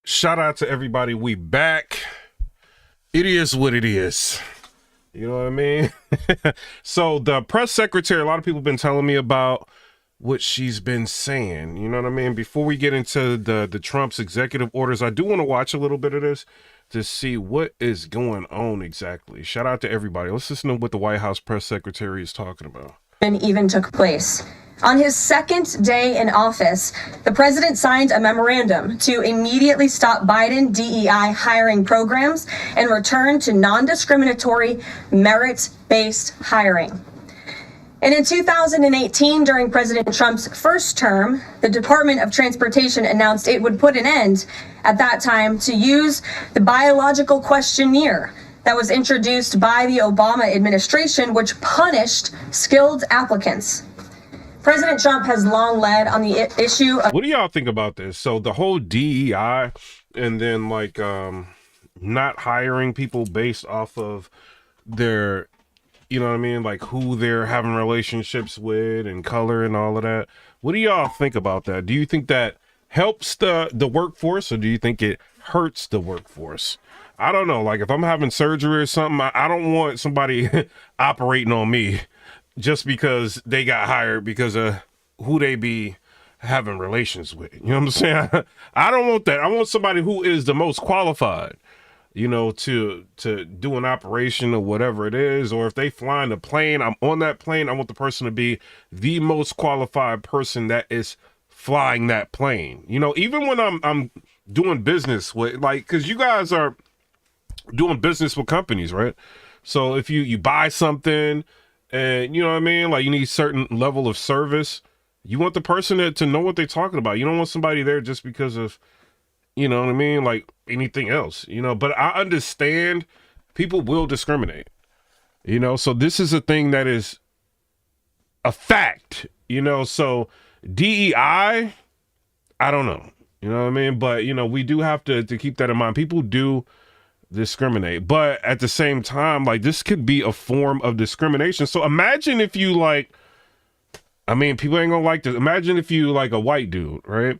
Shout out to everybody. We back. It is what it is. You know what I mean? So the press secretary, a lot of people have been telling me about what she's been saying. You know what I mean? Before we get into the Trump's executive orders, I do want to watch a little bit of this to see what is going on exactly. Shout out to everybody. Let's listen to what the White House press secretary is talking about. Even took place. On his second day in office, the president signed a memorandum to immediately stop Biden DEI hiring programs and return to non-discriminatory, merit-based hiring. And in 2018, during President Trump's first term, the Department of Transportation announced it would put an end at that time to use the biological questionnaire that was introduced by the Obama administration, which punished skilled applicants. President Trump has long led on the issue of— What do y'all think about this? So the whole DEI and then like not hiring people based off of their, you know what I mean, like who they're having relationships with and color and all of that. What do y'all think about that? Do you think that helps the workforce, or do you think it hurts the workforce? I don't know. Like if I'm having surgery or something, I don't want somebody operating on me just because they got hired because of who they be having relations with. You know what I'm saying? I don't want that. I want somebody who is the most qualified, you know, to do an operation or whatever it is. Or if they flying a plane, I'm on that plane, I want the person to be the most qualified person that is flying that plane. You know, even when I'm doing business with, like, because you guys are doing business with companies, right? So if you buy something and you know what I mean, like you need certain level of service, you want the person to know what they're talking about. You don't want somebody there just because of, you know what I mean, like anything else, you know. But I understand people will discriminate, you know, so this is a thing that is a fact, you know. So DEI, I don't know, you know what I mean, but you know, we do have to keep that in mind. People do discriminate, but at the same time, like this could be a form of discrimination. So imagine if you like, I mean, people ain't gonna like this. Imagine if you like a white dude, right?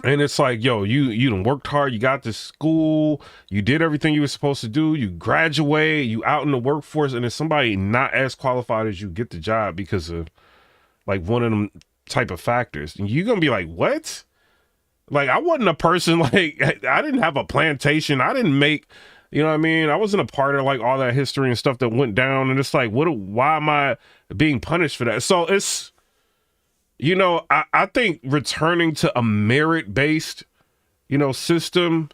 And it's like, yo, you done worked hard, you got to school, you did everything you were supposed to do, you graduate, you out in the workforce, and then somebody not as qualified as you get the job because of like one of them type of factors. And you're gonna be like, what? Like, I wasn't a person, like, I didn't have a plantation. I didn't make, you know what I mean? I wasn't a part of, like, all that history and stuff that went down. And it's like, why am I being punished for that? So it's, you know, I think returning to a merit-based, you know, system,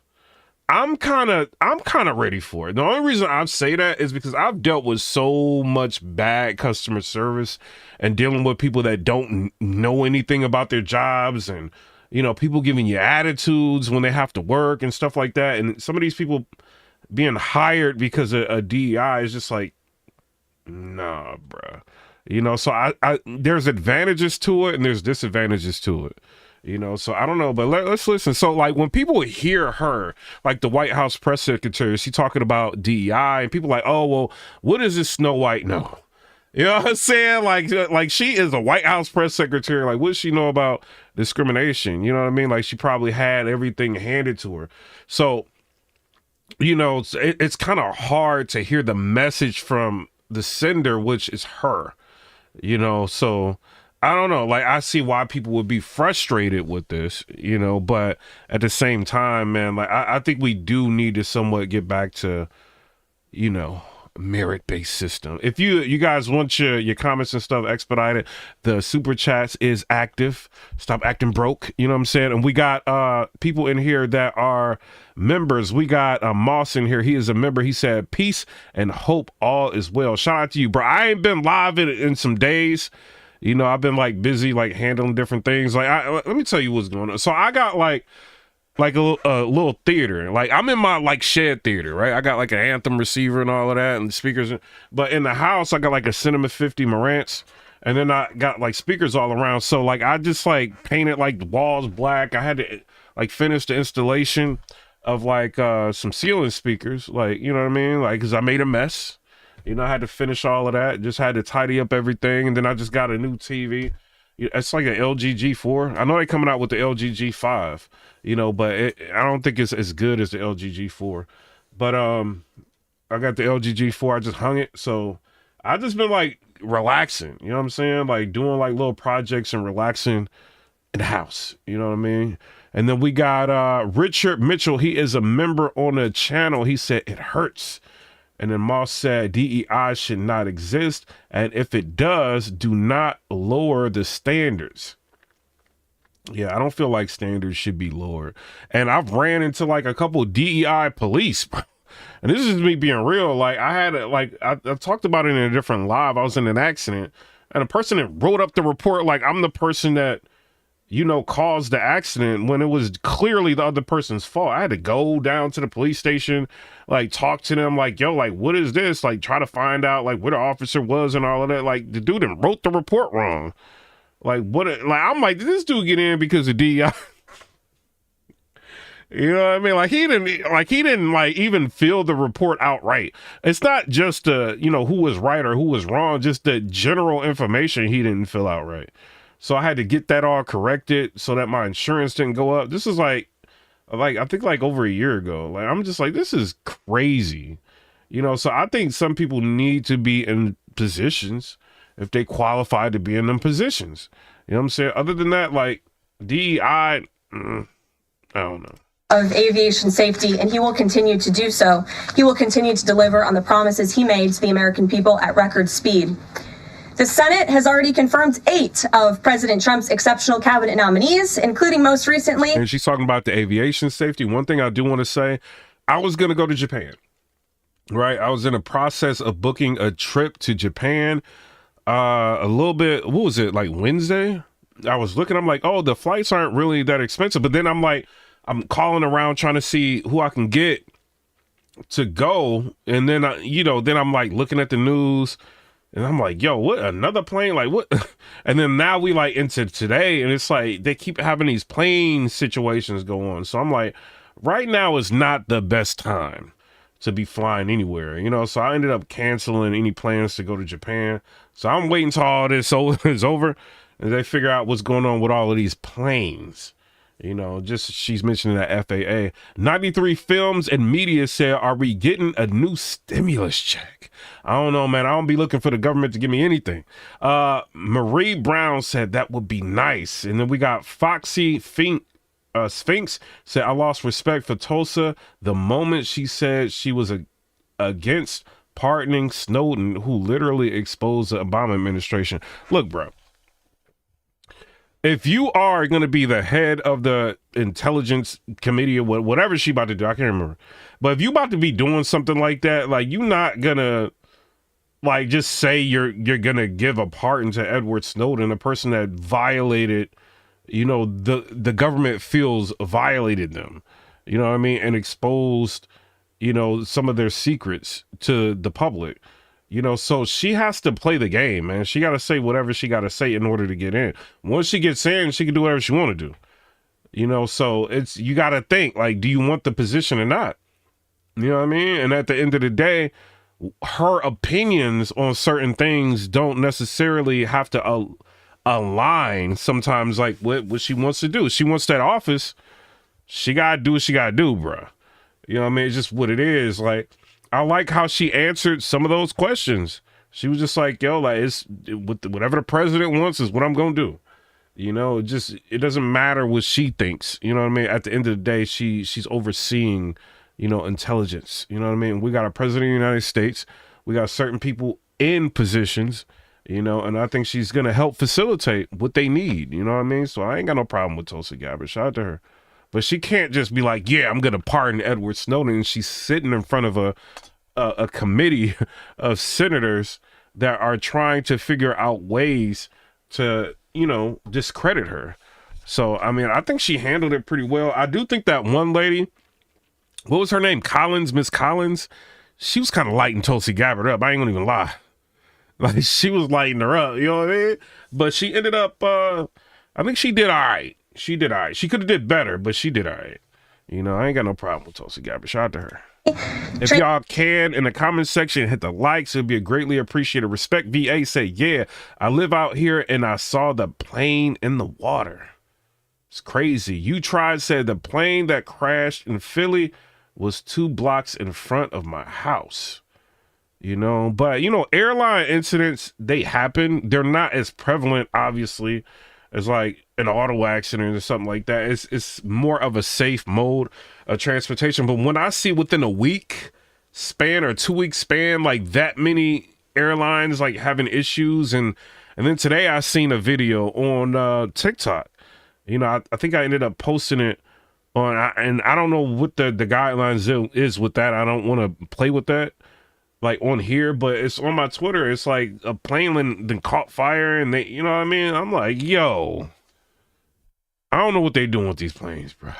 I'm kind of ready for it. The only reason I say that is because I've dealt with so much bad customer service and dealing with people that don't know anything about their jobs, and you know, people giving you attitudes when they have to work and stuff like that. And some of these people being hired because of a DEI is just like, nah, bruh. You know, so I there's advantages to it and there's disadvantages to it. You know, so I don't know, but let's listen. So like when people hear her, like the White House press secretary, she talking about DEI, and people like, oh, well, what does this Snow White know? You know what I'm saying? Like she is a White House press secretary. Like, what does she know about discrimination? You know what I mean? Like, she probably had everything handed to her. So, you know, it's kind of hard to hear the message from the sender, which is her, you know? So I don't know. Like, I see why people would be frustrated with this, you know, but at the same time, man, like, I think we do need to somewhat get back to, you know, merit-based system. If you guys want your comments and stuff expedited, the super chats is active. Stop acting broke, you know what I'm saying? And we got people in here that are members. We got Moss in here. He is a member. He said peace and hope all is well. Shout out to you, bro. I ain't been live in some days. You know, I've been like busy like handling different things. Like let me tell you what's going on. So I got like a little theater. Like I'm in my like shed theater, right? I got like an Anthem receiver and all of that and speakers. But in the house, I got like a Cinema 50 Marantz, and then I got like speakers all around. So like I just like painted like the walls black. I had to like finish the installation of like some ceiling speakers, like, you know what I mean? Like, cause I made a mess. You know, I had to finish all of that. Just had to tidy up everything, and then I just got a new TV. It's like an LGG4. I know they're coming out with the LGG5, but I don't think it's as good as the LGG4. But I got the LGG4. I just hung it, so I just been like relaxing. You know what I'm saying? Like doing like little projects and relaxing in the house. You know what I mean? And then we got Richard Mitchell. He is a member on the channel. He said it hurts. And then Moss said DEI should not exist. And if it does, do not lower the standards. Yeah, I don't feel like standards should be lowered. And I've ran into like a couple of DEI police. And this is me being real. Like I talked about it in a different live. I was in an accident. And a person that wrote up the report like I'm the person that caused the accident when it was clearly the other person's fault. I had to go down to the police station, like talk to them, like, yo, like, what is this? Like, try to find out like where the officer was and all of that. Like, the dude that wrote the report wrong. Like, I'm like, did this dude get in because of DEI? You know what I mean? Like he didn't like even fill the report outright. It's not just who was right or who was wrong, just the general information he didn't fill out right. So I had to get that all corrected so that my insurance didn't go up. This is like I think like over a year ago. Like I'm just like, this is crazy. So I think some people need to be in positions if they qualify to be in them positions. You know what I'm saying? Other than that, like DEI, I don't know. Of aviation safety, and he will continue to do so. He will continue to deliver on the promises he made to the American people at record speed. The Senate has already confirmed 8 of President Trump's exceptional cabinet nominees, including most recently. And she's talking about the aviation safety. One thing I do want to say, I was going to go to Japan, right? I was in a process of booking a trip to Japan a little bit, what was it, like Wednesday? I was looking, I'm like, oh, the flights aren't really that expensive. But then I'm like, I'm calling around trying to see who I can get to go. And then, then I'm like looking at the news. And I'm like, yo, what, another plane? Like, what? And then now we like into today, and it's like they keep having these plane situations go on. So I'm like, right now is not the best time to be flying anywhere, So I ended up canceling any plans to go to Japan. So I'm waiting till all this is over and they figure out what's going on with all of these planes. Just she's mentioning that FAA. 93 Films and Media said, are we getting a new stimulus check? I don't know, man. I don't be looking for the government to give me anything. Marie Brown said that would be nice. And then we got Foxy Sphinx said, I lost respect for Tulsa the moment she said she was against pardoning Snowden, who literally exposed the Obama administration. Look, bro. If you are going to be the head of the intelligence committee or whatever she about to do, I can't remember. But if you about to be doing something like that, like you're not going to like just say you're going to give a pardon to Edward Snowden, a person that violated, the government feels violated them, what I mean? And exposed, some of their secrets to the public. So she has to play the game, man. She got to say whatever she got to say in order to get in. Once she gets in, she can do whatever she want to do. So you got to think, like, do you want the position or not? You know what I mean? And at the end of the day, her opinions on certain things don't necessarily have to align sometimes, like what she wants to do. She wants that office. She got to do what she got to do, bruh. You know what I mean? It's just what it is. Like, I like how she answered some of those questions. She was just like, yo, like whatever the president wants is what I'm going to do. It doesn't matter what she thinks. You know what I mean? At the end of the day, she's overseeing, intelligence. You know what I mean? We got a president of the United States. We got certain people in positions, and I think she's going to help facilitate what they need. You know what I mean? So I ain't got no problem with Tulsi Gabbard. Shout out to her. But she can't just be like, yeah, I'm going to pardon Edward Snowden. And she's sitting in front of a committee of senators that are trying to figure out ways to, discredit her. So, I mean, I think she handled it pretty well. I do think that one lady, what was her name? Miss Collins. She was kind of lighting Tulsi Gabbard up. I ain't gonna even lie. Like, she was lighting her up, you know what I mean? But she ended up, I think she did all right. She did all right. She could have did better, but she did all right. I ain't got no problem with Tulsi Gabbard. Shout out to her. If y'all can, in the comment section, hit the likes. It'd be greatly appreciated. Respect VA say, yeah, I live out here and I saw the plane in the water. It's crazy. You tried said the plane that crashed in Philly was 2 blocks in front of my house. You know, but you know, airline incidents, they happen. They're not as prevalent, obviously, as like an auto accident or something like that. It's more of a safe mode of transportation. But when I see within a week span or 2 week span, like that many airlines like having issues, and then today I seen a video on TikTok. You know, I think I ended up posting it on, and I don't know what the guidelines is with that. I don't want to play with that like on here, but it's on my Twitter. It's like a plane then caught fire, and they, you know what I mean? I'm like, yo, I don't know what they doing with these planes, bro.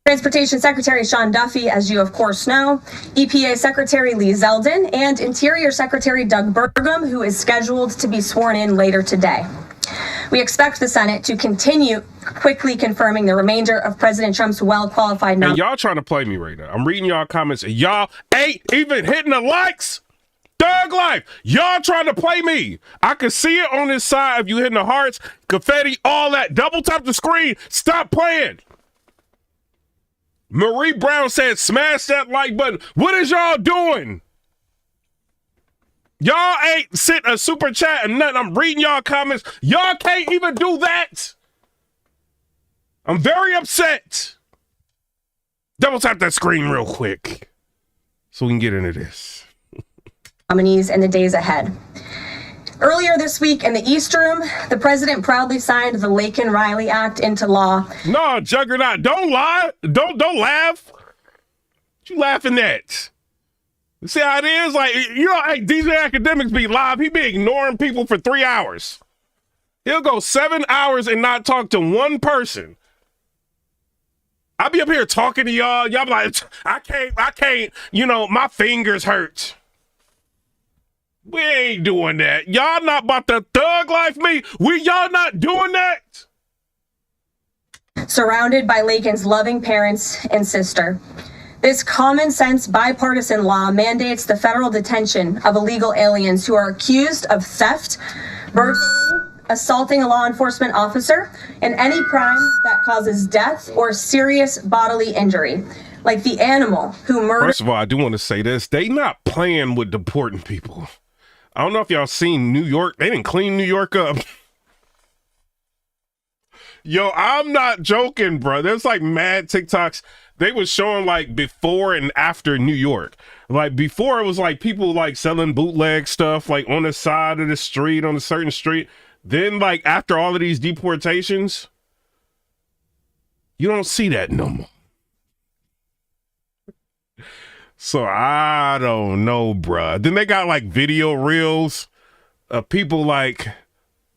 Transportation Secretary Sean Duffy, as you of course know, EPA Secretary Lee Zeldin, and Interior Secretary Doug Burgum, who is scheduled to be sworn in later today. We expect the Senate to continue quickly confirming the remainder of President Trump's well-qualified And y'all trying to play me right now. I'm reading y'all comments, and y'all ain't even hitting the likes. Thug life. Y'all trying to play me. I can see it on this side of you hitting the hearts, confetti, all that. Double tap the screen. Stop playing. Marie Brown said, smash that like button. What is y'all doing? Y'all ain't sent a super chat and nothing. I'm reading y'all comments. Y'all can't even do that. I'm very upset. Double tap that screen real quick so we can get into this. Nominees in the days ahead. Earlier this week in the East Room, the president proudly signed the Laken-Riley Act into law. No, Juggernaut, don't lie. Don't laugh. What you laughing at? See how it is? Like, you know, hey, DJ Academics be live. He be ignoring people for 3 hours. He'll go 7 hours and not talk to one person. I'll be up here talking to y'all. Y'all be like, I can't, you know, my fingers hurt. We ain't doing that. Y'all not about to thug life me. Y'all not doing that. Surrounded by Laken's loving parents and sister. This common sense bipartisan law mandates the federal detention of illegal aliens who are accused of theft, burglary, assaulting a law enforcement officer, and any crime that causes death or serious bodily injury, like the animal who murdered. First of all, I do want to say this. They not playing with deporting people. I don't know if y'all seen New York. They didn't clean New York up. Yo, I'm not joking, bro. There's like mad TikToks. They was showing like before and after New York. Like before it was like people like selling bootleg stuff like on the side of the street, on a certain street. Then like after all of these deportations, you don't see that no more. So I don't know, bruh. Then they got like video reels of people like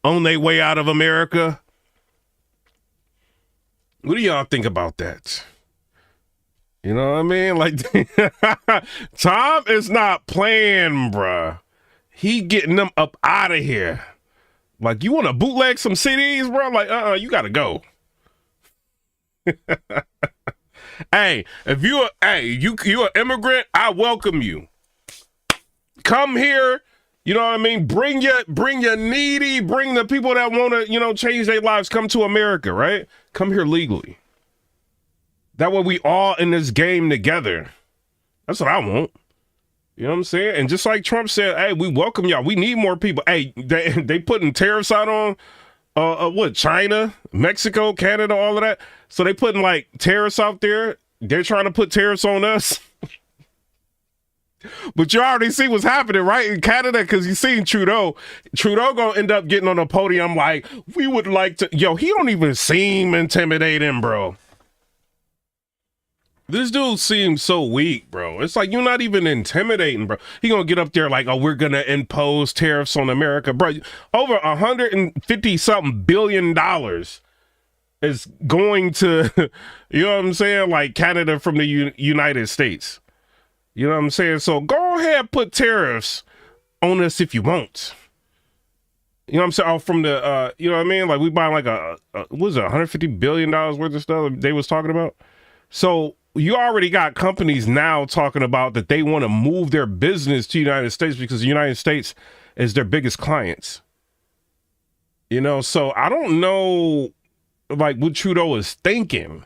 on their way out of America. What do y'all think about that? You know what I mean? Like, Tom is not playing, bruh. He getting them up out of here. Like, you want to bootleg some CDs, bro? Like, you got to go. Hey, if you an immigrant, I welcome you. Come here. You know what I mean? Bring your needy, bring the people that want to, you know, change their lives. Come to America, right? Come here legally. That way we all in this game together. That's what I want. You know what I'm saying? And just like Trump said, hey, we welcome y'all. We need more people. Hey, they putting tariffs out on what, China, Mexico, Canada, all of that. So they putting like tariffs out there. They're trying to put tariffs on us. But you already see what's happening, right? In Canada, because you seen Trudeau. Trudeau gonna end up getting on a podium like, we would like to. Yo, he don't even seem intimidating, bro. This dude seems so weak, bro. It's like you're not even intimidating, bro. He gonna get up there like, oh, we're gonna impose tariffs on America, bro. Over 150 something billion dollars is going to, you know what I'm saying? Like Canada from the United States. You know what I'm saying? So go ahead, put tariffs on us if you want. You know what I'm saying? Oh, from the, you know what I mean? Like we buy like what was it, $150 billion worth of stuff they was talking about. So you already got companies now talking about that they want to move their business to the United States because the United States is their biggest clients. You know, so I don't know, like, what Trudeau is thinking,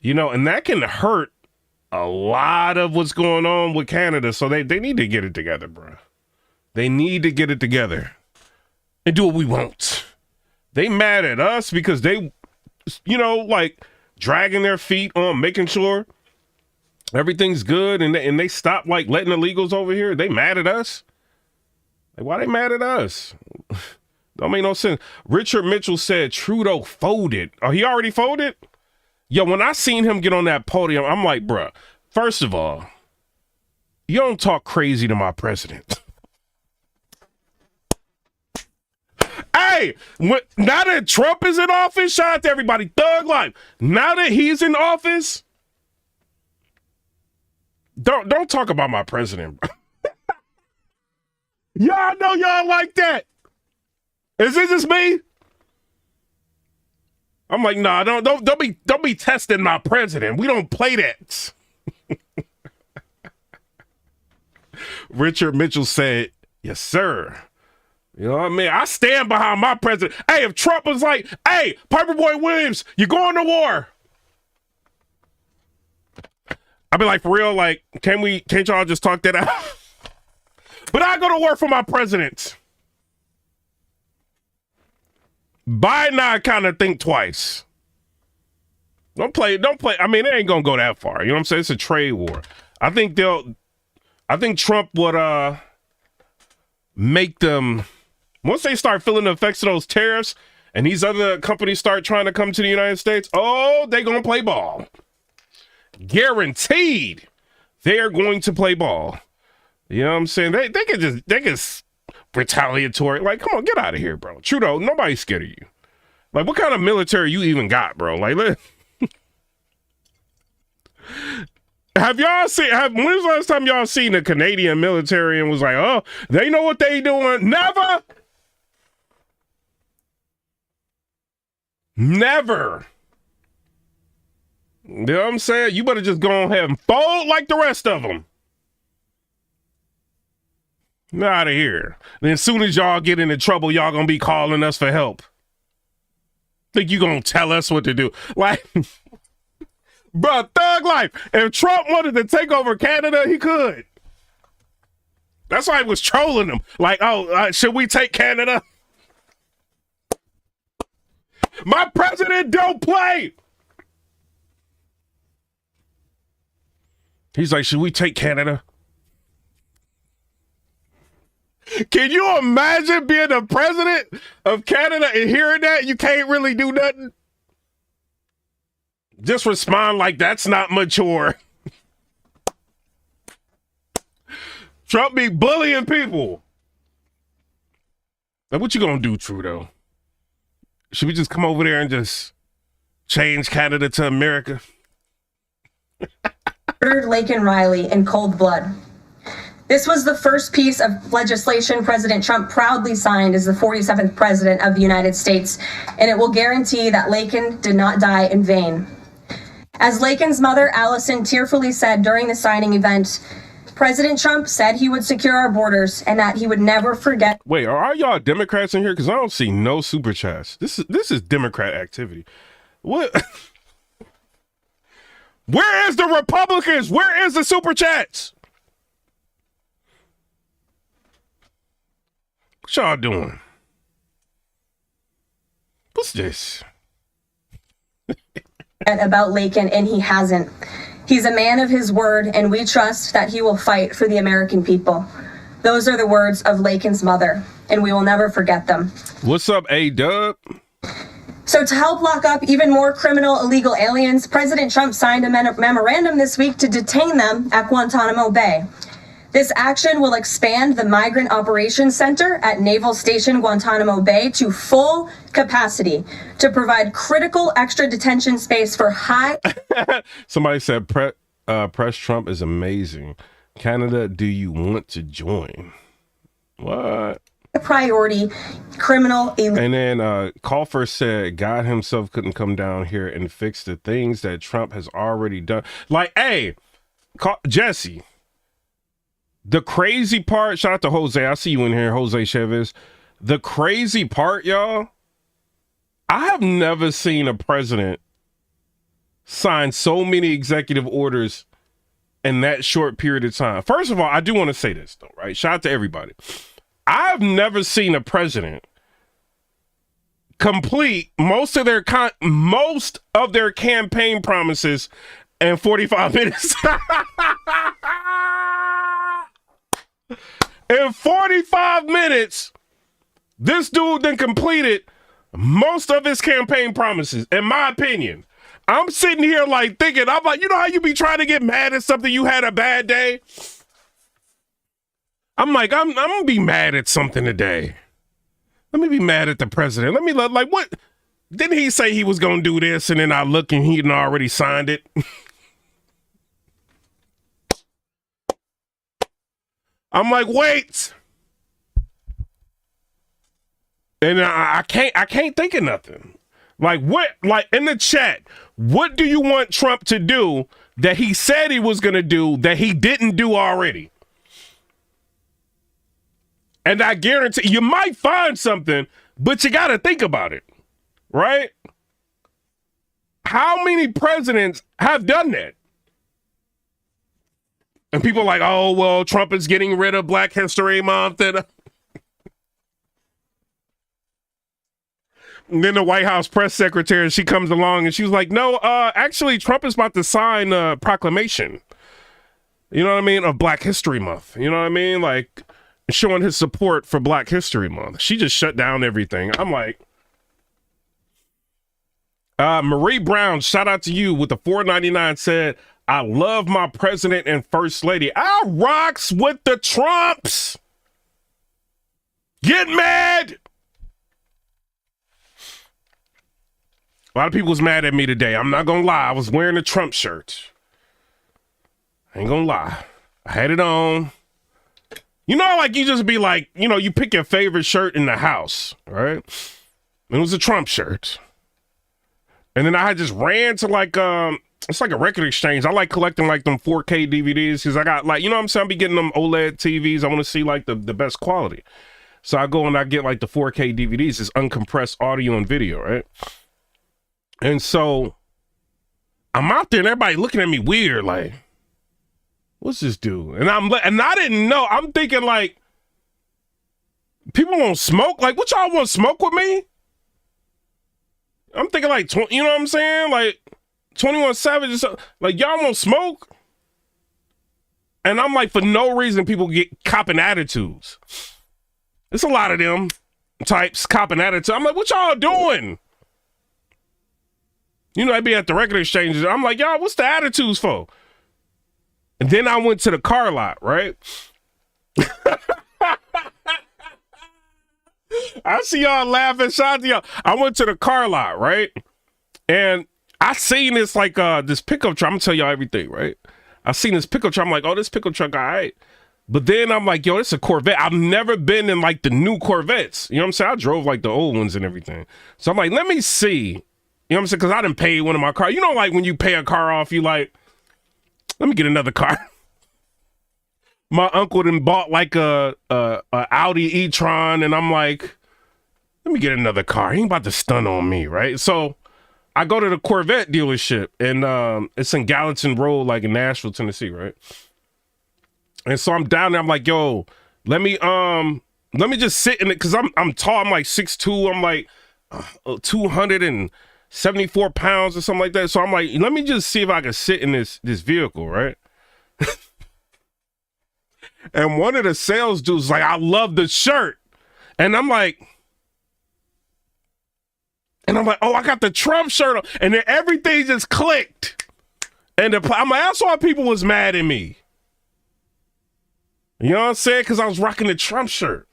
you know, and that can hurt a lot of what's going on with Canada. So they need to get it together, bro. They need to get it together and do what we want. They mad at us because they, you know, like dragging their feet on making sure everything's good, and they stop like letting illegals over here. They mad at us. Like, why they mad at us? Don't make no sense. Richard Mitchell said Trudeau folded. Oh, he already folded? Yo, when I seen him get on that podium, I'm like, bruh, first of all, you don't talk crazy to my president. Hey, now that Trump is in office, shout out to everybody, Thug Life. Now that he's in office, don't talk about my president, bro. Y'all know y'all like that. Is it just me? I'm like, nah, don't be testing my president. We don't play that. Richard Mitchell said, yes, sir. You know what I mean? I stand behind my president. Hey, if Trump was like, hey, Piper Boy Williams, you're going to war. I'd be like, for real, like, can't y'all just talk that out? But I go to war for my president. Biden, I kind of think twice. Don't play. I mean, it ain't gonna go that far. You know what I'm saying? It's a trade war. I think Trump would make them, once they start feeling the effects of those tariffs and these other companies start trying to come to the United States, oh, they gonna play ball. Guaranteed they're going to play ball. You know what I'm saying? They can retaliatory. Like, come on, get out of here, bro. Trudeau, nobody's scared of you. Like, what kind of military you even got, bro? Like, have y'all seen, when's the last time y'all seen the Canadian military and was like, oh, they know what they doing? Never. Never. You know what I'm saying? You better just go ahead and fold like the rest of them. Out of here. Then as soon as y'all get into trouble, y'all gonna be calling us for help. Think you gonna tell us what to do? Like, bro, Thug Life. If Trump wanted to take over Canada, he could. That's why he was trolling them. Like, oh, should we take Canada? My president don't play. He's like, should we take Canada? Can you imagine being the president of Canada and hearing that? You can't really do nothing. Just respond like that's not mature. Trump be bullying people. Like, what you gonna do, Trudeau? Should we just come over there and just change Canada to America? Murdered Laken Riley in cold blood. This was the first piece of legislation President Trump proudly signed as the 47th president of the United States, and it will guarantee that Laken did not die in vain. As Laken's mother, Allison, tearfully said during the signing event, President Trump said he would secure our borders and that he would never forget. Wait, are y'all Democrats in here? Because I don't see no super chats. This is Democrat activity. What? Where is the Republicans? Where is the super chats? What y'all doing? What's this? About Laken, and he hasn't. He's a man of his word, and we trust that he will fight for the American people. Those are the words of Laken's mother, and we will never forget them. What's up, A-Dub? So to help lock up even more criminal illegal aliens, President Trump signed a memorandum this week to detain them at Guantanamo Bay. This action will expand the Migrant Operations Center at Naval Station Guantanamo Bay to full capacity to provide critical extra detention space for high... Somebody said press Trump is amazing. Canada, do you want to join? What? priority criminal elite. And then Colfer said God himself couldn't come down here and fix the things that Trump has already done. Like, hey, Jesse, the crazy part, shout out to Jose. I see you in here, Jose Chavez. The crazy part, y'all, I have never seen a president sign so many executive orders in that short period of time. First of all, I do want to say this, though, right? Shout out to everybody. I've never seen a president complete most of their campaign promises in 45 minutes. In 45 minutes, this dude then completed most of his campaign promises, in my opinion. I'm sitting here like thinking, I'm like, you know how you be trying to get mad at something you had a bad day? I'm like, I'm gonna be mad at something today. Let me be mad at the president. Let me like, what? Didn't he say he was gonna do this? And then I look and he'd already signed it. I'm like, wait. And I can't think of nothing. Like what? Like in the chat, what do you want Trump to do that he said he was gonna do that he didn't do already? And I guarantee you might find something, but you got to think about it, right? How many presidents have done that? And people are like, oh, well, Trump is getting rid of Black History Month. And then the White House press secretary, she comes along and she was like, no, actually, Trump is about to sign a proclamation, you know what I mean, of Black History Month. You know what I mean? Like, showing his support for Black History Month. She just shut down everything. I'm like, Marie Brown, shout out to you with the $4.99 said, I love my president and first lady. I rocks with the Trumps. Get mad. A lot of people was mad at me today. I'm not gonna lie. I was wearing a Trump shirt. I ain't gonna lie. I had it on. You know, like you just be like, you know, you pick your favorite shirt in the house, right? It was a Trump shirt. And then I just ran to like, it's like a record exchange. I like collecting like them 4K DVDs because I got like, you know what I'm saying? I be getting them OLED TVs. I want to see like the best quality. So I go and I get like the 4K DVDs. It's uncompressed audio and video, right? And so I'm out there and everybody looking at me weird, like, what's this dude? And I didn't know. I'm thinking like, people won't smoke. Like, what y'all want to smoke with me? I'm thinking like, you know what I'm saying? Like 21 Savage or something. Like, y'all won't smoke? And I'm like, for no reason, people get copping attitudes. There's a lot of them types copping attitudes. I'm like, what y'all doing? You know, I'd be at the record exchanges. I'm like, y'all, what's the attitudes for? And then I went to the car lot, right? I see y'all laughing. Shout out to y'all. I went to the car lot, right? And I seen this like this pickup truck. I'm gonna tell y'all everything, right? I seen this pickup truck. I'm like, oh, this pickup truck, all right. But then I'm like, yo, this is a Corvette. I've never been in like the new Corvettes. You know what I'm saying? I drove like the old ones and everything. So I'm like, let me see. You know what I'm saying? Because I didn't pay one of my cars. You know, like when you pay a car off, you like, let me get another car. My uncle then bought like a Audi e-tron, and I'm like, let me get another car. He ain't about to stun on me, right? So I go to the Corvette dealership, and it's in Gallatin Road, like in Nashville, Tennessee, right? And so I'm down there. I'm like, yo, let me just sit in it, because I'm tall. I'm like 6'2". I'm like 274 pounds or something like that. So I'm like, let me just see if I can sit in this vehicle, right? And one of the sales dudes like, I love the shirt. And I'm like, oh, I got the Trump shirt on. And then everything just clicked. And I'm like, that's why people was mad at me. You know what I'm saying? Because I was rocking the Trump shirt.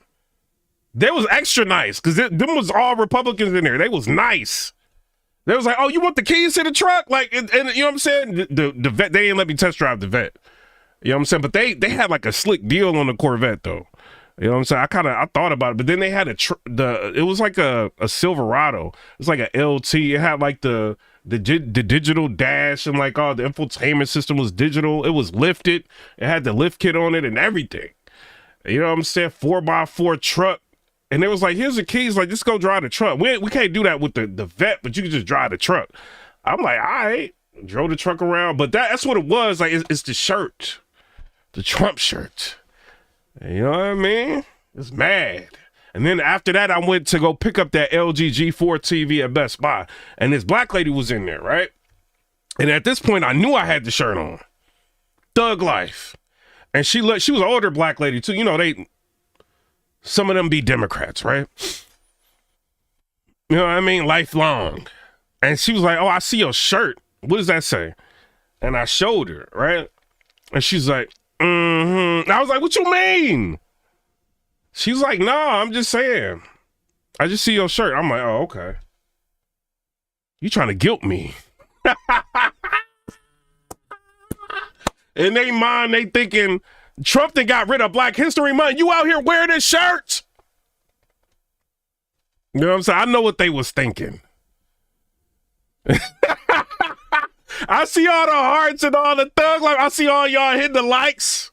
They was extra nice, because them was all Republicans in there. They was nice. They was like, oh, you want the keys to the truck? Like, and you know what I'm saying? The vet, they didn't let me test drive the vet. You know what I'm saying? But they had like a slick deal on the Corvette though. You know what I'm saying? I thought about it, but then they had it was like a Silverado. It's like a LT. It had like the digital dash and like all the infotainment system was digital. It was lifted. It had the lift kit on it and everything. You know what I'm saying? 4x4 truck. And it was like, here's the keys. Like, just go drive the truck. We can't do that with the vet, but you can just drive the truck. I'm like, all right. Drove the truck around. But that's what it was. Like, it's the shirt. The Trump shirt. You know what I mean? It's mad. And then after that, I went to go pick up that LG G4 TV at Best Buy. And this black lady was in there, right? And at this point, I knew I had the shirt on. Thug life. And she was an older black lady, too. You know, some of them be Democrats, right? You know what I mean? Lifelong. And she was like, oh, I see your shirt. What does that say? And I showed her, right? And she's like, mm-hmm. I was like, what you mean? She's like, no, I'm just saying. I just see your shirt. I'm like, oh, okay. You trying to guilt me. In their mind, they thinking Trump done got rid of Black History Month. You out here wearing this shirt? You know what I'm saying? I know what they was thinking. I see all the hearts and all the thug life. I see all y'all hitting the likes.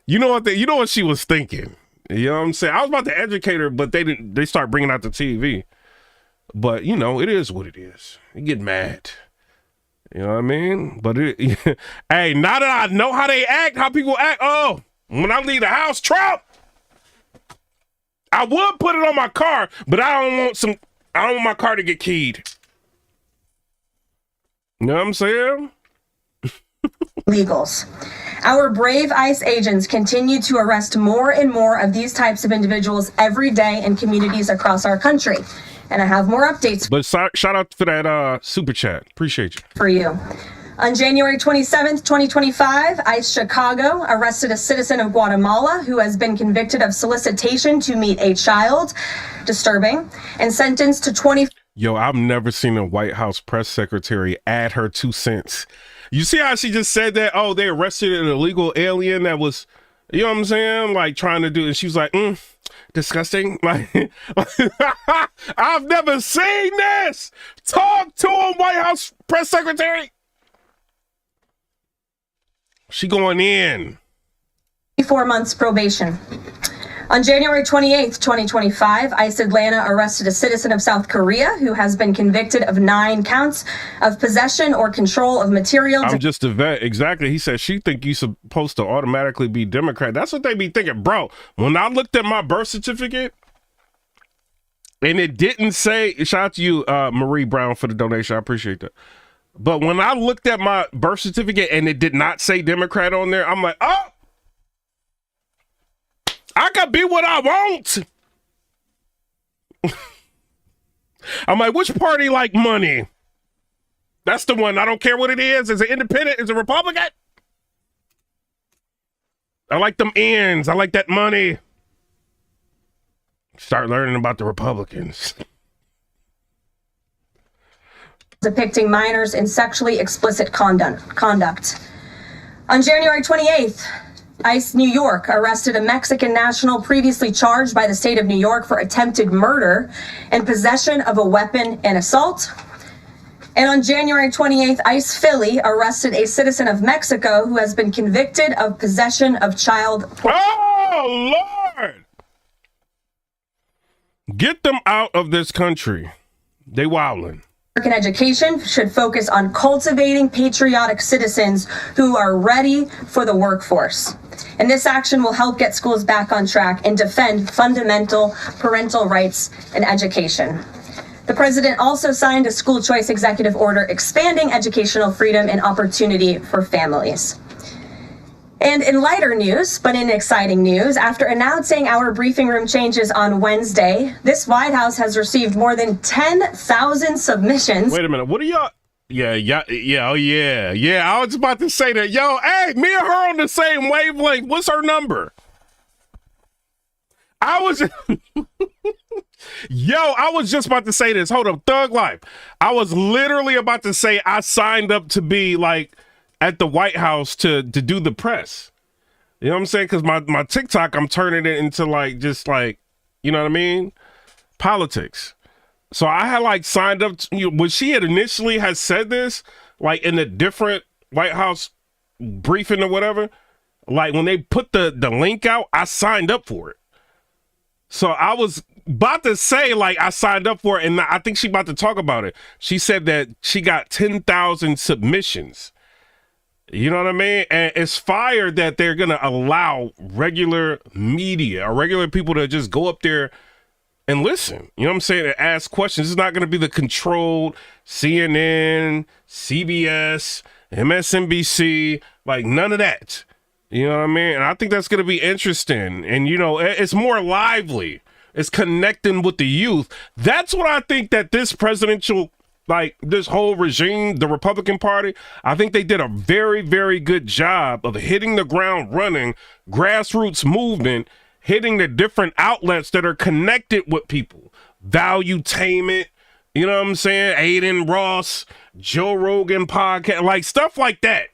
You know what she was thinking. You know what I'm saying? I was about to educate her, but they start bringing out the TV. But, you know, it is what it is. You get mad. You know what I mean? But, hey, now that I know how they act, how people act, oh, when I leave the house, Trump! I would put it on my car, but I don't want my car to get keyed. You know what I'm saying? Legals. Our brave ICE agents continue to arrest more and more of these types of individuals every day in communities across our country. And I have more updates. But shout out for that super chat. Appreciate you. For you. On January 27th, 2025, ICE Chicago arrested a citizen of Guatemala who has been convicted of solicitation to meet a child, disturbing, and sentenced to 20. Yo, I've never seen a White House press secretary add her 2 cents. You see how she just said that? Oh, they arrested an illegal alien that was, you know what I'm saying? Like trying to do, and she was like, disgusting. Like, I've never seen this. Talk to him, White House press secretary. She going in. 4 months probation. On January 28th, 2025, ICE Atlanta arrested a citizen of South Korea who has been convicted of 9 counts of possession or control of materials. I'm just a vet. Exactly. He said she think you supposed to automatically be Democrat. That's what they be thinking. Bro, when I looked at my birth certificate and it didn't say, shout out to you, Marie Brown, for the donation. I appreciate that. But when I looked at my birth certificate and it did not say Democrat on there, I'm like, oh, I can be what I want. I'm like, which party like money? That's the one. I don't care what it is. Is it independent? Is it Republican? I like them ends. I like that money. Start learning about the Republicans. Depicting minors in sexually explicit conduct. On January 28th, ICE New York arrested a Mexican national previously charged by the state of New York for attempted murder and possession of a weapon and assault. And on January 28th, ICE Philly arrested a citizen of Mexico who has been convicted of possession of child porn. Oh, Lord! Get them out of this country. They wildin'. American education should focus on cultivating patriotic citizens who are ready for the workforce. And this action will help get schools back on track and defend fundamental parental rights and education. The president also signed a school choice executive order expanding educational freedom and opportunity for families. And in lighter news, but in exciting news, after announcing our briefing room changes on Wednesday, this White House has received more than 10,000 submissions. Wait a minute, what are y'all? Yeah, oh yeah. I was about to say that. Yo, hey, me and her on the same wavelength. What's her number? I was just about to say this. Hold up, Thug Life. I was literally about to say I signed up to be like at the White House to do the press. You know what I'm saying? Because my TikTok, I'm turning it into like just like, you know what I mean? Politics. So I had like signed up when she had initially had said this, like in a different White House briefing or whatever. Like when they put the link out, I signed up for it. So I was about to say like I signed up for it, and I think she about to talk about it. She said that she got 10,000 submissions. You know what I mean? And it's fire that they're gonna allow regular media or regular people to just go up there and listen. You know what I'm saying? And ask questions. It's not gonna be the controlled CNN, CBS, MSNBC, like none of that. You know what I mean? And I think that's going to be interesting. And, you know, it's more lively. It's connecting with the youth. That's what I think that this presidential, like this whole regime, the Republican Party, I think they did a very, very good job of hitting the ground running, grassroots movement, hitting the different outlets that are connected with people. Valuetainment, you know what I'm saying? Aiden Ross, Joe Rogan podcast, like stuff like that.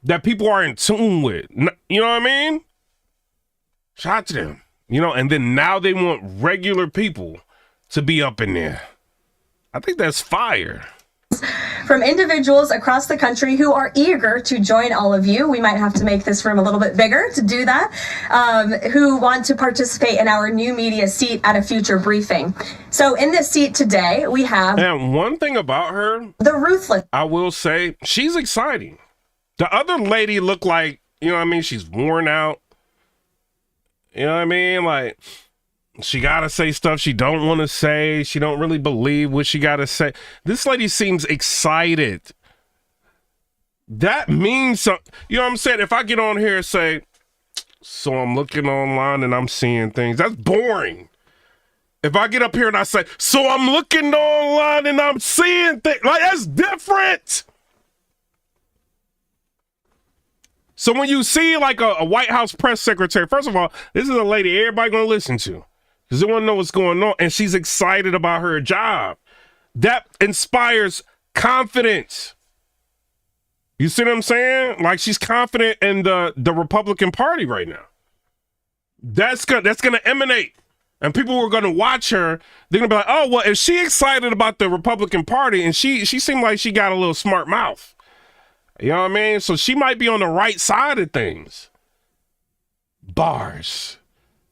That people are in tune with. You know what I mean? Shout out to them. You know, and then now they want regular people to be up in there. I think that's fire. From individuals across the country who are eager to join all of you. We might have to make this room a little bit bigger to do that. Who want to participate in our new media seat at a future briefing. So in this seat today, we have... And one thing about her... The ruthless... I will say, she's exciting. The other lady looked like, you know what I mean? She's worn out. You know what I mean? Like, she got to say stuff she don't want to say. She don't really believe what she got to say. This lady seems excited. That means something. You know what I'm saying? If I get on here and say, so I'm looking online and I'm seeing things, that's boring. If I get up here and I say, so I'm looking online and I'm seeing things, like, that's different. So when you see like a White House press secretary, first of all, this is a lady everybody gonna listen to because they want to know what's going on, and she's excited about her job. That inspires confidence. You see what I'm saying? Like she's confident in the Republican Party right now. That's gonna emanate, and people who are gonna watch her, they're gonna be like, oh well, if she excited about the Republican Party, and she seemed like she got a little smart mouth. You know what I mean? So she might be on the right side of things. Bars.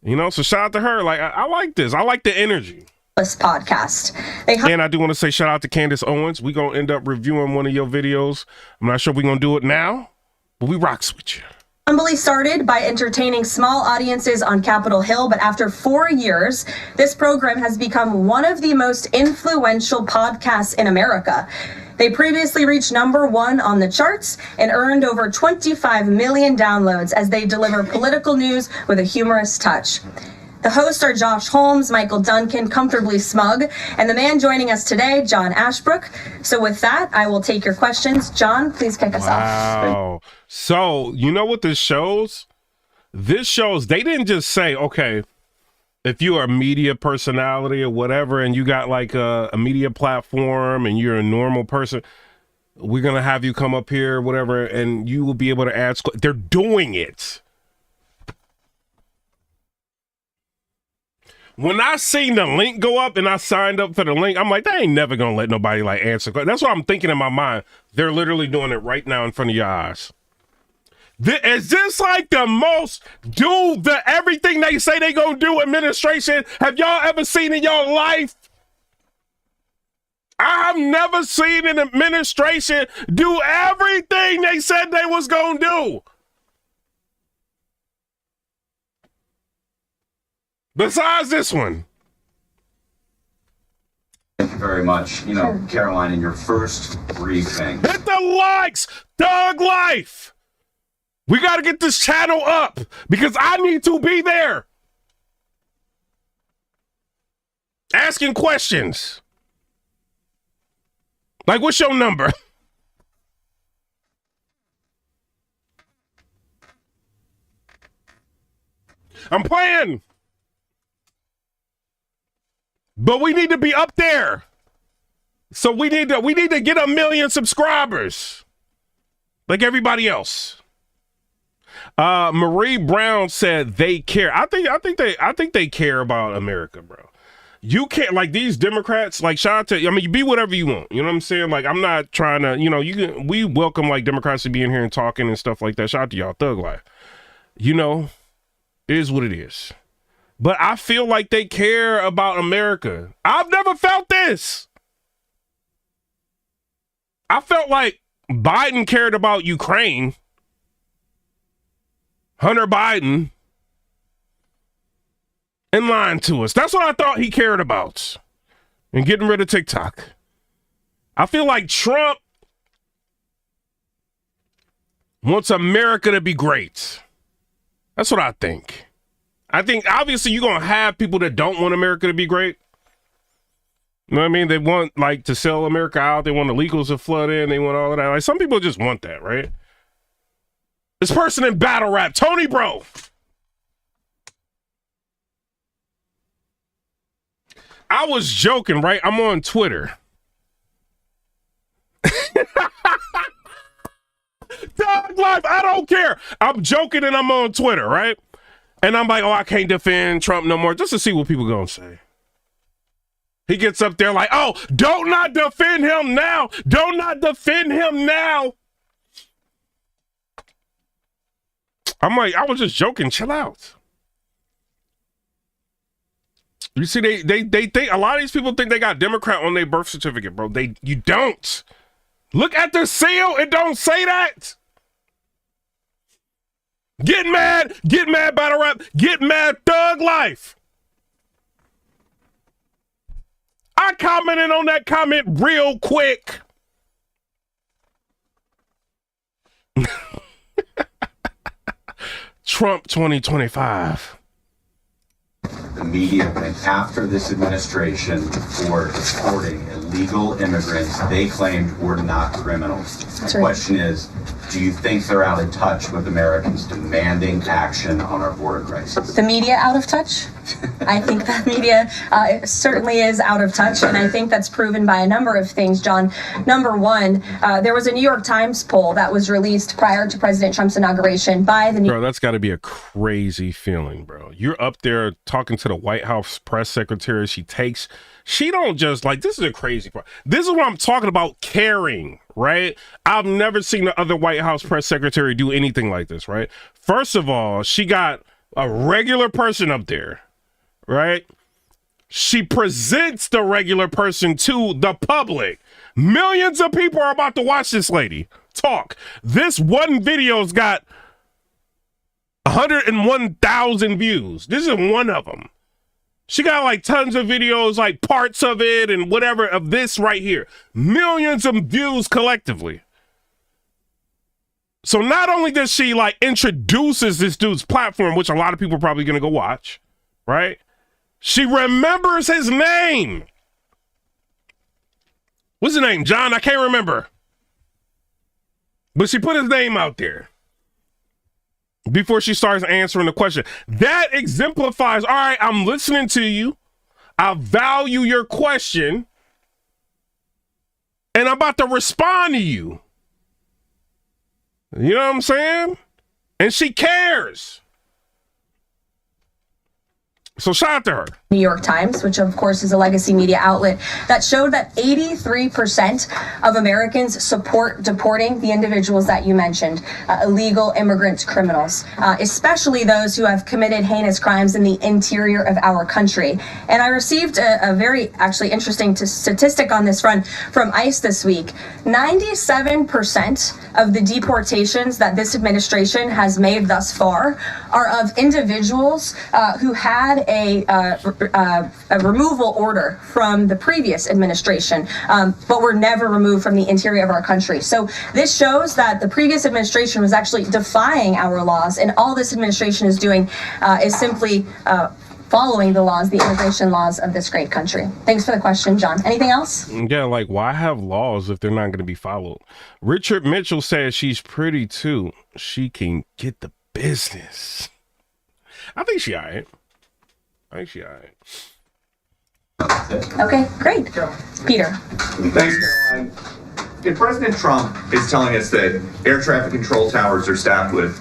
You know, so shout out to her. Like, I like this. I like the energy. This podcast. And I do want to say shout out to Candace Owens. We're going to end up reviewing one of your videos. I'm not sure we're going to do it now, but we rocks with you. Humbly started by entertaining small audiences on Capitol Hill, but after 4 years, this program has become one of the most influential podcasts in America. They previously reached #1 on the charts and earned over 25 million downloads as they deliver political news with a humorous touch. The hosts are Josh Holmes, Michael Duncan, Comfortably Smug, and the man joining us today, John Ashbrook. So with that, I will take your questions. John, please kick us off. Wow. So, you know what this shows? This shows they didn't just say, okay, if you're a media personality or whatever, and you got like a media platform and you're a normal person, we're going to have you come up here, whatever, and you will be able to ask. They're doing it. When I seen the link go up and I signed up for the link, I'm like, they ain't never going to let nobody like answer. That's what I'm thinking in my mind. They're literally doing it right now in front of your eyes. Is this like the most everything they say they gonna do administration have y'all ever seen in your life? I've never seen an administration do everything they said they was gonna do. Besides this one. Thank you very much. You know, Caroline, in your first briefing. Hit the likes, Thug Life. We got to get this channel up because I need to be there. Asking questions. Like, what's your number? I'm playing. But we need to be up there. So we need to get 1 million subscribers. Like everybody else. Marie Brown said they care. I think they care about America, bro. You can't, like, these Democrats, like, shout out to, I mean, you be whatever you want. You know what I'm saying? Like, I'm not trying to, you know, we welcome, like, Democrats to be in here and talking and stuff like that. Shout out to y'all, Thug Life. You know, it is what it is. But I feel like they care about America. I've never felt this. I felt like Biden cared about Ukraine. Hunter Biden. And lying to us. That's what I thought he cared about. And getting rid of TikTok. I feel like Trump wants America to be great. That's what I think. I think obviously you're going to have people that don't want America to be great. You know what I mean? They want, like, to sell America out. They want illegals to flood in. They want all of that. Like, some people just want that, right? This person in battle rap, Tony Bro. I was joking, right? I'm on Twitter. Dog life, I don't care. I'm joking and I'm on Twitter, right? And I'm like, oh, I can't defend Trump no more, just to see what people gonna say. He gets up there like, oh, don't not defend him now. Don't not defend him now. I'm like, I was just joking. Chill out. You see, they think a lot of these people think they got Democrat on their birth certificate, bro. You don't. Look at the seal. It don't say that. Get mad battle rap, get mad Thug Life. I commented on that comment real quick. Trump 2025. Immediately after this administration for deporting illegal immigrants they claimed were not criminals. The question is, do you think they're out of touch with Americans demanding action on our border crisis? The media out of touch? I think the media certainly is out of touch, and I think that's proven by a number of things, John. Number one, there was a New York Times poll that was released prior to President Trump's inauguration by the Bro, that's got to be a crazy feeling, bro. You're up there talking to the White House press secretary. She don't just, like, this is a crazy part. This is what I'm talking about, caring, right? I've never seen the other White House press secretary do anything like this, right? First of all, she got a regular person up there, right? She presents the regular person to the public. Millions of people are about to watch this lady talk. This one video's got 101,000 views. This is one of them. She got like tons of videos, like parts of it and whatever of this right here. Millions of views collectively. So not only does she like introduces this dude's platform, which a lot of people are probably going to go watch, right? She remembers his name. What's his name? John? I can't remember. But she put his name out there before she starts answering the question. That exemplifies, all right, I'm listening to you. I value your question. And I'm about to respond to you. You know what I'm saying? And she cares. So shout out to her. New York Times, which of course is a legacy media outlet, that showed that 83% of Americans support deporting the individuals that you mentioned, illegal immigrants, criminals, especially those who have committed heinous crimes in the interior of our country. And I received a very actually interesting statistic on this front from ICE this week. 97% of the deportations that this administration has made thus far are of individuals who had a removal order from the previous administration, but were never removed from the interior of our country. So this shows that the previous administration was actually defying our laws, and all this administration is doing is simply following the laws, the immigration laws of this great country. Thanks for the question, John. Anything else? Yeah, like, why have laws if they're not going to be followed? Richard Mitchell says she's pretty too. She can get the business. I think she all right. Okay, great. Peter. Thanks, Caroline. If President Trump is telling us that air traffic control towers are staffed with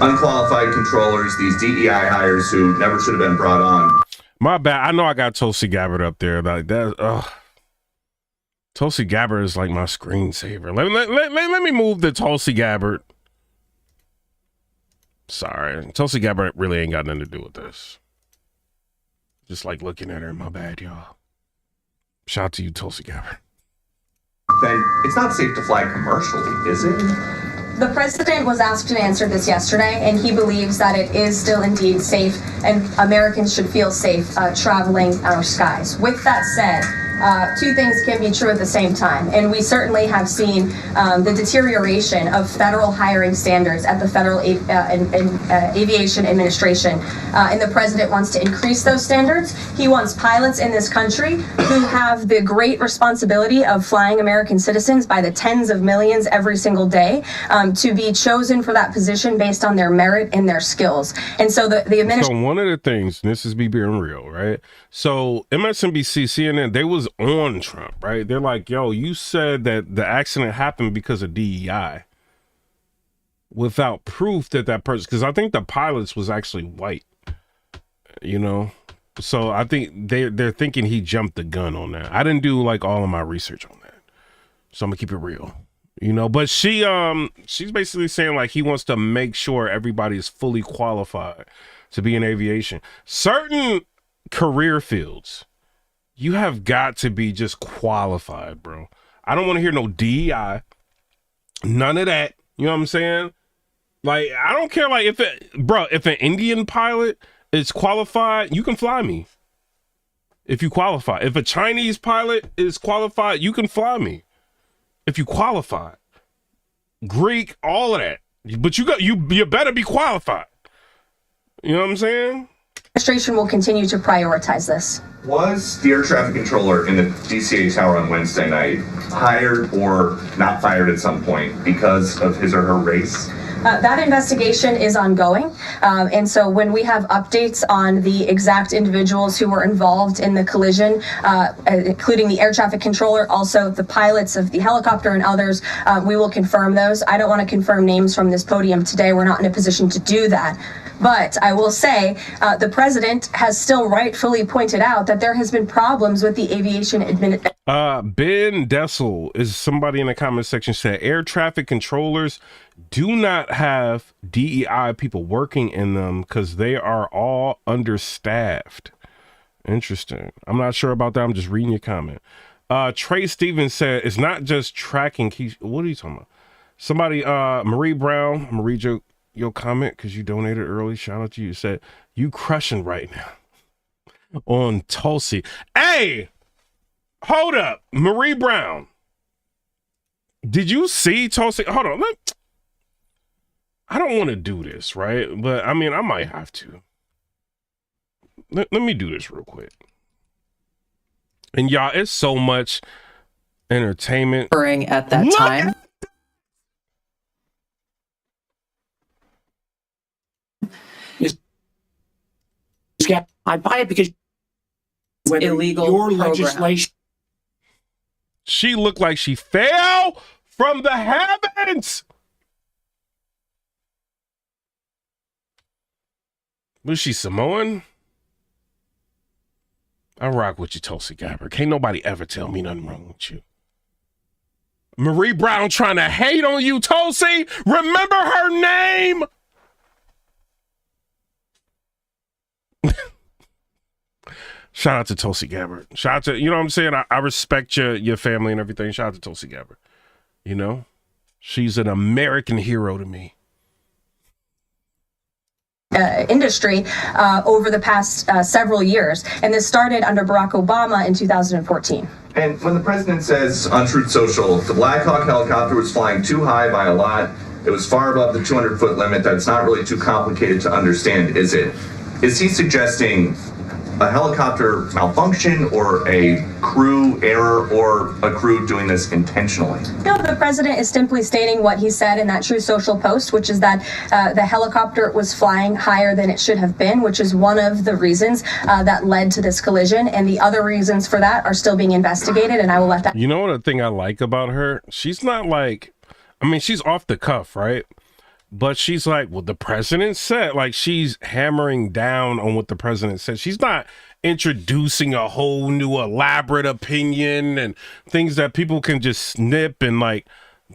unqualified controllers, these DEI hires who never should have been brought on. My bad. I know I got Tulsi Gabbard up there. Like that. Tulsi Gabbard is like my screensaver. Let me move the Tulsi Gabbard. Sorry. Tulsi Gabbard really ain't got nothing to do with this. Just like looking at her. My bad, y'all. Shout out to you, Tulsi Gabbard. Then it's not safe to fly commercially, is it? The president was asked to answer this yesterday, and he believes that it is still indeed safe, and Americans should feel safe traveling our skies. With that said, two things can be true at the same time, and we certainly have seen the deterioration of federal hiring standards at the Federal Aviation Administration, and the president wants to increase those standards. He wants pilots in this country who have the great responsibility of flying American citizens by the tens of millions every single day to be chosen for that position based on their merit and their skills. And so the administration. So one of the things, and this is me being real, right? So MSNBC, CNN, they was on Trump, right? They're like, yo, you said that the accident happened because of DEI without proof that person, because I think the pilots was actually white, you know? So I think they're thinking he jumped the gun on that. I didn't do like all of my research on that. So I'm gonna keep it real, you know? But she's basically saying like he wants to make sure everybody is fully qualified to be in aviation. Certain career fields, you have got to be just qualified, bro. I don't want to hear no DEI, none of that. You know what I'm saying? Like, I don't care. Like, if an Indian pilot is qualified, you can fly me. If you qualify, if a Chinese pilot is qualified, you can fly me. If you qualify, Greek, all of that. But you better be qualified. You know what I'm saying? Administration will continue to prioritize this. Was the air traffic controller in the DCA tower on Wednesday night hired or not fired at some point because of his or her race? That investigation is ongoing, and so when we have updates on the exact individuals who were involved in the collision, including the air traffic controller, also the pilots of the helicopter and others, we will confirm those. I don't want to confirm names from this podium today. We're not in a position to do that. But I will say the president has still rightfully pointed out that there has been problems with the aviation administration. Ben Dessel is somebody in the comment section said air traffic controllers do not have DEI people working in them because they are all understaffed. Interesting. I'm not sure about that. I'm just reading your comment. Trey Stevens said it's not just tracking key. What are you talking about? Somebody, Marie Brown, I'm gonna read your comment because you donated early. Shout out to you. Said you crushing right now on Tulsi. Hey, hold up, Marie Brown. Did you see Tulsi? Hold on. I don't want to do this, right? But I mean, I might have to. Let me do this real quick. And y'all, it's so much entertainment at that time. I buy it because Illegal your program. legislation. She looked like she fell from the heavens. Was she Samoan? I rock with you, Tulsi Gabbard. Can't nobody ever tell me nothing wrong with you. Marie Brown trying to hate on you, Tulsi. Remember her name. Shout out to Tulsi Gabbard. Shout out to, you know what I'm saying? I respect your family and everything. Shout out to Tulsi Gabbard. You know, she's an American hero to me. Industry over the past several years. And this started under Barack Obama in 2014. And when the president says on Truth Social, the Black Hawk helicopter was flying too high by a lot, it was far above the 200-foot limit, that's not really too complicated to understand, is it? Is he suggesting a helicopter malfunction or a crew error or a crew doing this intentionally? No, the president is simply stating what he said in that Truth Social post, which is that the helicopter was flying higher than it should have been, which is one of the reasons that led to this collision. And the other reasons for that are still being investigated. And I will let that. You know what the thing I like about her? She's not like, I mean, she's off the cuff, right? But she's like, well, the president said, like, she's hammering down on what the president said. She's not introducing a whole new elaborate opinion and things that people can just snip and like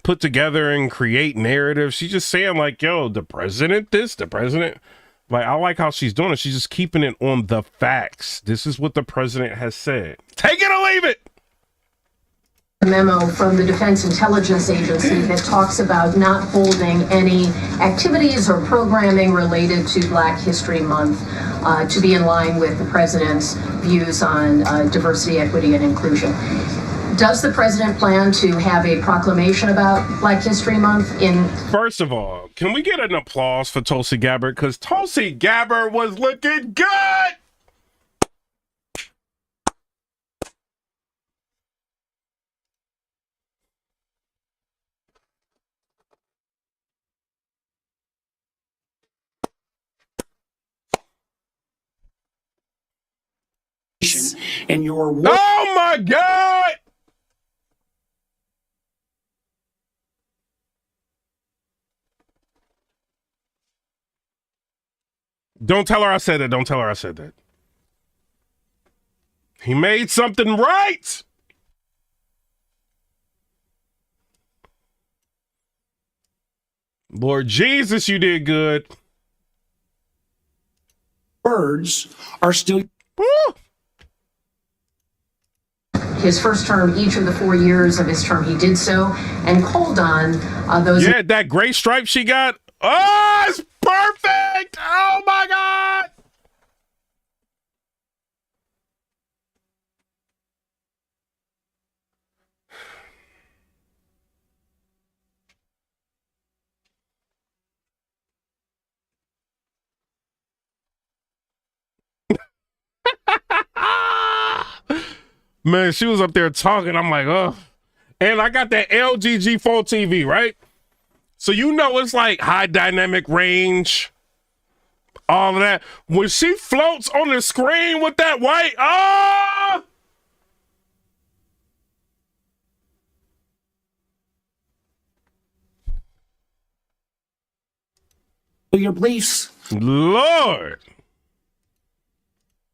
put together and create narratives. She's just saying like, yo, the president, the president. Like, I like how she's doing it. She's just keeping it on the facts. This is what the president has said. Take it or leave it. A memo from the Defense Intelligence Agency that talks about not holding any activities or programming related to Black History Month to be in line with the president's views on diversity, equity, and inclusion. Does the president plan to have a proclamation about Black History Month in... First of all, can we get an applause for Tulsi Gabbard? Because Tulsi Gabbard was looking good. in your work. Oh my God! Don't tell her I said it. Don't tell her I said that. He made something right. Lord Jesus, you did good. Words are still... Woo! His first term, each of the 4 years of his term, he did so and called on those... Yeah, that gray stripe she got. Oh, it's perfect. Oh my God. Man, she was up there talking. I'm like, oh. And I got that LG G4 TV, right? So you know it's like high dynamic range, all of that. When she floats on the screen with that white, oh! your beliefs. Lord.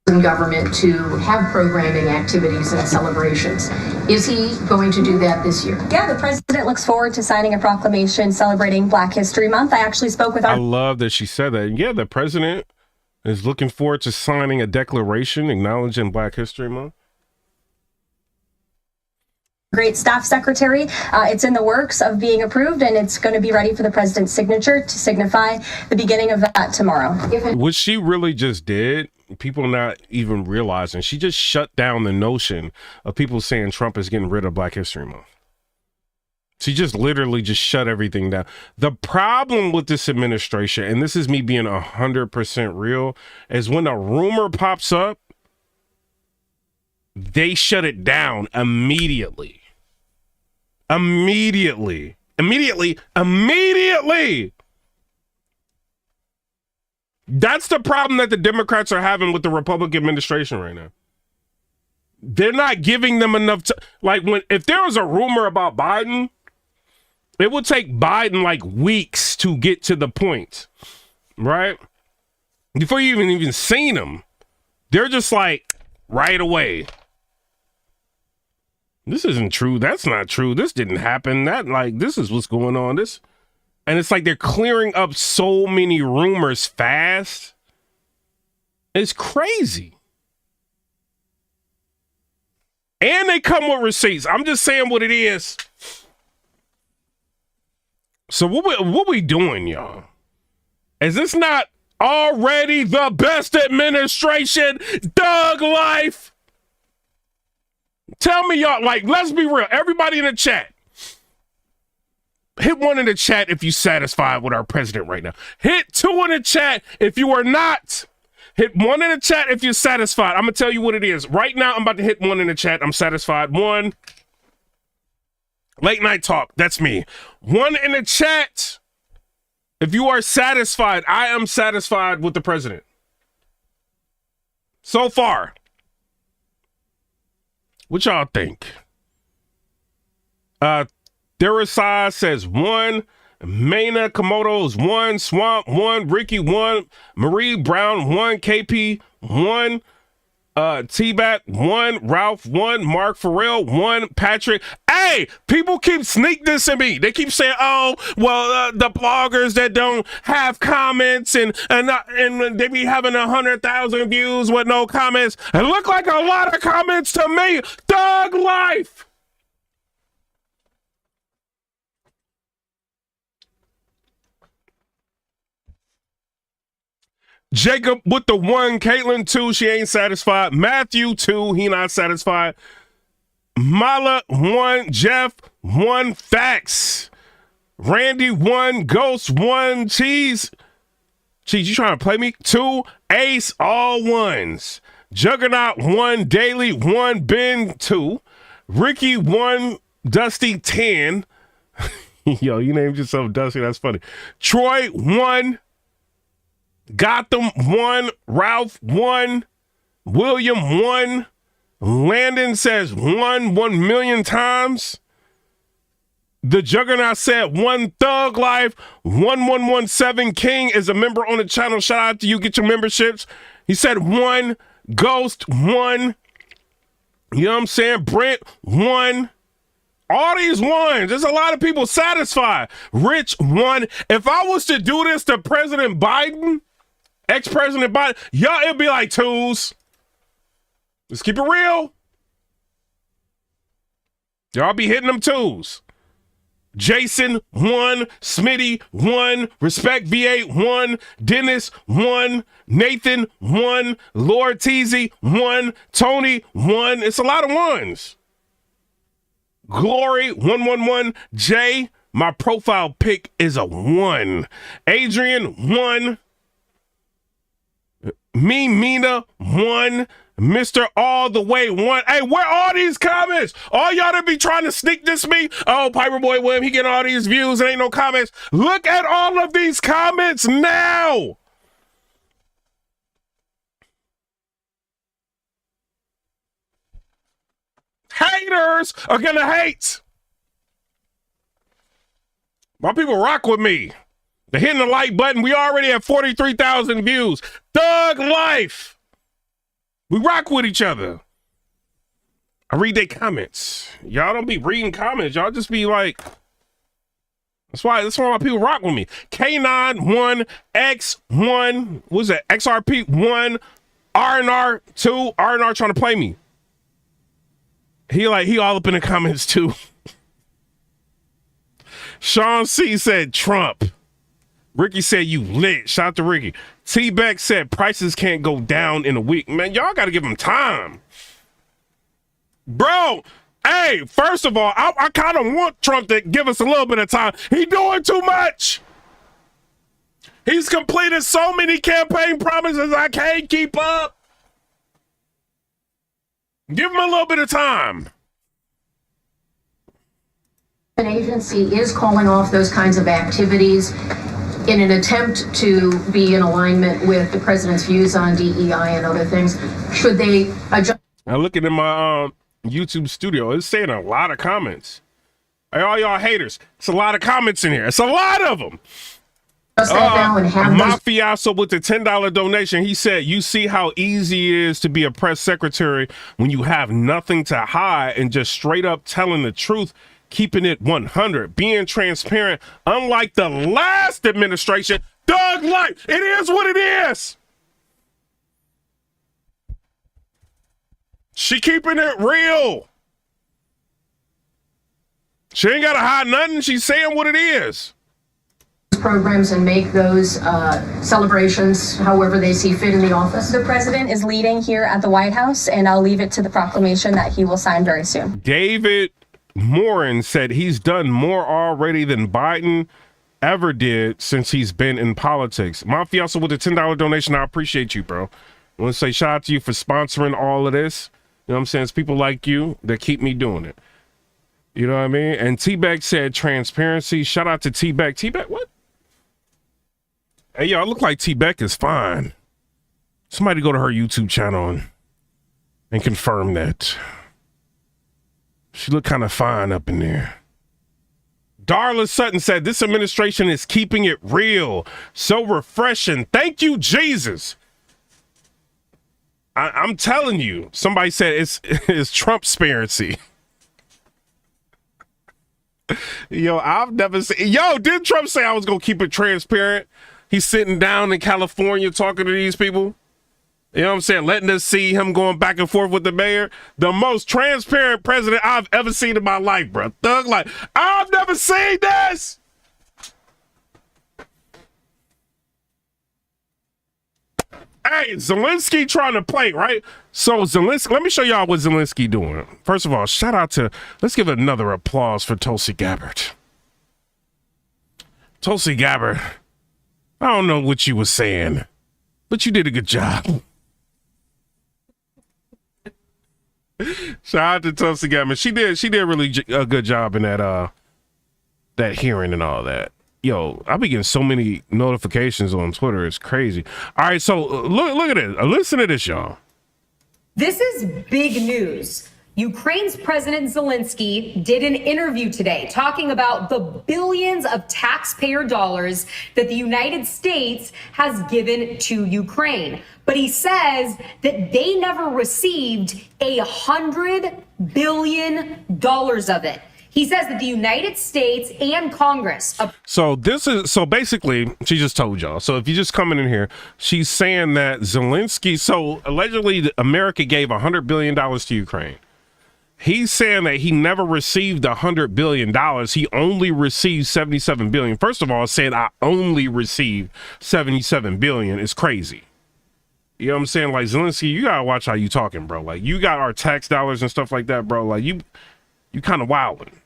in government to have programming activities and celebrations. Is he going to do that this year? Yeah, the president looks forward to signing a proclamation celebrating Black History Month. I actually spoke with I love that she said that. Yeah, the president is looking forward to signing a declaration acknowledging Black History Month. Great staff secretary. It's in the works of being approved, and it's going to be ready for the president's signature to signify the beginning of that tomorrow. What she really just did, people not even realizing, she just shut down the notion of people saying Trump is getting rid of Black History Month. She just literally just shut everything down. The problem with this administration, and this is me being 100% real, is when a rumor pops up, they shut it down immediately. Immediately. That's the problem that the Democrats are having with the Republican administration right now. They're not giving them enough like if there was a rumor about Biden, it would take Biden like weeks to get to the point, right? Before you even seen him, they're just like right away. This isn't true. That's not true. This didn't happen. This is what's going on. And it's like they're clearing up so many rumors fast. It's crazy. And they come with receipts. I'm just saying what it is. So what we doing, y'all? Is this not already the best administration? Doug life. Tell me, y'all, let's be real. Everybody in the chat, hit 1 in the chat if you're satisfied with our president right now. Hit 2 in the chat if you are not. Hit 1 in the chat if you're satisfied. I'm going to tell you what it is. Right now, I'm about to hit 1 in the chat. I'm satisfied. 1. Late night talk. That's me. 1 in the chat if you are satisfied. I am satisfied with the president. So far. What y'all think? Derasai says 1, Maina Komodo's 1, Swamp 1, Ricky 1, Marie Brown 1, KP 1, T-Bat 1, Ralph 1, Mark Farrell 1, Patrick. Hey, people keep sneak dissing me. They keep saying, oh, well, the bloggers that don't have comments and they be having 100,000 views with no comments. It look like a lot of comments to me. Thug life. Jacob with the 1, Caitlin 2, she ain't satisfied. Matthew 2, he not satisfied. Mala 1, Jeff 1, Facts. Randy 1, Ghost 1, Cheese. Cheese, you trying to play me? 2, Ace, all ones. Juggernaut 1, Daily 1, Ben 2. Ricky 1, Dusty 10. Yo, you named yourself Dusty, that's funny. Troy 1. Gotham 1, Ralph 1, William 1, Landon says 1 million times. The Juggernaut said 1, Thug Life 1117 King is a member on the channel. Shout out to you, get your memberships. He said 1, Ghost 1, you know what I'm saying? Brent 1. All these ones, there's a lot of people satisfied. Rich 1. If I was to do this to President Biden, ex-President Biden, y'all, it'd be like 2s. Let's keep it real. Y'all be hitting them 2s. Jason 1, Smitty 1, Respect V8 1, Dennis 1, Nathan 1, Lord Teasy 1, Tony 1. It's a lot of 1s. Glory 111, Jay, my profile pic is a 1. Adrian 1. Me, Mina, 1. Mr. All the Way 1. Hey, where are these comments? All y'all that be trying to sneak this me? Oh, Piper Boy William, he getting all these views and ain't no comments. Look at all of these comments now. Haters are gonna hate. My people rock with me. They're hitting the like button. We already have 43,000 views. Thug life. We rock with each other. I read their comments. Y'all don't be reading comments. Y'all just be like, that's why my people rock with me. K9 1, X 1, what's that? XRP 1, RNR 2, RNR trying to play me. He all up in the comments too. Sean C said Trump. Ricky said you lit. Shout out to Ricky. T-Beck said prices can't go down in a week. Man, y'all got to give him time. Bro, hey, first of all, I kind of want Trump to give us a little bit of time. He doing too much. He's completed so many campaign promises I can't keep up. Give him a little bit of time. An agency is calling off those kinds of activities in an attempt to be in alignment with the president's views on DEI and other things. Should they adjust? I'm looking in my YouTube studio. It's saying a lot of comments. Hey, all y'all haters, it's a lot of comments in here. It's a lot of them. Now and have those Mafioso with the $10 donation. He said, you see how easy it is to be a press secretary when you have nothing to hide and just straight up telling the truth, keeping it 100, being transparent, unlike the last administration. Thug life, it is what it is. She keeping it real. She ain't got to hide nothing. She's saying what it is. programs and make those celebrations however they see fit in the office? The president is leading here at the White House, and I'll leave it to the proclamation that he will sign very soon. David Morin said he's done more already than Biden ever did since he's been in politics. Mafioso with a $10 donation. I appreciate you, bro. I want to say shout out to you for sponsoring all of this. You know what I'm saying? It's people like you that keep me doing it. You know what I mean? And T-Bag said transparency. Shout out to T-Bag. T-Bag, what? Hey, y'all, look like T-Bag is fine. Somebody go to her YouTube channel and confirm that. She looked kind of fine up in there. Darla Sutton said, this administration is keeping it real. So refreshing. Thank you, Jesus. I'm telling you. Somebody said it's Trump-spiracy. Yo, I've never seen. Yo, did Trump say I was going to keep it transparent? He's sitting down in California talking to these people. You know what I'm saying? Letting us see him going back and forth with the mayor. The most transparent president I've ever seen in my life, bro. Thug like, I've never seen this. Hey, Zelensky trying to play, right? So Zelensky, let me show y'all what Zelensky doing. First of all, shout out to, let's give another applause for Tulsi Gabbard. Tulsi Gabbard, I don't know what you were saying, but you did a good job. Shout out to Tulsi Gabbard. She did really a good job in that hearing and all that. Yo, I be getting so many notifications on Twitter. It's crazy. All right, so look at it. Listen to this, y'all. This is big news. Ukraine's President Zelensky did an interview today talking about the billions of taxpayer dollars that the United States has given to Ukraine. But he says that they never received $100 billion of it. He says that the United States and Congress. So basically, she just told y'all. So if you just coming in here, she's saying that Zelensky, so allegedly America gave $100 billion to Ukraine. He's saying that he never received $100 billion. He only received $77 billion. First of all, saying I only received $77 billion is crazy. You know what I'm saying? Like, Zelensky, you gotta watch how you talking, bro. Like, you got our tax dollars and stuff like that, bro. Like, you kind of wilding.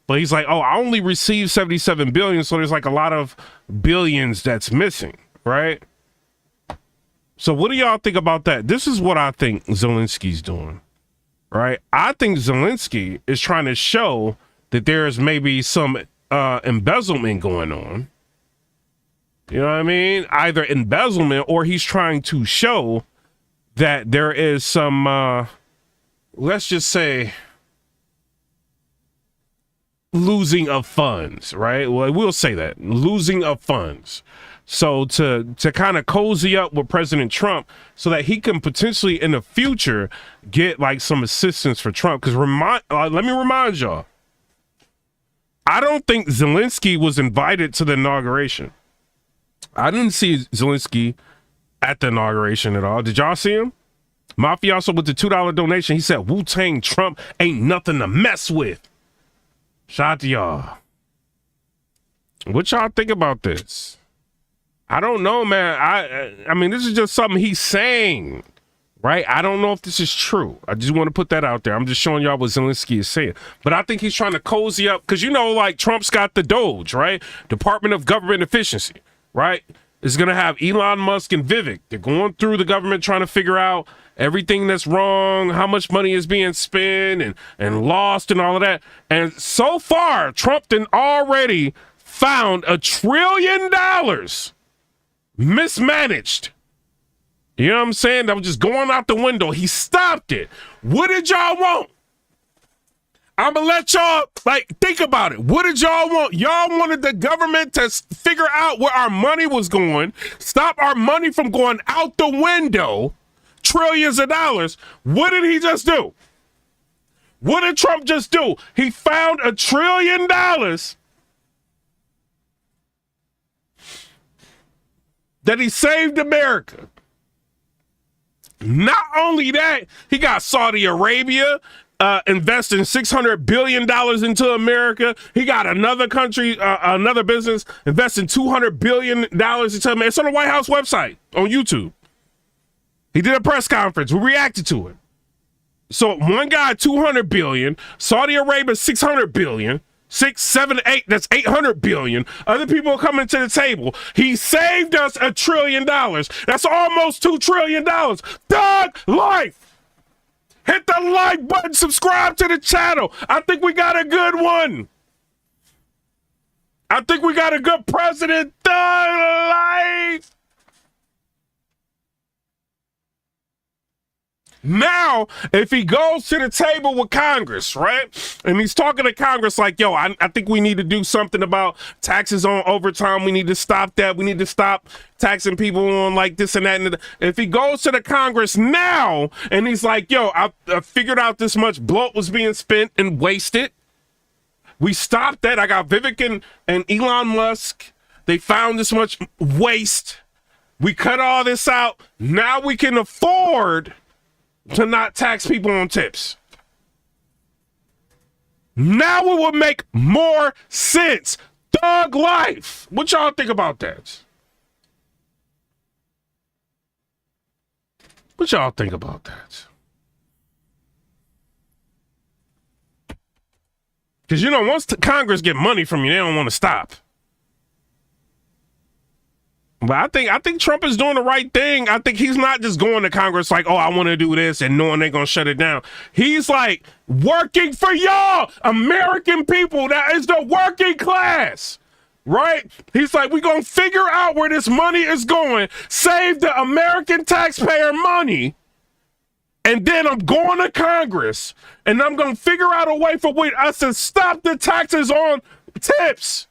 But he's like, oh, I only received 77 billion, so there's like a lot of billions that's missing, right? So what do y'all think about that? This is what I think Zelensky's doing, right? I think Zelensky is trying to show that there's maybe some embezzlement going on. You know what I mean? Either embezzlement or he's trying to show that there is some, let's just say, losing of funds, right? Well, we'll say that losing of funds. So to kind of cozy up with President Trump so that he can potentially in the future get like some assistance for Trump. Because let me remind y'all, I don't think Zelensky was invited to the inauguration. I didn't see Zelensky at the inauguration at all. Did y'all see him? Mafioso with the $2 donation, he said, Wu-Tang Trump ain't nothing to mess with. Shout out to y'all. What y'all think about this? I don't know, man. I mean, this is just something he's saying, right? I don't know if this is true. I just want to put that out there. I'm just showing y'all what Zelensky is saying. But I think he's trying to cozy up because, you know, like Trump's got the DOGE, right? Department of Government Efficiency, right? It's going to have Elon Musk and Vivek. They're going through the government trying to figure out everything that's wrong, how much money is being spent and lost and all of that. And so far, Trump done already found $1 trillion mismanaged. You know what I'm saying? That was just going out the window. He stopped it. What did y'all want? I'm gonna let y'all think about it. What did y'all want? Y'all wanted the government to figure out where our money was going, stop our money from going out the window, trillions of dollars. What did he just do? What did Trump just do? He found $1 trillion that he saved America. Not only that, he got Saudi Arabia investing $600 billion into America. He got another country, another business investing $200 billion into America. It's on the White House website on YouTube. He did a press conference. We reacted to it. So one guy, 200 billion, Saudi Arabia, 600 billion, 6, 7, 8, that's 800 billion. Other people are coming to the table. He saved us $1 trillion. That's almost $2 trillion. Thug life. Hit the like button, subscribe to the channel. I think we got a good one. I think we got a good president. Thug life. Now, if he goes to the table with Congress, right, and he's talking to Congress like, yo, I think we need to do something about taxes on overtime. We need to stop that. We need to stop taxing people on like this and that. And if he goes to the Congress now and he's like, yo, I figured out this much bloat was being spent and wasted. We stopped that. I got Vivek and Elon Musk. They found this much waste. We cut all this out. Now we can afford to not tax people on tips. Now it would make more sense. Thug life. What y'all think about that? What y'all think about that? Because, you know, once the Congress get money from you, they don't want to stop. But I think Trump is doing the right thing. I think he's not just going to Congress like, oh, I want to do this and knowing they're going to shut it down. He's like working for y'all, American people. That is the working class, right? He's like, we're going to figure out where this money is going, save the American taxpayer money. And then I'm going to Congress and I'm going to figure out a way for us to stop the taxes on tips.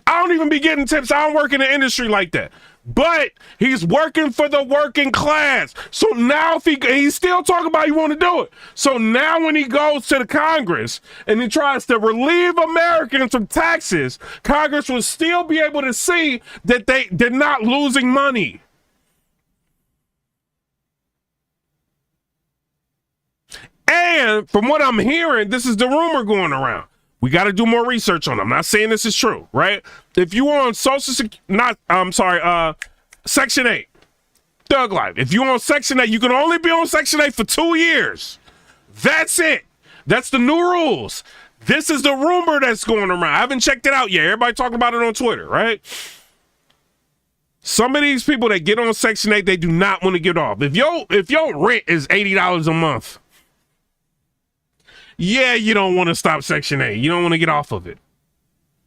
I don't even be getting tips. I don't work in the industry like that. But he's working for the working class. So now if he's still talking about he want to do it. So now when he goes to the Congress and he tries to relieve Americans from taxes, Congress will still be able to see that they're not losing money. And from what I'm hearing, this is the rumor going around. We got to do more research on them. I'm not saying this is true, right? If you were on Section 8, Thug Life. If you're on Section 8, you can only be on Section 8 for 2 years. That's it. That's the new rules. This is the rumor that's going around. I haven't checked it out yet. Everybody talking about it on Twitter, right? Some of these people that get on Section 8, they do not want to get off. If your rent is $80 a month, yeah, you don't want to stop Section 8. You don't want to get off of it.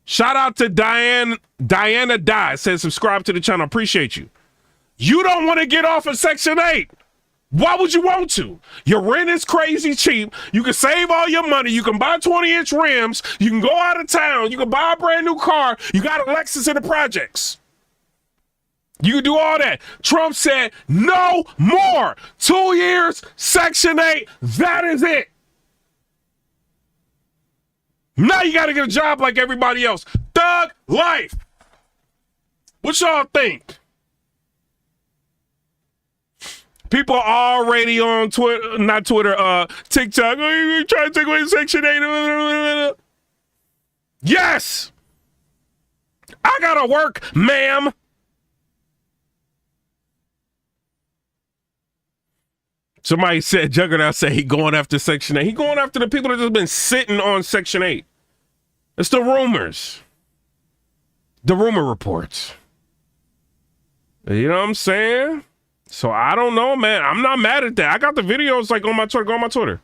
Shout out to Diana Dye. Says subscribe to the channel. Appreciate you. You don't want to get off of Section 8. Why would you want to? Your rent is crazy cheap. You can save all your money. You can buy 20-inch rims. You can go out of town. You can buy a brand new car. You got a Lexus in the projects. You can do all that. Trump said no more. 2 years, Section 8. That is it. Now you got to get a job like everybody else. Thug life. What y'all think? People are already on Twitter, not Twitter, TikTok. Oh, you trying to take away Section 8. Yes. I got to work, ma'am. Somebody said, Juggernaut said he going after Section 8. He going after the people that just been sitting on Section 8. It's the rumors. The rumor reports. You know what I'm saying? So I don't know, man. I'm not mad at that. I got the videos like on my Twitter. Go on my Twitter.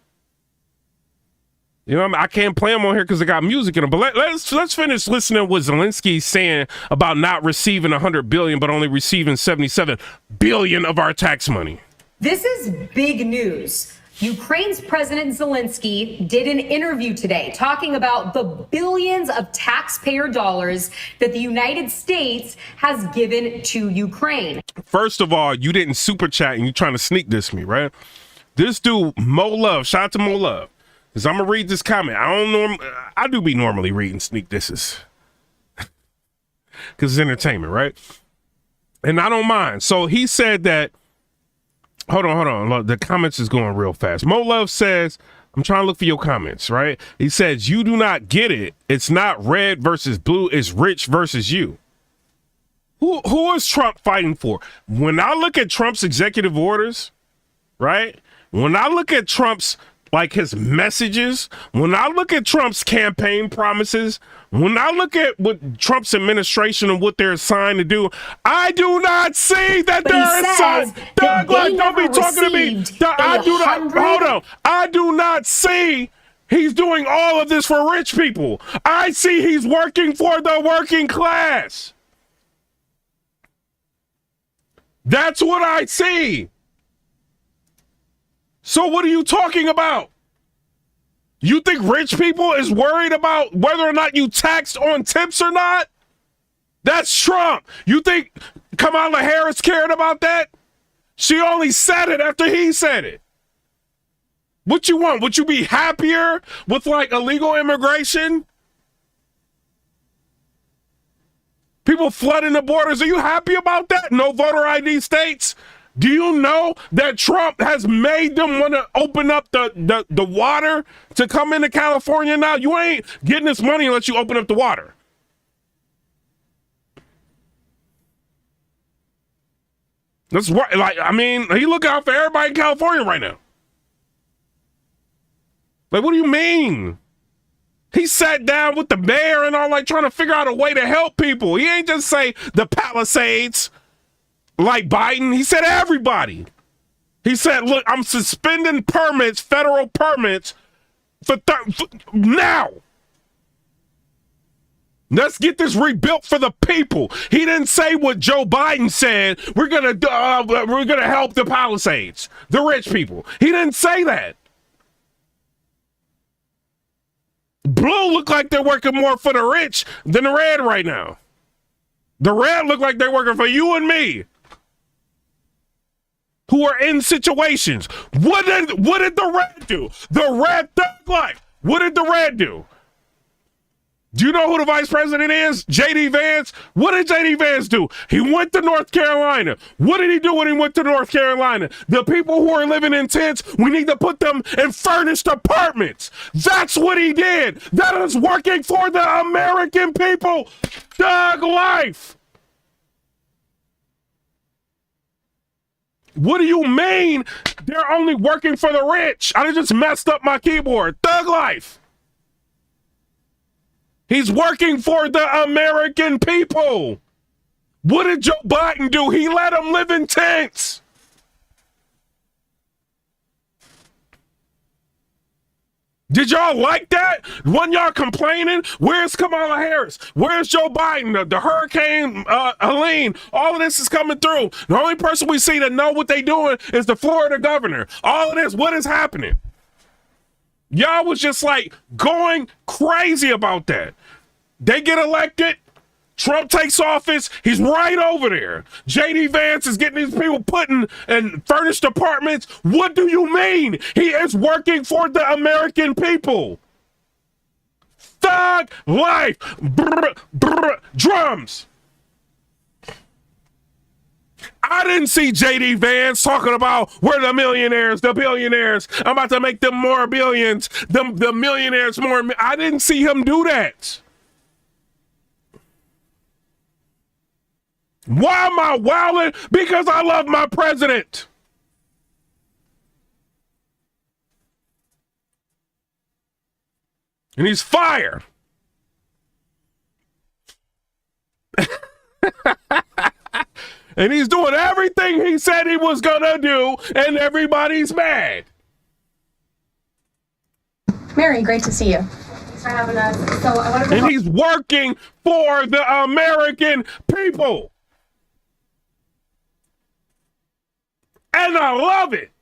You know what I mean? I can't play them on here because I got music in them. But let's finish listening to what Zelensky's saying about not receiving $100 billion, but only receiving $77 billion of our tax money. This is big news. Ukraine's President Zelensky did an interview today talking about the billions of taxpayer dollars that the United States has given to Ukraine. First of all, you didn't super chat and you're trying to sneak diss me, right? This dude, Mo Love, shout out to Mo Love, because I'm going to read this comment. I do be normally reading sneak disses because it's entertainment, right? And I don't mind. So he said that, hold on. Look, the comments is going real fast. Mo Love says, I'm trying to look for your comments, right? He says, you do not get it. It's not red versus blue. It's rich versus you. Who is Trump fighting for? When I look at Trump's executive orders, right? When I look at Trump's, like his messages, when I look at Trump's campaign promises, when I look at what Trump's administration and what they're assigned to do, I do not see that they're assigned. Doug, like, don't be talking to me. I do not see he's doing all of this for rich people. I see he's working for the working class. That's what I see. So what are you talking about? You think rich people is worried about whether or not you taxed on tips or not? That's Trump. You think Kamala Harris cared about that? She only said it after he said it. What you want? Would you be happier with like illegal immigration? People flooding the borders. Are you happy about that? No voter ID states? Do you know that Trump has made them want to open up the water to come into California now? You ain't getting this money unless you open up the water. That's what, like, I mean, he looking out for everybody in California right now. Like, what do you mean? He sat down with the mayor and all, like, trying to figure out a way to help people. He ain't just say the Palisades like Biden. He said everybody. He said, look, I'm suspending permits, federal permits for now. Let's get this rebuilt for the people. He didn't say what Joe Biden said. We're gonna help the Palisades, the rich people. He didn't say that. Blue look like they're working more for the rich than the red right now. The red look like they're working for you and me, who are in situations. What did the red do? The red thug life. What did the red do? Do you know who the vice president is? J.D. Vance. What did J.D. Vance do? He went to North Carolina. What did he do when he went to North Carolina? The people who are living in tents, we need to put them in furnished apartments. That's what he did. That is working for the American people. Thug life. What do you mean they're only working for the rich? I just messed up my keyboard. Thug life. He's working for the American people. What did Joe Biden do? He let them live in tents. Did y'all like that? When y'all complaining? Where's Kamala Harris? Where's Joe Biden? The hurricane, Helene, all of this is coming through. The only person we see that know what they doing is the Florida governor. All of this, what is happening? Y'all was just like going crazy about that. They get elected. Trump takes office. He's right over there. J.D. Vance is getting these people put in furnished apartments. What do you mean? He is working for the American people. Thug life. Brr, brr, drums. I didn't see J.D. Vance talking about we're the millionaires, the billionaires. I'm about to make them more billions, the millionaires more. I didn't see him do that. Why am I wilding? Because I love my president. And he's fired. And he's doing everything he said he was gonna do, and everybody's mad. Mary, great to see you. Thanks for having us. So I wanted to And he's working for the American people. And I love it.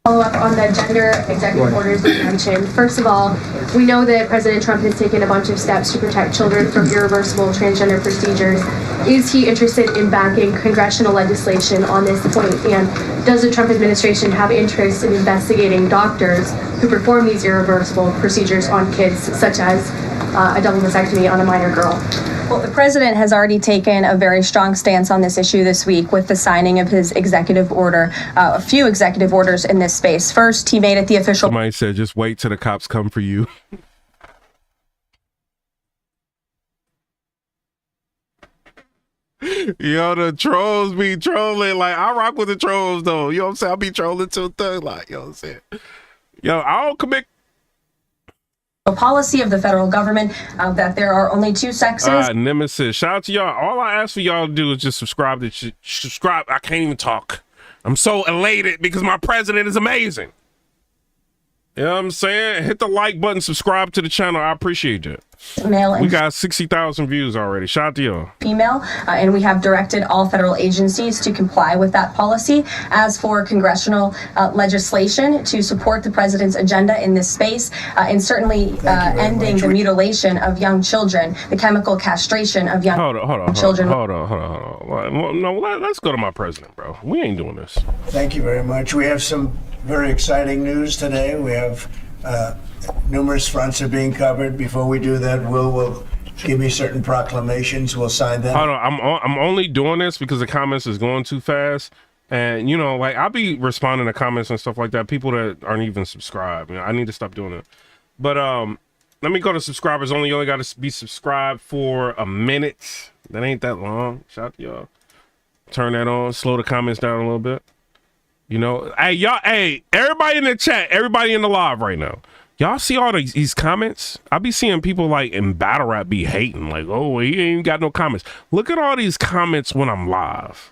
follow up on the gender executive orders that you mentioned. First of all, we know that President Trump has taken a bunch of steps to protect children from irreversible transgender procedures. Is he interested in backing congressional legislation on this point? And does the Trump administration have interest in investigating doctors who perform these irreversible procedures on kids, such as a double vasectomy on a minor girl? Well, the president has already taken a very strong stance on this issue this week with the signing of his executive order, a few executive orders in this space. First, he made it the official. Somebody said, just wait till the cops come for you. Yo, the trolls be trolling. Like, I rock with the trolls, though. You know what I'm saying? I be trolling too, thug. Like, you know what I'm saying? Yo, I don't commit. A policy of the federal government that there are only two sexes. Nemesis, shout out to y'all. All I ask for y'all to do is just subscribe. Subscribe. I can't even talk. I'm so elated because my president is amazing. You know what I'm saying? Hit the like button, subscribe to the channel. I appreciate it. Male and We got 60,000 views already. Shout out to y'all. female, and we have directed all federal agencies to comply with that policy. As for congressional legislation to support the president's agenda in this space, and certainly ending the mutilation of young children, the chemical castration of young children. Hold on. No, let's go to my president, bro. We ain't doing this. Thank you very much. We have some very exciting news today. We have numerous fronts are being covered. Before we do that, will give me certain proclamations. We'll sign them. Hold on. I'm only doing this because the comments is going too fast. And, you know, like, I'll be responding to comments and stuff like that. People that aren't even subscribed. You know, I need to stop doing it. But let me go to subscribers only. You only got to be subscribed for a minute. That ain't that long. Shout out to y'all. Turn that on. Slow the comments down a little bit. You know, hey, y'all, hey, everybody in the chat, everybody in the live right now. Y'all see all these comments? I be seeing people like in battle rap be hating, like, oh, he ain't got no comments. Look at all these comments when I'm live.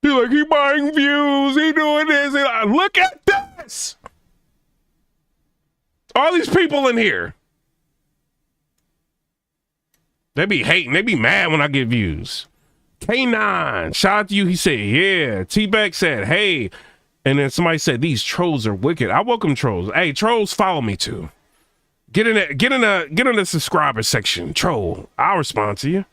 He like, he buying views, he doing this. Look at this. All these people in here. They be hating, they be mad when I get views. K9, shout out to you. He said, yeah. T-Beck said, hey. And then somebody said, these trolls are wicked. I welcome trolls. Hey, trolls, follow me too. Get in the subscriber section. Troll, I'll respond to you.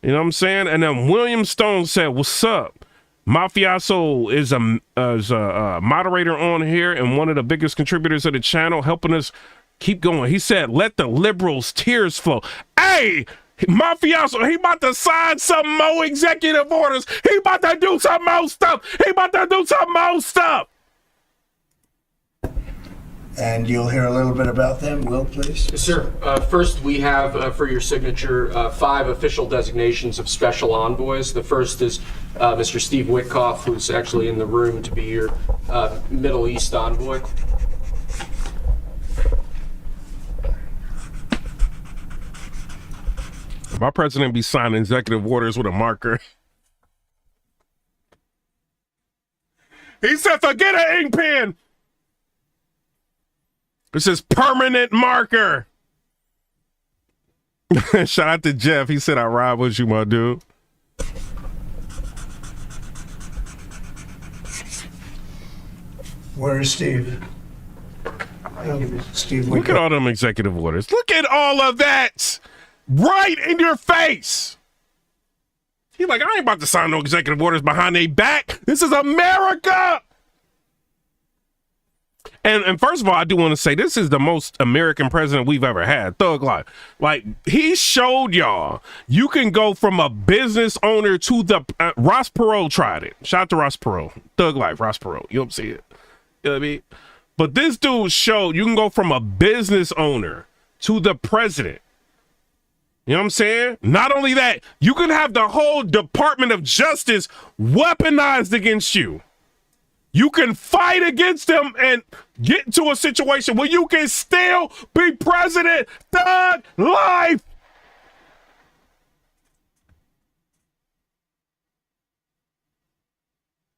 You know what I'm saying? And then William Stone said, what's up? Mafioso is a moderator on here and one of the biggest contributors of the channel, helping us keep going. He said, let the liberals' tears flow. Hey! Mafioso, he about to sign some more executive orders. He about to do some more stuff. And you'll hear a little bit about them. Will, please? Yes, sir. First, we have for your signature 5 official designations of special envoys. The first is Mr. Steve Witkoff, who's actually in the room to be your Middle East envoy. My president be signing executive orders with a marker. He said, forget an ink pen. This is permanent marker. Shout out to Jeff. He said, I ride with you, my dude. Where is Steve? Steve, look at all them executive orders. Look at all of that. Right in your face. He's like, I ain't about to sign no executive orders behind their back. This is America. And first of all, I do want to say this is the most American president we've ever had. Thug life. Like, he showed y'all you can go from a business owner to the Ross Perot tried it. Shout out to Ross Perot. Thug life, Ross Perot. You don't see it. You know what I mean? But this dude showed you can go from a business owner to the president. You know what I'm saying? Not only that, you can have the whole Department of Justice weaponized against you. You can fight against them and get into a situation where you can still be president. Thug life.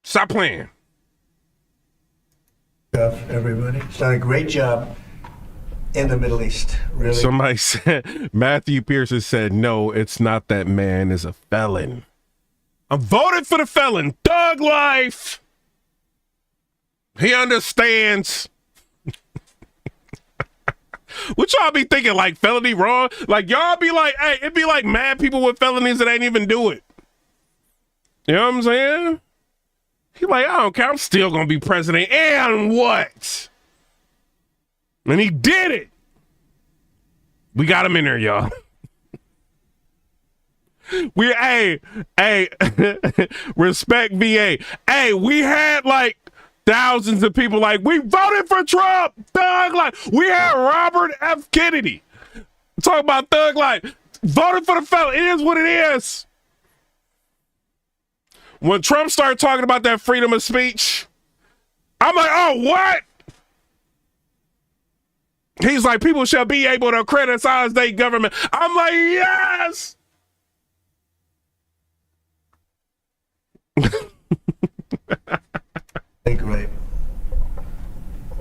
Stop playing. Everybody, it's done a great job in the Middle East. Really. Somebody said, Matthew Pearson said, no, it's not that man is a felon. I'm voting for the felon. Thug life. He understands. What y'all be thinking, like felony wrong? Like y'all be like, hey, it'd be like mad people with felonies that ain't even do it. You know what I'm saying? He like, I don't care. I'm still gonna be president. And what? And he did it. We got him in there, y'all. We, hey, respect VA. Hey, we had like thousands of people like, we voted for Trump. Thug life. We had Robert F. Kennedy. Talk about thug life. Voted for the felon. It is what it is. When Trump started talking about that freedom of speech, I'm like, oh, what? He's like, people shall be able to criticize their government. I'm like, yes. Great.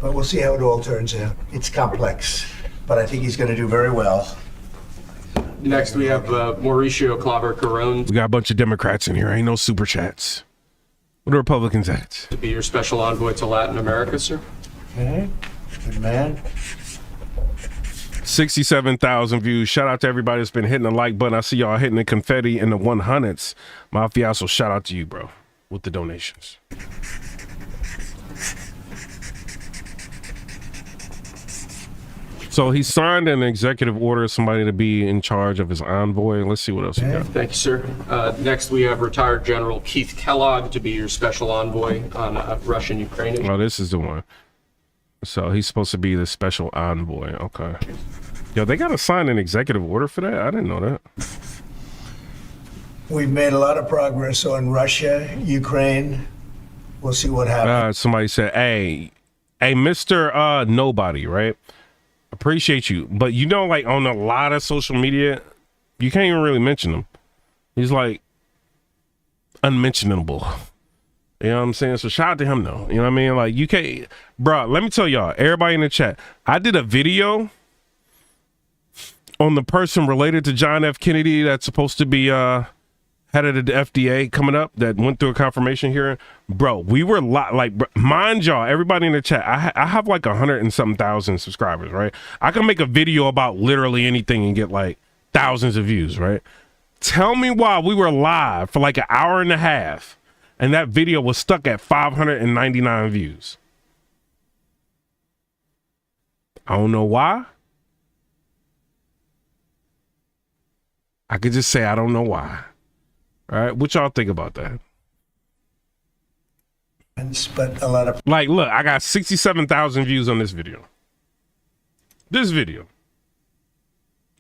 But we'll see how it all turns out. It's complex, but I think he's going to do very well. Next, we have Mauricio Claver-Carone We got a bunch of Democrats in here. Ain't no super chats. What are Republicans at? to be your special envoy to Latin America, sir. Okay, good man. 67,000 views. Shout out to everybody that's been hitting the like button. I see y'all hitting the confetti in the 100s. Mafioso, shout out to you, bro, with the donations. So he signed an executive order, somebody to be in charge of his envoy. Let's see what else he got. Thank you, sir. Next, we have retired General Keith Kellogg to be your special envoy on Russia and Ukraine. Oh, this is the one. So he's supposed to be the special envoy. Okay. Yo, they got to sign an executive order for that? I didn't know that. We've made a lot of progress on Russia, Ukraine. We'll see what happens. Somebody said, hey, Mr. Nobody, right? Appreciate you. But you know, like on a lot of social media, you can't even really mention him. He's like unmentionable. You know what I'm saying? So shout out to him though. You know what I mean? Like you can't, bro, let me tell y'all, everybody in the chat, I did a video on the person related to John F. Kennedy that's supposed to be head of the FDA coming up that went through a confirmation hearing. Bro, we were like, mind y'all, everybody in the chat, I have like 100 and something thousand subscribers, right? I can make a video about literally anything and get like thousands of views, right? Tell me why we were live for like an hour and a half and that video was stuck at 599 views. I don't know why. I could just say I don't know why. All right, what y'all think about that? But a lot of like, look, I got 67,000 views on this video. This video,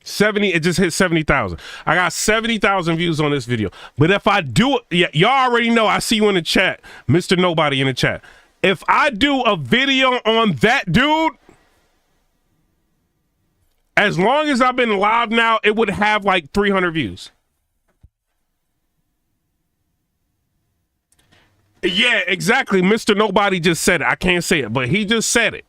70, it just hit 70,000. I got 70,000 views on this video. But if I do it, yeah, y'all already know. I see you in the chat, Mr. Nobody in the chat. If I do a video on that dude, as long as I've been live now, it would have like 300 views. Yeah, exactly. Mr. Nobody just said it. I can't say it, but he just said it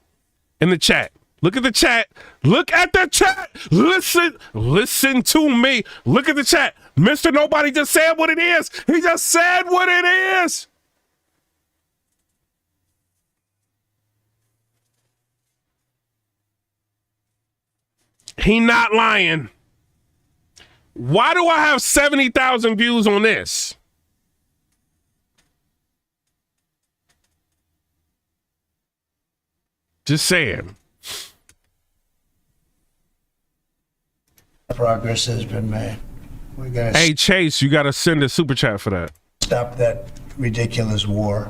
in the chat. Look at the chat. Look at the chat. Listen to me. Look at the chat. Mr. Nobody just said what it is. He just said what it is. He not lying. Why do I have 70,000 views on this? Just saying. progress has been made. We're gonna Hey Chase, you gotta send a super chat for that. stop that ridiculous war.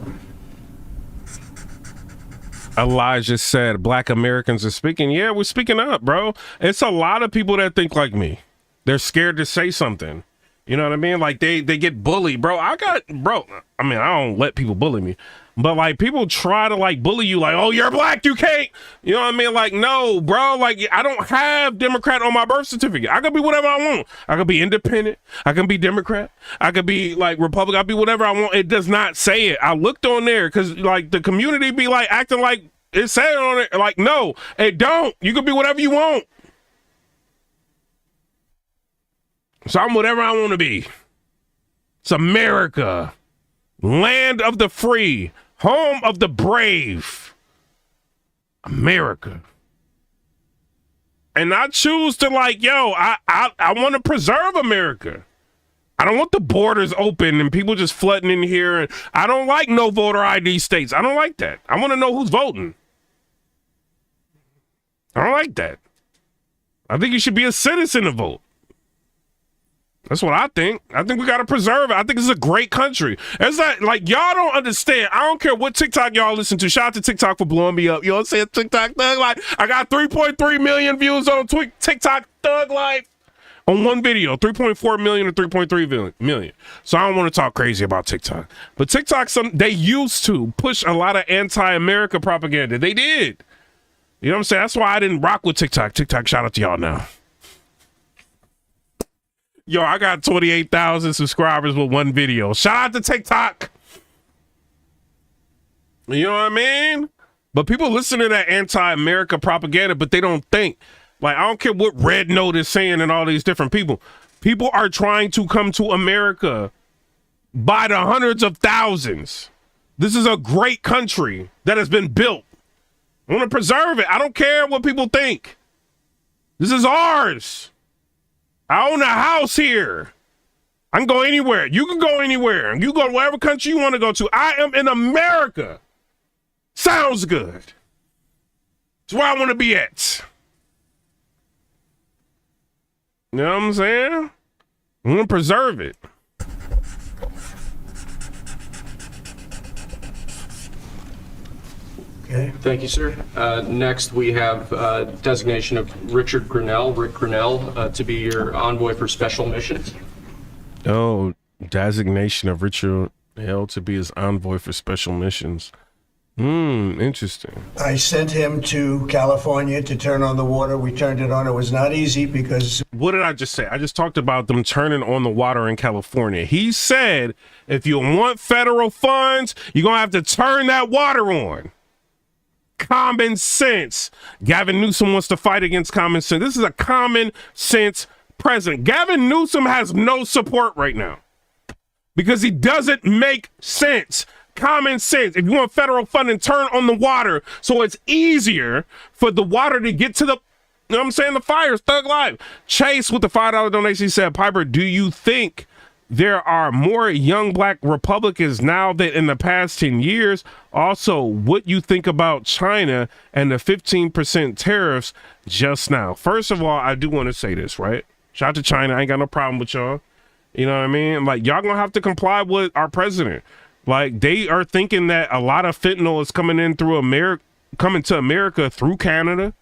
Elijah said Black Americans are speaking. Yeah, we're speaking up, bro. It's a lot of people that think like me. They're scared to say something. You know what I mean? Like they get bullied, bro. I mean, I don't let people bully me. But like people try to like bully you like, oh, you're black, you can't. You know what I mean? Like, no, bro. Like I don't have Democrat on my birth certificate. I can be whatever I want. I can be independent. I can be Democrat. I can be like Republican. I can be whatever I want. It does not say it. I looked on there because like the community be like acting like it said on it. Like, no, it don't. You can be whatever you want. So I'm whatever I want to be. It's America. Land of the free. Home of the brave. America. And I choose to like, yo, I want to preserve America. I don't want the borders open and people just flooding in here. And I don't like no voter ID states. I don't like that. I want to know who's voting. I don't like that. I think you should be a citizen to vote. That's what I think. I think we got to preserve it. I think it's a great country. It's like y'all don't understand. I don't care what TikTok y'all listen to. Shout out to TikTok for blowing me up. You know what I'm saying? TikTok Thug Life. I got 3.3 million views on TikTok Thug Life on one video. 3.4 million or 3.3 million. So I don't want to talk crazy about TikTok. But TikTok, they used to push a lot of anti-America propaganda. They did. You know what I'm saying? That's why I didn't rock with TikTok. TikTok, shout out to y'all now. Yo, I got 28,000 subscribers with one video. Shout out to TikTok. You know what I mean? But people listen to that anti-America propaganda, but they don't think. Like, I don't care what Red Note is saying and all these different people. People are trying to come to America by the hundreds of thousands. This is a great country that has been built. I want to preserve it. I don't care what people think. This is ours. I own a house here. I can go anywhere. You can go anywhere. You go to whatever country you want to go to. I am in America. Sounds good. It's where I want to be at. You know what I'm saying? I want to preserve it. Okay. Thank you, sir. Next, we have designation of Rick Grinnell, to be your envoy for special missions. Oh, designation of Richard Hell to be his envoy for special missions. Interesting. I sent him to California to turn on the water. We turned it on. It was not easy because... What did I just say? I just talked about them turning on the water in California. He said, if you want federal funds, you're going to have to turn that water on. Common sense. Gavin Newsom wants to fight against common sense. This is a common sense president. Gavin Newsom has no support right now because he doesn't make sense. Common sense. If you want federal funding, turn on the water so it's easier for the water to get to the, you know what I'm saying, the fires. Thug Life. Chase with the $5 donation said, Piper, do you think there are more young black Republicans now than in the past 10 years? Also, what you think about China and the 15% tariffs just now? First of all, I do want to say this, right? Shout out to China. I ain't got no problem with y'all. You know what I mean? Like, y'all gonna have to comply with our president. Like, they are thinking that a lot of fentanyl is coming in through America, coming to America through Canada,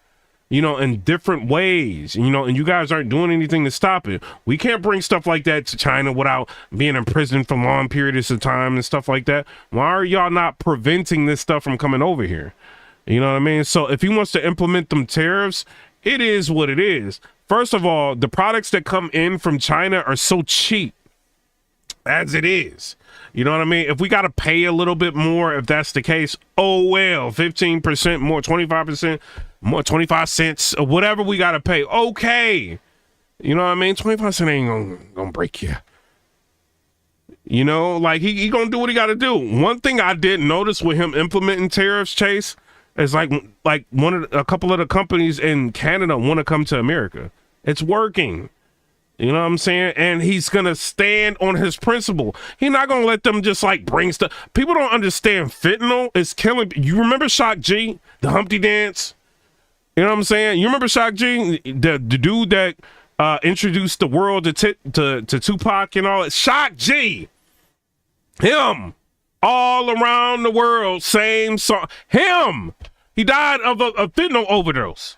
you know, in different ways, you know, and you guys aren't doing anything to stop it. We can't bring stuff like that to China without being in prison for long periods of time and stuff like that. Why are y'all not preventing this stuff from coming over here? You know what I mean? So if he wants to implement them tariffs, it is what it is. First of all, the products that come in from China are so cheap as it is. You know what I mean? If we got to pay a little bit more, if that's the case, oh well, 15% more, 25% more, 25 cents, or whatever we got to pay. Okay. You know what I mean? 25 cents ain't gonna break you. You know, like he gonna do what he got to do. One thing I did notice with him implementing tariffs, Chase, is like a couple of the companies in Canada want to come to America. It's working. You know what I'm saying? And he's going to stand on his principle. He's not going to let them just like bring stuff. People don't understand fentanyl is killing. You remember Shock G, the Humpty Dance? You know what I'm saying? You remember Shock G, the dude that introduced the world to Tupac and all that? Shock G. Him. All around the world, same song. Him. He died of a fentanyl overdose.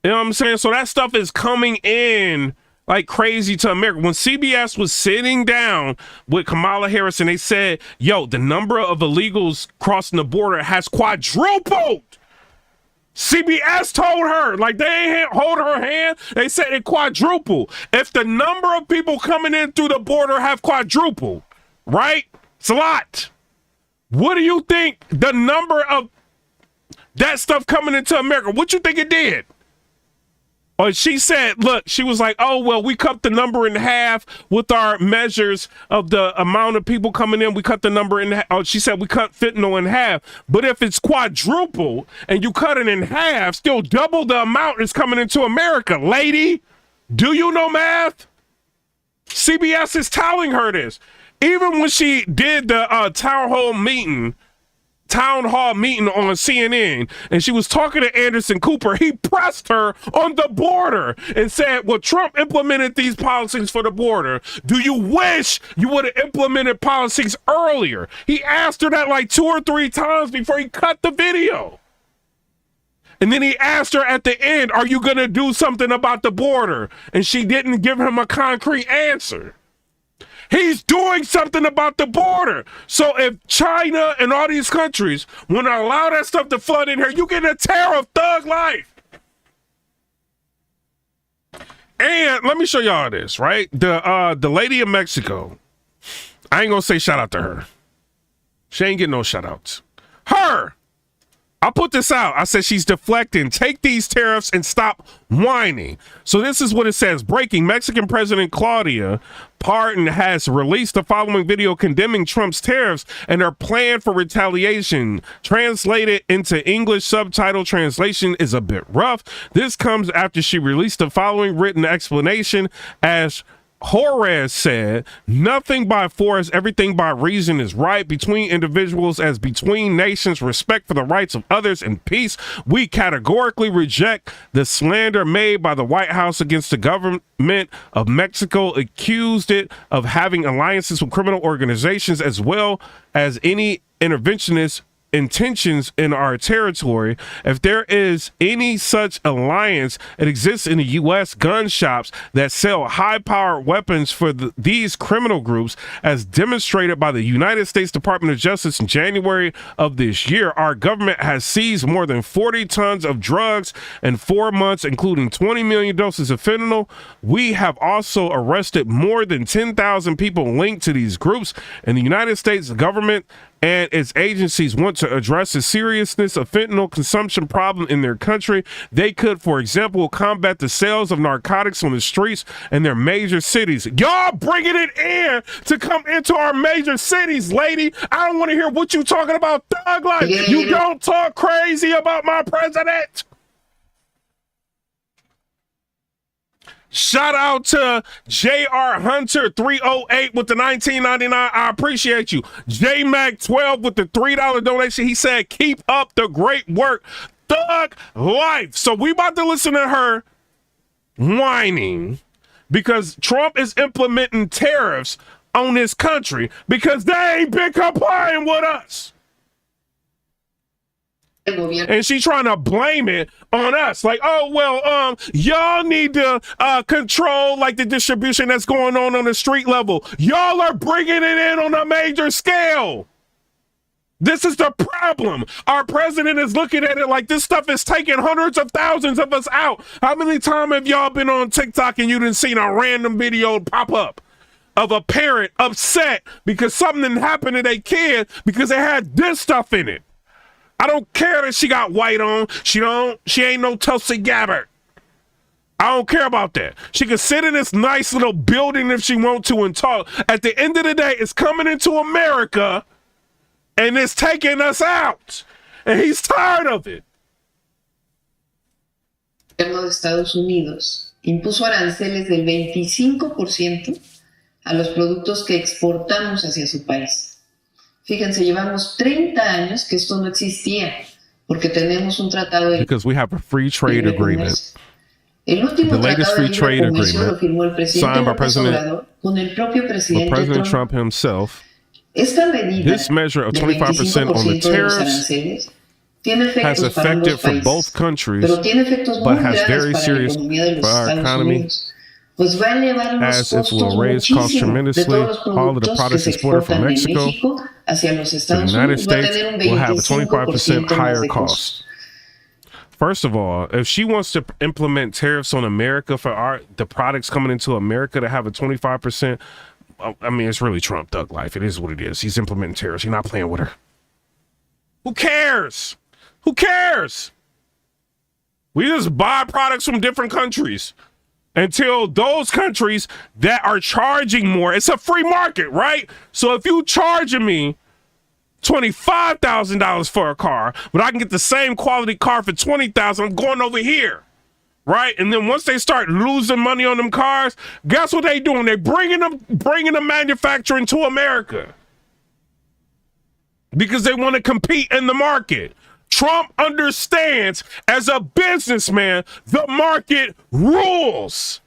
You know what I'm saying? So that stuff is coming in like crazy to America. When CBS was sitting down with Kamala Harris and they said, yo, the number of illegals crossing the border has quadrupled. CBS told her, like they ain't hold her hand. They said it quadrupled. If the number of people coming in through the border have quadrupled, right? It's a lot. What do you think the number of that stuff coming into America, what you think it did? Or she said, look, she was like, oh, well, we cut the number in half with our measures of the amount of people coming in. We cut the number in half. Oh, she said we cut fentanyl in half. But if it's quadruple and you cut it in half, still double the amount is coming into America. Lady, do you know math? CBS is telling her this. Even when she did the town hall meeting on CNN, and she was talking to Anderson Cooper, he pressed her on the border and said, well, Trump implemented these policies for the border. Do you wish you would have implemented policies earlier? He asked her that like 2 or 3 times before he cut the video. And then he asked her at the end, are you going to do something about the border? And she didn't give him a concrete answer. He's doing something about the border. So if China and all these countries want to allow that stuff to flood in here, you get a tear of Thug Life. And let me show y'all this, right? The lady in Mexico, I ain't gonna say shout out to her. She ain't getting no shout outs. Her, I put this out. I said she's deflecting. Take these tariffs and stop whining. So this is what it says. Breaking. Mexican President Claudia Pardon has released the following video condemning Trump's tariffs and her plan for retaliation. Translated into English, subtitle translation is a bit rough. This comes after she released the following written explanation. As Juarez said, nothing by force, everything by reason is right between individuals as between nations, respect for the rights of others and peace. We categorically reject the slander made by the White House against the government of Mexico, accused it of having alliances with criminal organizations as well as any interventionist intentions in our territory. If there is any such alliance, it exists in the U.S. gun shops that sell high-powered weapons for these criminal groups, as demonstrated by the United States Department of Justice in January of this year. Our government has seized more than 40 tons of drugs in 4 months, including 20 million doses of fentanyl. We have also arrested more than 10,000 people linked to these groups, and the United States government and its agencies want to address the seriousness of fentanyl consumption problem in their country. They could, for example, combat the sales of narcotics on the streets in their major cities. Y'all bringing it in to come into our major cities, lady. I don't want to hear what you talking about, thug life. You don't talk crazy about my president. Shout out to JR Hunter 308 with the 19.99. I appreciate you. J Mac 12 with the $3 donation. He said, keep up the great work. Thug life. So we about to listen to her whining because Trump is implementing tariffs on this country because they ain't been complying with us. And she's trying to blame it on us. Like, oh, well, y'all need to control like the distribution that's going on the street level. Y'all are bringing it in on a major scale. This is the problem. Our president is looking at it like this stuff is taking hundreds of thousands of us out. How many times have y'all been on TikTok and you didn't see a random video pop up of a parent upset because something didn't happen to their kid because it had this stuff in it? I don't care that she got white on. She ain't no Tulsi Gabbard. I don't care about that. She can sit in this nice little building if she wants to and talk. At the end of the day, it's coming into America and it's taking us out. And he's tired of it. El gobierno de Estados Unidos impuso aranceles del 25% a los productos que exportamos hacia su país. Fíjense, llevamos 30 años que esto no existía, porque tenemos un tratado de... Because we have a free trade agreement. El último The latest tratado free de trade libre comercio lo agreement firmó el presidente signed by López Obrador con el propio President Trump. Trump himself. Esta medida This measure of del 25% on the 25% de los tariffs aranceles tiene has efectos para affected ambos for países, both countries, pero tiene efectos but muy has graves very para la serious economía de los for our Estados economy, Unidos. Pues va a elevar los as it costos will raise costs muchísimo de tremendously. todos los All of the productos que products se exported from exportan de Mexico México hacia los to the Estados United Unidos va a States tener un will have a 25% 25% más higher de cost. costo. First of all, if she wants to implement tariffs on America for the products coming into America to have a 25%, I mean, it's really Trump thug life. It is what it is. He's implementing tariffs. You're not playing with her. Who cares? Who cares? We just buy products from different countries until those countries that are charging more, it's a free market, right? So if you charging me $25,000 for a car, but I can get the same quality car for $20,000, I'm going over here, right? And then once they start losing money on them cars, guess what they doing? They bringing the manufacturing to America because they want to compete in the market. Trump understands as a businessman, the market rules.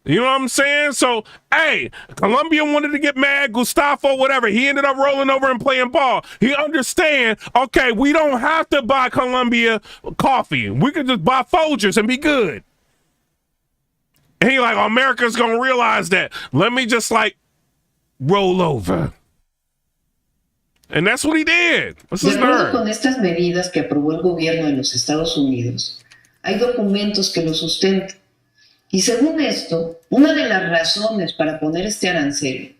You know what I'm saying? So, hey, Colombia wanted to get mad, Gustavo, whatever. He ended up rolling over and playing ball. He understands, okay, we don't have to buy Colombia coffee. We can just buy Folgers and be good. And he like, America's going to realize that. Let me just like roll over. And that's what he did. What's De his acuerdo name? con estas medidas que aprobó el gobierno de los Estados Unidos, hay documentos que lo sustentan. Y según esto, una de las razones para poner este arancel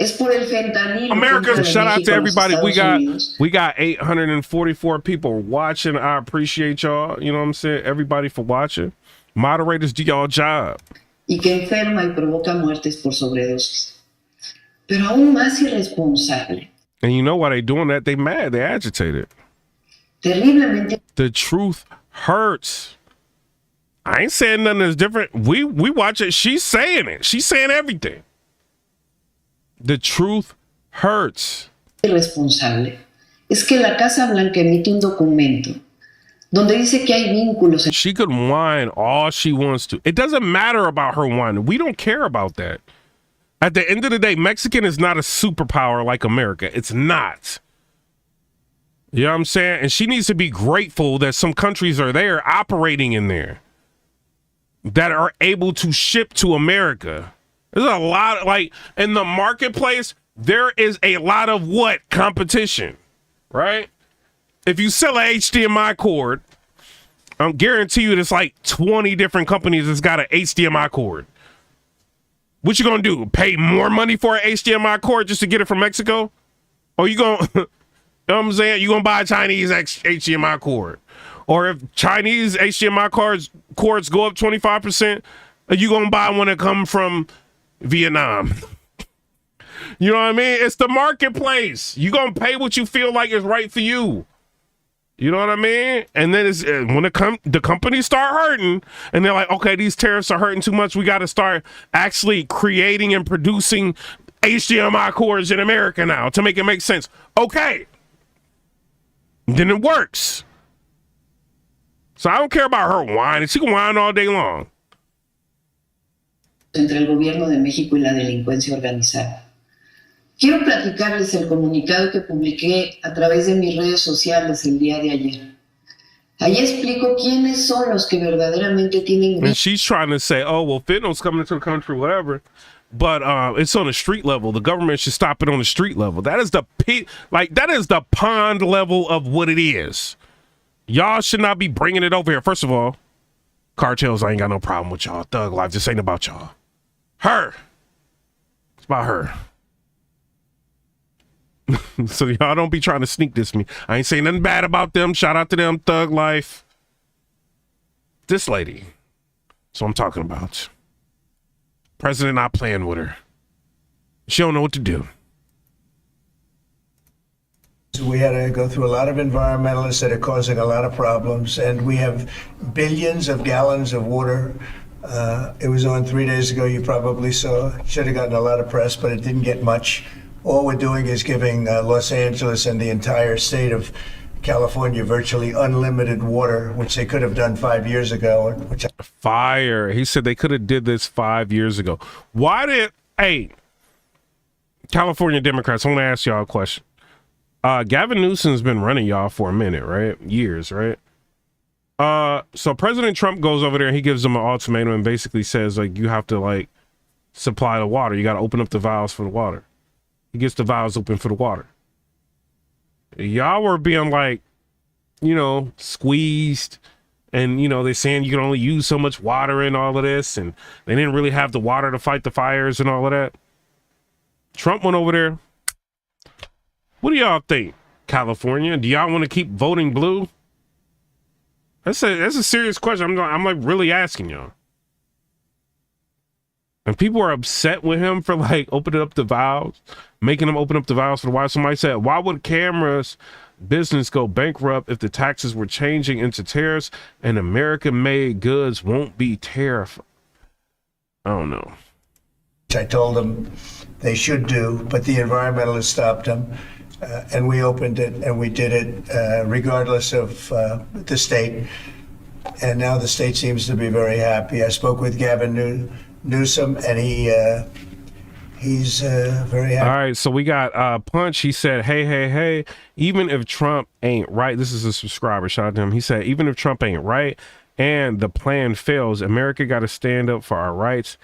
Es por el fentanilo. America, shout out to everybody. We Unidos. got 844 people watching. I appreciate y'all. You know what I'm saying? Everybody for watching. Moderators, do y'all job. Y que enferma y provoca muertes por sobredosis. Pero aún más irresponsable. And you know why they doing that? They mad. They agitated. Terriblemente. The truth hurts. I ain't saying nothing that's different. We watch it. She's saying it. She's saying everything. The truth hurts. Irresponsable. Es que la Casa Blanca emite un documento donde dice que hay vínculos. She could whine all she wants to. It doesn't matter about her whining. We don't care about that. At the end of the day, Mexican is not a superpower like America. It's not. You know what I'm saying? And she needs to be grateful that some countries are there operating in there that are able to ship to America. There's a lot, like, in the marketplace, there is a lot of what? Competition, right? If you sell an HDMI cord, I guarantee you there's like 20 different companies that's got an HDMI cord. What you gonna do? Pay more money for an HDMI cord just to get it from Mexico? Or you gonna, you know what I'm saying? You gonna buy a Chinese HDMI cord? Or if Chinese HDMI cords go up 25%, are you gonna buy one that come from Vietnam? You know what I mean? It's the marketplace. You gonna pay what you feel like is right for you. You know what I mean? And then it's when the companies start hurting, and they're like, okay, these tariffs are hurting too much. We got to start actually creating and producing HDMI cords in America now to make it make sense. Okay, then it works. So I don't care about her whining. She can whine all day long. Entre el gobierno de México y la delincuencia organizada. Quiero platicarles el comunicado que publiqué a través de mis redes sociales el día de ayer. Allí explico quiénes son los que verdaderamente tienen. And she's trying to say, oh, well, fentanyl's coming into the country, whatever. But it's on the street level. The government should stop it on the street level. That is that is the pond level of what it is. Y'all should not be bringing it over here. First of all, cartels, I ain't got no problem with y'all. Thug life, this ain't about y'all. Her. It's about her. So y'all don't be trying to sneak this me. I ain't saying nothing bad about them. Shout out to them, thug life. This lady. So I'm talking about. President not playing with her. She don't know what to do. We had to go through a lot of environmentalists that are causing a lot of problems, and we have billions of gallons of water. It was on 3 days ago. You probably saw. Should have gotten a lot of press, but it didn't get much. All we're doing is giving Los Angeles and the entire state of California virtually unlimited water, which they could have done 5 years ago. Fire. He said they could have did this 5 years ago. Hey, California Democrats, I want to ask y'all a question. Gavin Newsom's been running y'all for a minute, right? Years, right? So President Trump goes over there and he gives them an ultimatum and basically says, like, you have to, like, supply the water. You got to open up the valves for the water. He gets the valves open for the water. Y'all were being like, you know, squeezed. And, you know, they're saying you can only use so much water and all of this. And they didn't really have the water to fight the fires and all of that. Trump went over there. What do y'all think, California? Do y'all want to keep voting blue? That's a serious question. I'm like really asking y'all. And people are upset with him for like opening up the valves, making them open up the valves for the water. Somebody said, why would Cameron's business go bankrupt if the taxes were changing into tariffs and American-made goods won't be tariffed? I don't know. I told them they should do, but the environmentalists stopped them. And we opened it and we did it regardless of the state. And now the state seems to be very happy. I spoke with Gavin Newsom and he's very happy. All right, so we got Punch. He said, hey, even if Trump ain't right, this is a subscriber, shout out to him. He said, even if Trump ain't right and the plan fails, America got to stand up for our rights.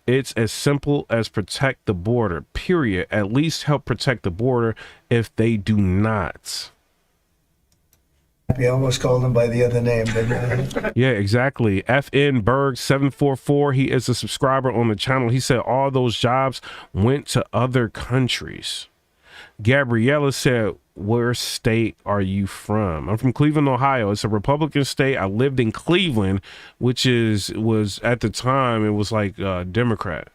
It's as simple as protect the border, period. At least help protect the border if they do not. I almost called him by the other name, but Yeah, exactly. FN Berg 744. He is a subscriber on the channel. He said all those jobs went to other countries. Gabriella said, where state are you from? I'm from Cleveland, Ohio. It's a Republican state. I lived in Cleveland, which was at the time, it was like Democrat.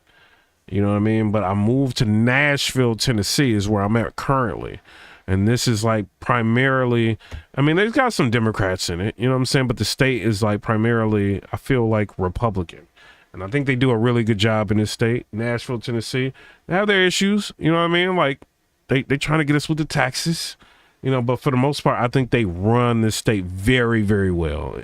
You know what I mean? But I moved to Nashville, Tennessee is where I'm at currently. And this is like primarily, I mean, they've got some Democrats in it, you know what I'm saying? But the state is like primarily, I feel like Republican. And I think they do a really good job in this state, Nashville, Tennessee. They have their issues, you know what I mean? Like they trying to get us with the taxes, you know, but for the most part, I think they run this state very, very well.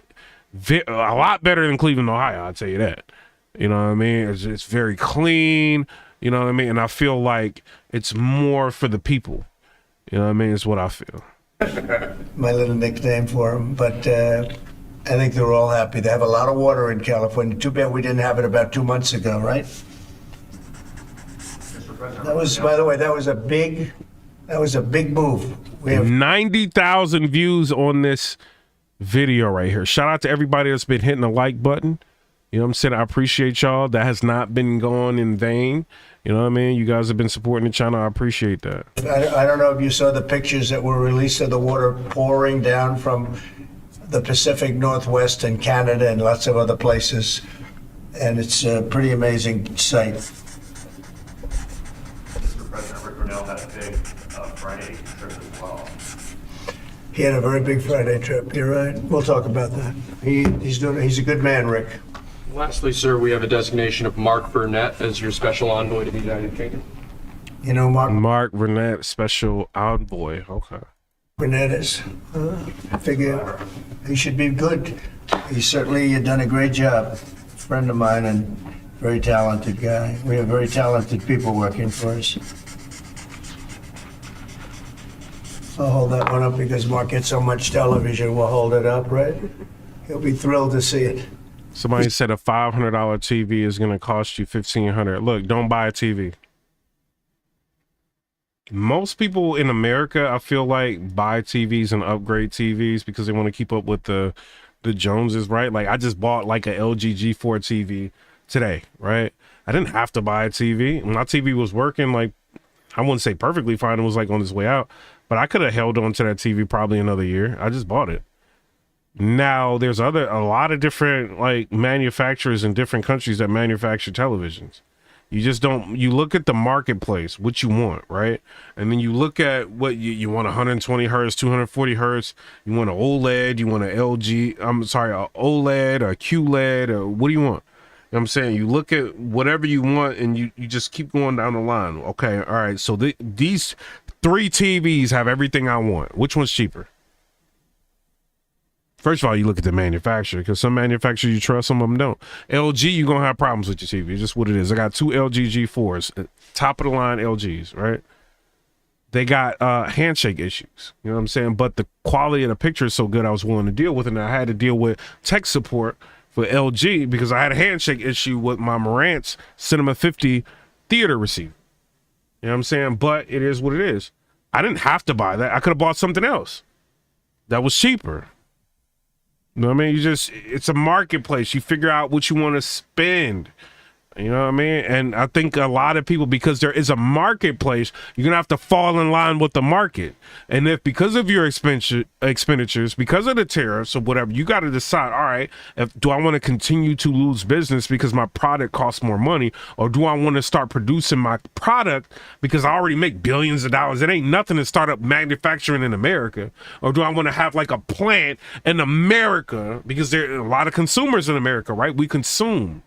A lot better than Cleveland, Ohio, I'll tell you that. You know what I mean? It's very clean, you know what I mean? And I feel like it's more for the people. You know what I mean? It's what I feel. my little nickname for him. But I think they're all happy. They have a lot of water in California. Too bad we didn't have it about 2 months ago, right? That was, by the way, that was a big move. We have 90,000 views on this video right here. Shout out to everybody that's been hitting the like button. You know what I'm saying? I appreciate y'all. That has not been going in vain. You know what I mean? You guys have been supporting the channel. I appreciate that. I don't know if you saw the pictures that were released of the water pouring down from the Pacific Northwest and Canada and lots of other places. And it's a pretty amazing sight. Mr. President, Rick Grenell had a big Friday trip as well. He had a very big Friday trip. You're right. We'll talk about that. He's a good man, Rick. Lastly, sir, we have a designation of Mark Burnett as your special envoy to the United Kingdom. You know, Mark Burnett, special envoy. Okay. Burnett is, I figure he should be good. He's certainly done a great job. Friend of mine and very talented guy. We have very talented people working for us. I'll hold that one up because Mark gets so much television. We'll hold it up, right? He'll be thrilled to see it. Somebody said a $500 TV is going to cost you $1,500. Look, don't buy a TV. Most people in America, I feel like, buy TVs and upgrade TVs because they want to keep up with the Joneses, right? Like I just bought like a LG G4 TV today, right? I didn't have to buy a TV. My TV was working like, I wouldn't say perfectly fine. It was like on its way out, but I could have held on to that TV probably another year. I just bought it. Now there's a lot of different like manufacturers in different countries that manufacture televisions. You just don't, you look at the marketplace, what you want, right? And then you look at what you want 120 hertz, 240 hertz, you want an OLED, you want an LG, I'm sorry, a OLED or a QLED, or what do you want? You know what I'm saying? You look at whatever you want and you just keep going down the line. Okay, all right, so these 3 TVs have everything I want. Which one's cheaper? First of all, you look at the manufacturer because some manufacturers you trust, some of them don't. LG, you're going to have problems with your TV. It's just what it is. I got 2 LG G4s, top of the line LGs, right? They got handshake issues, you know what I'm saying? But the quality of the picture is so good I was willing to deal with it. And I had to deal with tech support for LG because I had a handshake issue with my Marantz Cinema 50 theater receiver. You know what I'm saying? But it is what it is. I didn't have to buy that. I could have bought something else that was cheaper. You know what I mean? It's a marketplace. You figure out what you want to spend. You know what I mean? And I think a lot of people, because there is a marketplace, you're going to have to fall in line with the market. And if because of your expenditures, because of the tariffs or whatever, you got to decide, all right, do I want to continue to lose business because my product costs more money? Or do I want to start producing my product because I already make billions of dollars? It ain't nothing to start up manufacturing in America. Or do I want to have like a plant in America because there are a lot of consumers in America, right? We consume.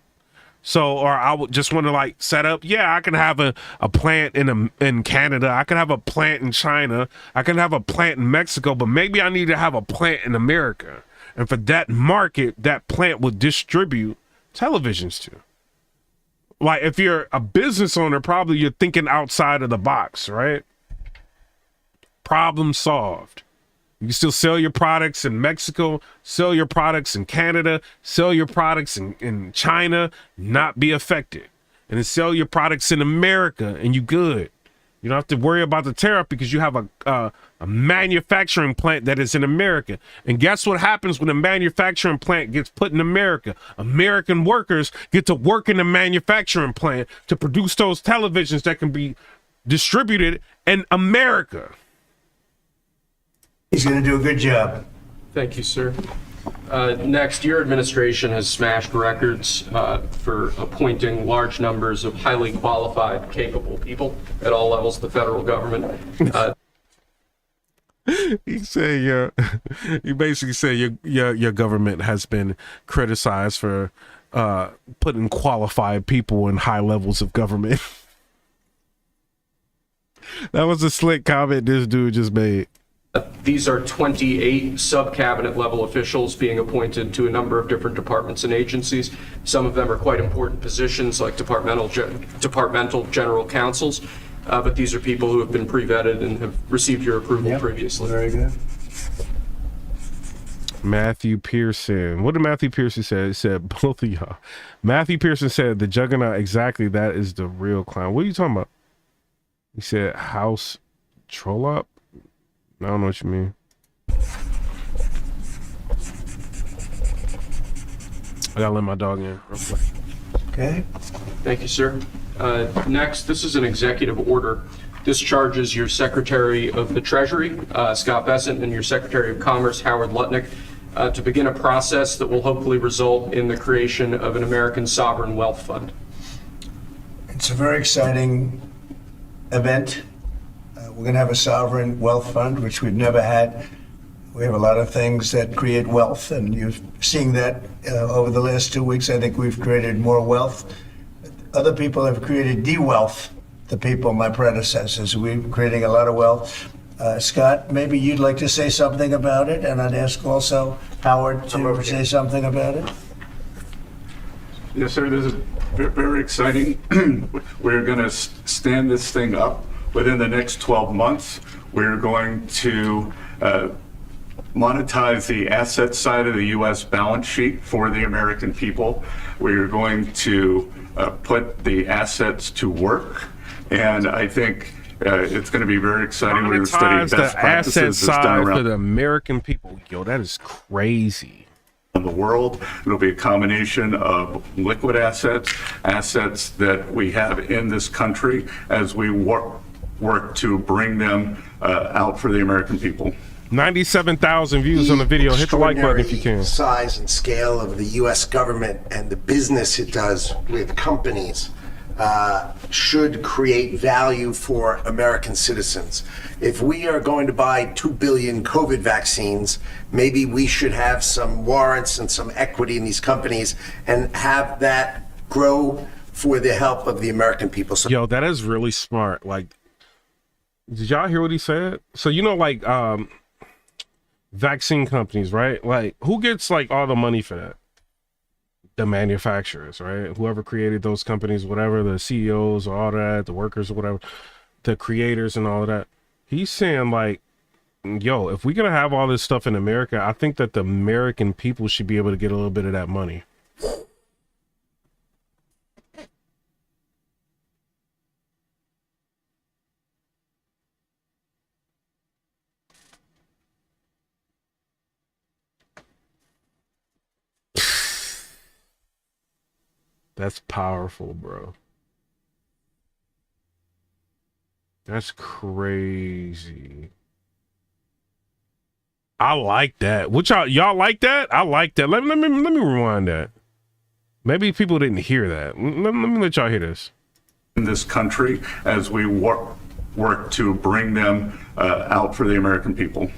So, or I would just want to like set up, yeah, I can have a plant in Canada. I can have a plant in China. I can have a plant in Mexico, but maybe I need to have a plant in America. And for that market, that plant would distribute televisions to. Like if you're a business owner, probably you're thinking outside of the box, right? Problem solved. You can still sell your products in Mexico, sell your products in Canada, sell your products in China, not be affected. And then sell your products in America and you good. You don't have to worry about the tariff because you have a manufacturing plant that is in America. And guess what happens when a manufacturing plant gets put in America? American workers get to work in the manufacturing plant to produce those televisions that can be distributed in America. He's going to do a good job. Thank you, sir. Next, your administration has smashed records for appointing large numbers of highly qualified, capable people at all levels of the federal government. You say you basically say your government has been criticized for putting qualified people in high levels of government. That was a slick comment this dude just made. These are 28 sub-cabinet level officials being appointed to a number of different departments and agencies. Some of them are quite important positions like departmental general counsels, but these are people who have been pre-vetted and have received your approval previously. Very good. Matthew Pearson. What did Matthew Pearson say? He said, both of y'all. Matthew Pearson said, the juggernaut, exactly, that is the real clown. What are you talking about? He said, House Troll Up? I don't know what you mean. I gotta let my dog in real quick. Okay. Thank you, sir. Next, this is an executive order. This charges your Secretary of the Treasury, Scott Bessent, and your Secretary of Commerce, Howard Lutnick, to begin a process that will hopefully result in the creation of an American sovereign wealth fund. It's a very exciting event. We're going to have a sovereign wealth fund, which we've never had. We have a lot of things that create wealth, and you're seeing that over the last 2 weeks. I think we've created more wealth. Other people have created de-wealth, the people, my predecessors. We're creating a lot of wealth. Scott, maybe you'd like to say something about it, and I'd ask also Howard to say something about it. Yes, sir. This is very exciting. We're going to stand this thing up within the next 12 months. We're going to monetize the asset side of the U.S. balance sheet for the American people. We're going to put the assets to work. And I think it's going to be very exciting. We're going to study best practices asset that's done side around for the American people. Yo, that is crazy. in the world. It'll be a combination of liquid assets, assets that we have in this country as we work to bring them out for the American people. 97,000 views on the video. Hit the like button if you can. Size and scale of the U.S. government and the business it does with companies should create value for American citizens. If we are going to buy 2 billion COVID vaccines, maybe we should have some warrants and some equity in these companies and have that grow for the help of the American people. So, yo, that is really smart. Like, did y'all hear what he said? So, you know, like, vaccine companies, right? Like, who gets like all the money for that? The manufacturers, right? Whoever created those companies, whatever, the CEOs or all that, the workers or whatever, the creators and all of that. He's saying like, yo, if we're gonna have all this stuff in America, I think that the American people should be able to get a little bit of that money. That's powerful, bro. That's crazy. I like that. What y'all like that? I like that. Let me rewind that. Maybe people didn't hear that. Let me let y'all hear this. In this country as we work to bring them out for the American people.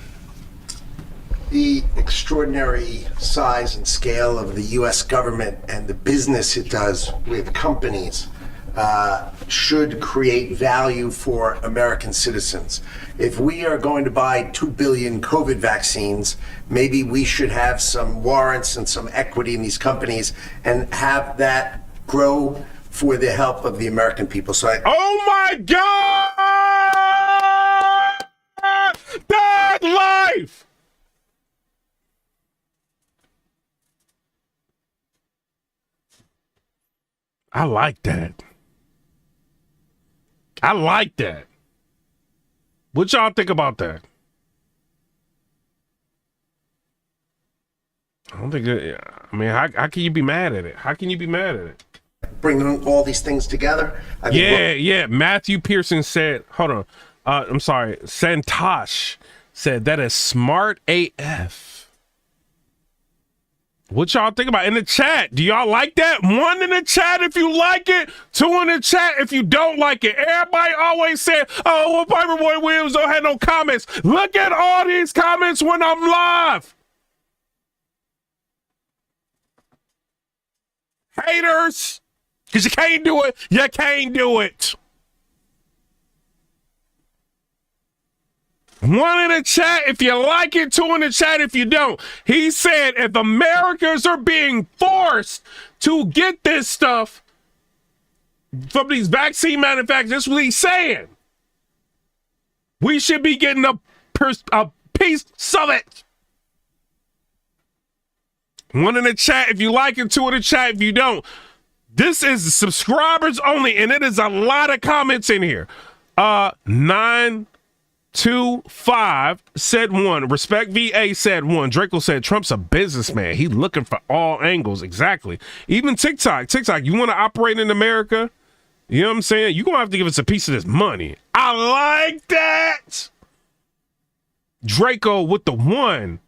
the extraordinary size and scale of the U.S. government and the business it does with companies should create value for American citizens. If we are going to buy 2 billion COVID vaccines, maybe we should have some warrants and some equity in these companies and have that grow for the help of the American people. So oh my God! That life! I like that. I like that. What y'all think about that? I don't think I mean, how can you be mad at it? How can you be mad at it? Bringing all these things together. I think Yeah. Matthew Pearson said, hold on. I'm sorry. Santosh said that is smart AF. What y'all think about in the chat? Do y'all like that? 1 in the chat if you like it. 2 in the chat if you don't like it. Everybody always said, oh, well, Piper Boy Williams don't have no comments. Look at all these comments when I'm live. Haters. Because you can't do it. You can't do it. 1 in the chat if you like it, 2 in the chat if you don't. He said if Americans are being forced to get this stuff from these vaccine manufacturers, that's what he's saying. We should be getting a piece of it. 1 in the chat if you like it, 2 in the chat if you don't. This is subscribers only, and it is a lot of comments in here. 925 said 1. Respect VA said 1. Draco said Trump's a businessman. He looking for all angles. Exactly. Even TikTok, you want to operate in America? You know what I'm saying? You're going to have to give us a piece of this money. I like that. Draco with the 1.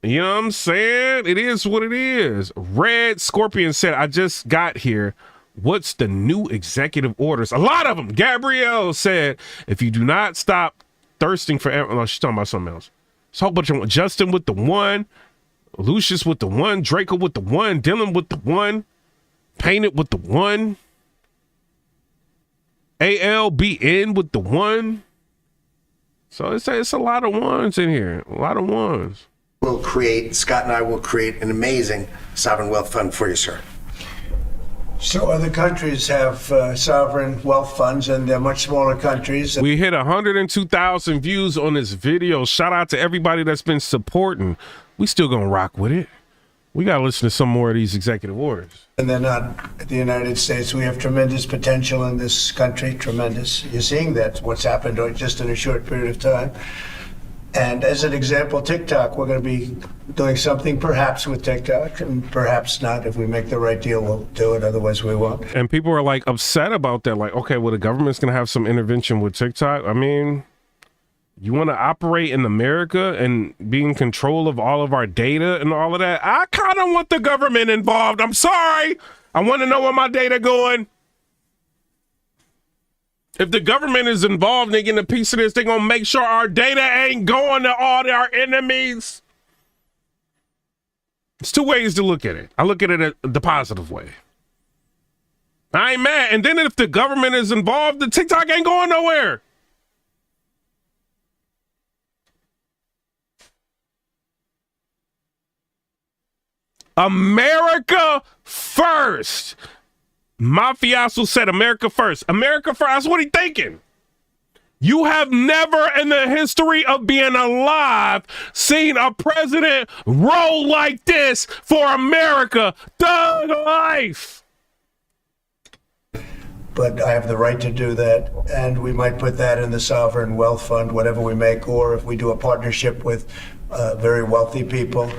You know what I'm saying? It is what it is. Red Scorpion said, I just got here. What's the new executive orders? A lot of them. Gabrielle said, if you do not stop thirsting for... Oh, she's talking about something else. It's a whole bunch of... Justin with the 1. Lucius with the 1. Draco with the 1. Dylan with the 1. Painted with the 1. ALBN with the 1. So it's a lot of 1s in here. A lot of 1s. Scott and I will create an amazing sovereign wealth fund for you, sir. So other countries have sovereign wealth funds, and they're much smaller countries. We hit 102,000 views on this video. Shout out to everybody that's been supporting. We still gonna rock with it. We gotta listen to some more of these executive orders. And they're not the United States. We have tremendous potential in this country, tremendous. You're seeing that, what's happened just in a short period of time. And as an example, TikTok, we're going to be doing something perhaps with TikTok, and perhaps not. If we make the right deal, we'll do it. Otherwise, we won't. And people are like upset about that. Like, okay, well, the government's going to have some intervention with TikTok. I mean, you want to operate in America and be in control of all of our data and all of that? I kind of want the government involved. I'm sorry. I want to know where my data going. If the government is involved in getting a piece of this, they're going to make sure our data ain't going to all our enemies. It's 2 ways to look at it. I look at it the positive way. I ain't mad. And then if the government is involved, the TikTok ain't going nowhere. America first. Mafiaso said America first. America first. That's what he's thinking. You have never in the history of being alive seen a president roll like this for America. Thug life. But I have the right to do that, and we might put that in the sovereign wealth fund, whatever we make, or if we do a partnership with very wealthy people.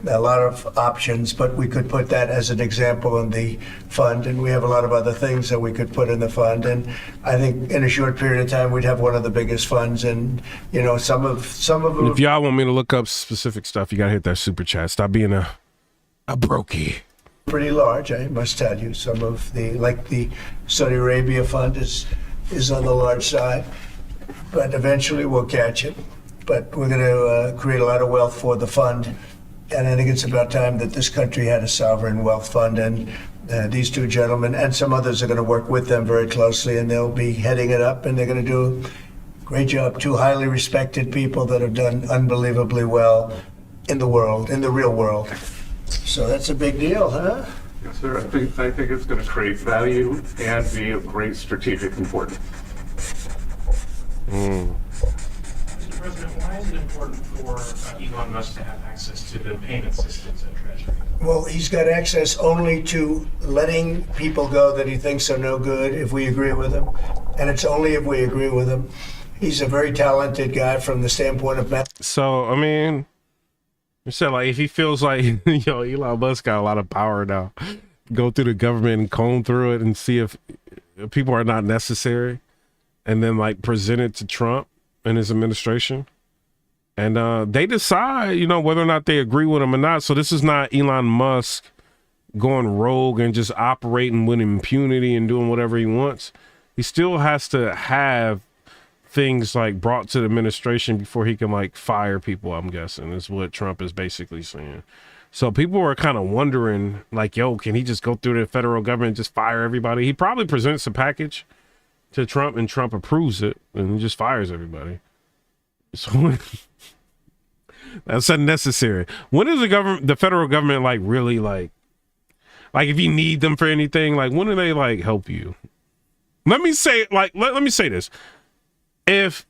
A lot of options, but we could put that as an example in the fund, and we have a lot of other things that we could put in the fund. And I think in a short period of time, we'd have one of the biggest funds. And you know, some of them. If y'all want me to look up specific stuff, you gotta hit that super chat. Stop being a brokey. Pretty large, I must tell you. Some of the, like the Saudi Arabia fund, is on the large side, but eventually we'll catch it. But we're going to create a lot of wealth for the fund. And I think it's about time that this country had a sovereign wealth fund, and these 2 gentlemen and some others are going to work with them very closely, and they'll be heading it up, and they're going to do a great job. 2 highly respected people that have done unbelievably well in the world, in the real world. So that's a big deal, huh? Yes, sir. I think it's going to create value and be of great strategic importance. Mr. President, why is it important for Elon Musk to have access to the payment systems at Treasury? Well, he's got access only to letting people go that he thinks are no good if we agree with him. And it's only if we agree with him. He's a very talented guy from the standpoint of So, I mean, you said, like, if he feels like, Elon Musk got a lot of power now, go through the government and comb through it and see if people are not necessary, and then, like, present it to Trump and his administration. And they decide, whether or not they agree with him or not. So this is not Elon Musk going rogue and just operating with impunity and doing whatever he wants. He still has to have things like brought to the administration before he can like fire people, I'm guessing, is what Trump is basically saying. So people are kind of wondering, like, yo, can he just go through the federal government and just fire everybody? He probably presents a package to Trump and Trump approves it and he just fires everybody. So that's unnecessary. When is the federal government like really like if you need them for anything, like when do they like help you? Let me say this. If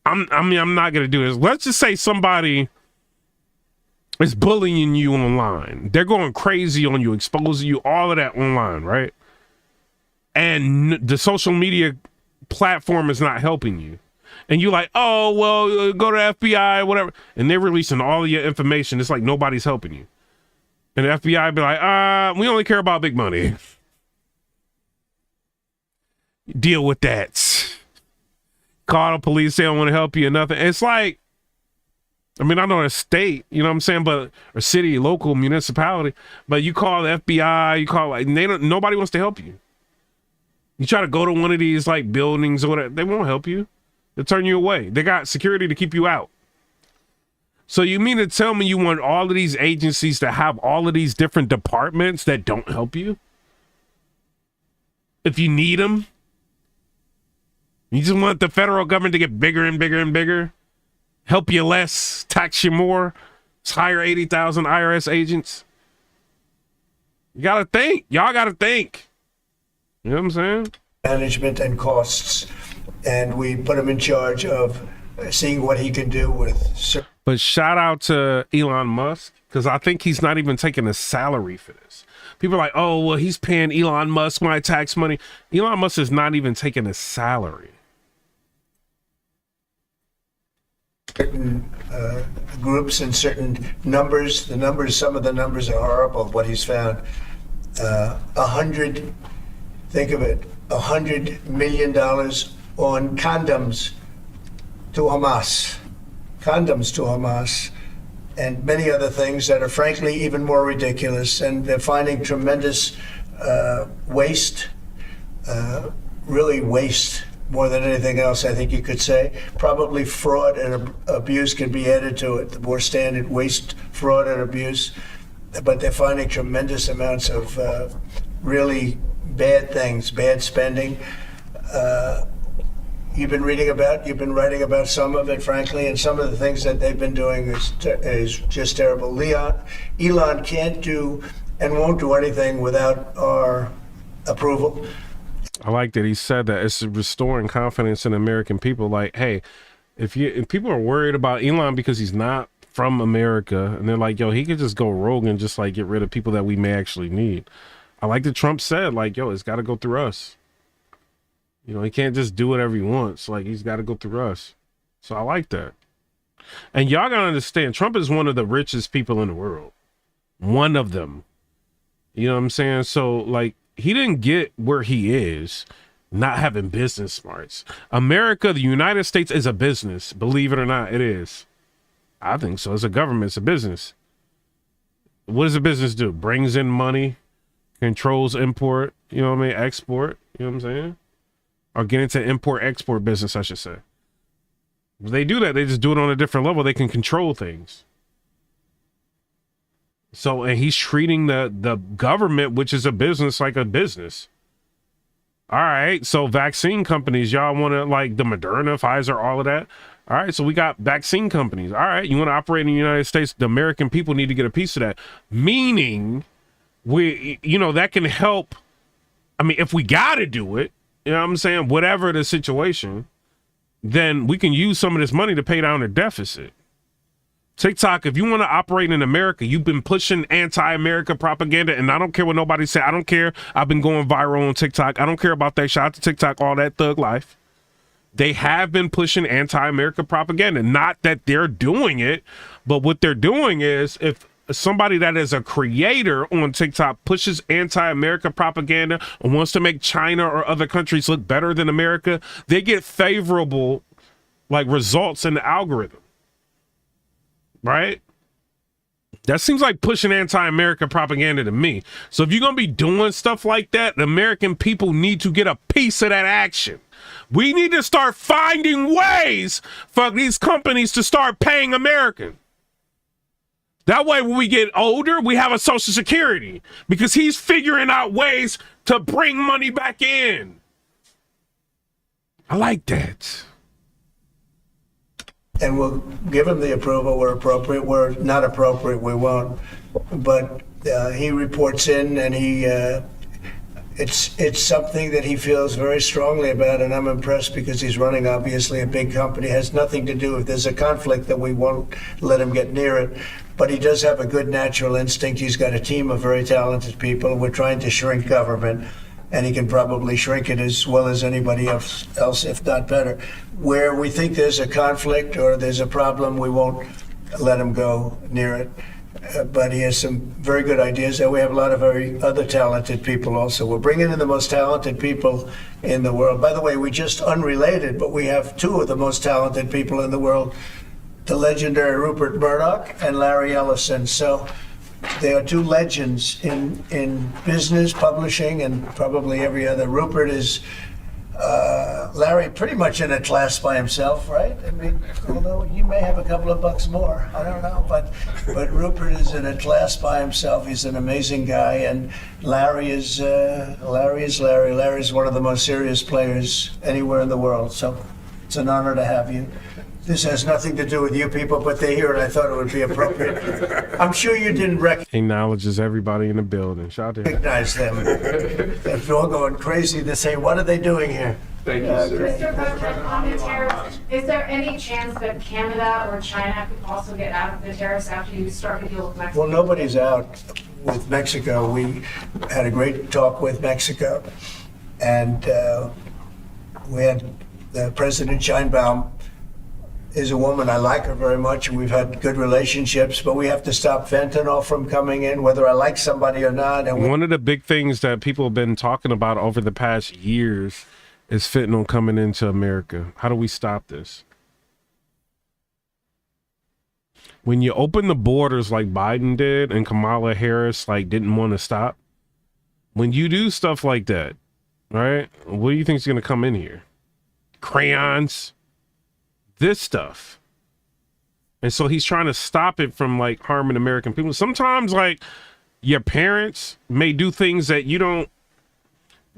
I'm not gonna do this. Let's just say somebody is bullying you online. They're going crazy on you, exposing you, all of that online, right? And the social media platform is not helping you. And you're like, oh, well, go to FBI, whatever. And they're releasing all of your information. It's like nobody's helping you. And the FBI be like, we only care about big money. Deal with that. Call the police, they don't want to help you or nothing. It's like, I mean, I know a state, you know what I'm saying, but a city, local municipality, but you call the FBI, you call like nobody wants to help you. You try to go to one of these like buildings or whatever, they won't help you. They'll turn you away. They got security to keep you out. So you mean to tell me you want all of these agencies to have all of these different departments that don't help you? If you need them? You just want the federal government to get bigger and bigger and bigger? Help you less, tax you more, let's hire 80,000 IRS agents? You gotta think. Y'all gotta think. You know what I'm saying? Management and costs. And we put him in charge of seeing what he can do with. But shout out to Elon Musk, because I think he's not even taking a salary for this. People are like, oh, well, he's paying Elon Musk my tax money. Elon Musk is not even taking a salary. Certain groups and certain numbers. Some of the numbers are horrible, what he's found. Think of it, $100 million on condoms to Hamas, and many other things that are frankly even more ridiculous. And they're finding tremendous waste, really waste more than anything else, I think you could say. Probably fraud and abuse can be added to it, the more standard waste, fraud, and abuse. But they're finding tremendous amounts of really bad things, bad spending. You've been writing about some of it, frankly, and some of the things that they've been doing is just terrible. Elon can't do and won't do anything without our approval. I like that he said that. It's restoring confidence in American people. Like, hey, if people are worried about Elon because he's not from America, and they're like, yo, he could just go rogue and just like get rid of people that we may actually need. I like that Trump said, like, yo, it's got to go through us. You know, he can't just do whatever he wants. Like, he's got to go through us. So I like that. And y'all got to understand, Trump is one of the richest people in the world. One of them. You know what I'm saying? So, like, he didn't get where he is not having business smarts. America, the United States, is a business. Believe it or not, it is. I think so. It's a government. It's a business. What does a business do? Brings in money, controls import, you know what I mean? Export, you know what I'm saying? Or get into import-export business, I should say. If they do that, they just do it on a different level. They can control things. So, and he's treating the government, which is a business, like a business. All right, so vaccine companies, y'all want to, like the Moderna, Pfizer, all of that. All right, so we got vaccine companies. All right, you want to operate in the United States, the American people need to get a piece of that. Meaning, that can help. I mean, if we got to do it, you know what I'm saying? Whatever the situation, then we can use some of this money to pay down the deficit. TikTok, if you want to operate in America, you've been pushing anti-America propaganda, and I don't care what nobody say. I don't care. I've been going viral on TikTok. I don't care about that. Shout out to TikTok, all that thug life. they have been pushing anti-America propaganda. Not that they're doing it, but what they're doing is if somebody that is a creator on TikTok pushes anti-America propaganda and wants to make China or other countries look better than America, they get favorable like results in the algorithm, right? That seems like pushing anti-America propaganda to me. So if you're going to be doing stuff like that, the American people need to get a piece of that action. We need to start finding ways for these companies to start paying Americans. That way, when we get older, we have a Social Security because he's figuring out ways to bring money back in. I like that. And we'll give him the approval where appropriate. Where not appropriate, we won't. But he reports in, and it's something that he feels very strongly about, and I'm impressed because he's running obviously a big company. It has nothing to do if there's a conflict that we won't let him get near it. But he does have a good natural instinct. He's got a team of very talented people. We're trying to shrink government, and he can probably shrink it as well as anybody else, if not better. Where we think there's a conflict or there's a problem, we won't let him go near it. But he has some very good ideas, and we have a lot of very other talented people also. We're bringing in the most talented people in the world. By the way, we just unrelated, but we have two of the most talented people in the world, the legendary Rupert Murdoch and Larry Ellison. So they are two legends in business, publishing, and probably every other. Rupert is Larry pretty much in a class by himself, right? I mean, although you may have a couple of bucks more, I don't know, but Rupert is in a class by himself. He's an amazing guy, and Larry is Larry. Larry's one of the most serious players anywhere in the world. So it's an honor to have you. This has nothing to do with you people, but they're here, and I thought it would be appropriate. I'm sure you didn't Acknowledges everybody in the building. Shout out to him. recognize them. They're all going crazy to say, what are they doing here? Thank you, sir. Mr. President, on the tariffs, is there any chance that Canada or China could also get out of the tariffs after you start to deal with Mexico? Well, nobody's out with Mexico. We had a great talk with Mexico, and we had President Sheinbaum is a woman. I like her very much, and we've had good relationships, but we have to stop fentanyl from coming in, whether I like somebody or not. And one of the big things that people have been talking about over the past years is fentanyl coming into America. How do we stop this? When you open the borders like Biden did and Kamala Harris like didn't want to stop, when you do stuff like that, right? What do you think is going to come in here? Crayons, this stuff. And so he's trying to stop it from like harming American people. Sometimes like your parents may do things that you don't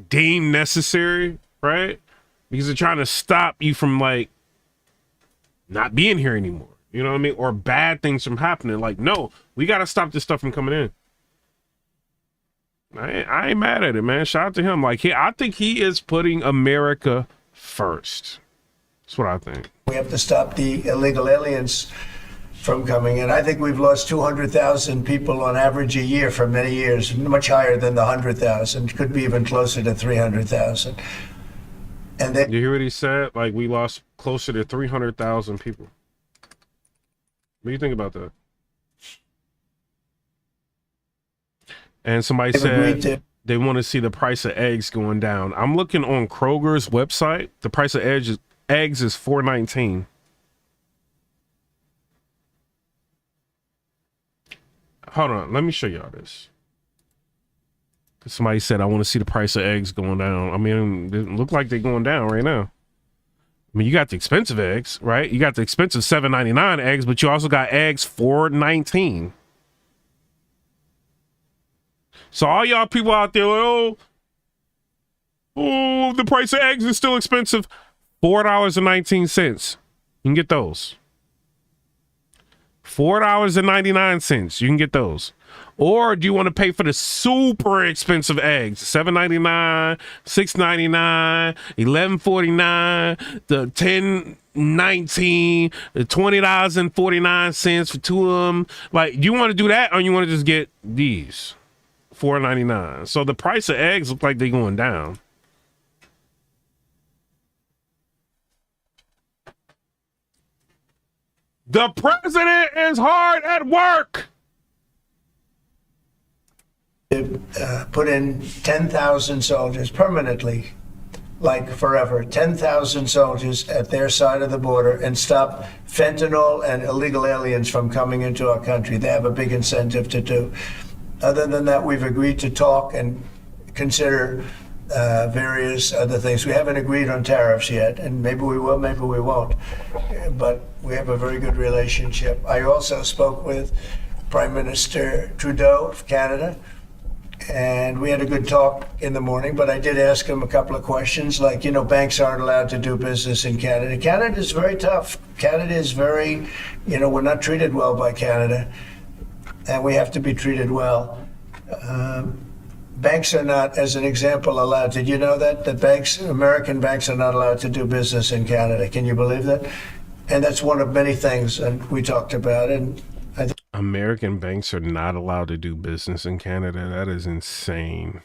deem necessary, right? Because they're trying to stop you from like not being here anymore. You know what I mean? Or bad things from happening. Like, no, we got to stop this stuff from coming in. I ain't mad at it, man. Shout out to him. Like, I think he is putting America first. That's what I think. we have to stop the illegal aliens from coming in. I think we've lost 200,000 people on average a year for many years, much higher than the 100,000, could be even closer to 300,000. And then you hear what he said? Like, we lost closer to 300,000 people. What do you think about that? And somebody said they want to see the price of eggs going down. I'm looking on Kroger's website. The price of eggs is $4.19. Hold on, let me show y'all this. Somebody said I want to see the price of eggs going down. I mean, it look like they're going down right now. I mean, you got the expensive eggs, right? You got the expensive $7.99 eggs, but you also got eggs $4.19. So all y'all people out there, like, oh, the price of eggs is still expensive. $4.19. You can get those. $4.99. You can get those. Or do you want to pay for the super expensive eggs? $7.99, $6.99, $11.49, the $10.19, the $20.49 for two of them. Like, do you want to do that, or you want to just get these? $4.99. So the price of eggs look like they're going down. The president is hard at work. Put in 10,000 soldiers permanently, like forever, 10,000 soldiers at their side of the border and stop fentanyl and illegal aliens from coming into our country. They have a big incentive to do. Other than that, we've agreed to talk and consider various other things. We haven't agreed on tariffs yet, and maybe we will, maybe we won't. But we have a very good relationship. I also spoke with Prime Minister Trudeau of Canada, and we had a good talk in the morning, but I did ask him a couple of questions, like, you know, banks aren't allowed to do business in Canada. Canada is very tough. Canada is very, you know, we're not treated well by Canada, and we have to be treated well. Banks are not, as an example, allowed. Did you know that? That banks, American banks are not allowed to do business in Canada. Can you believe that? And that's one of many things and we talked about. And I think American banks are not allowed to do business in Canada. That is insane.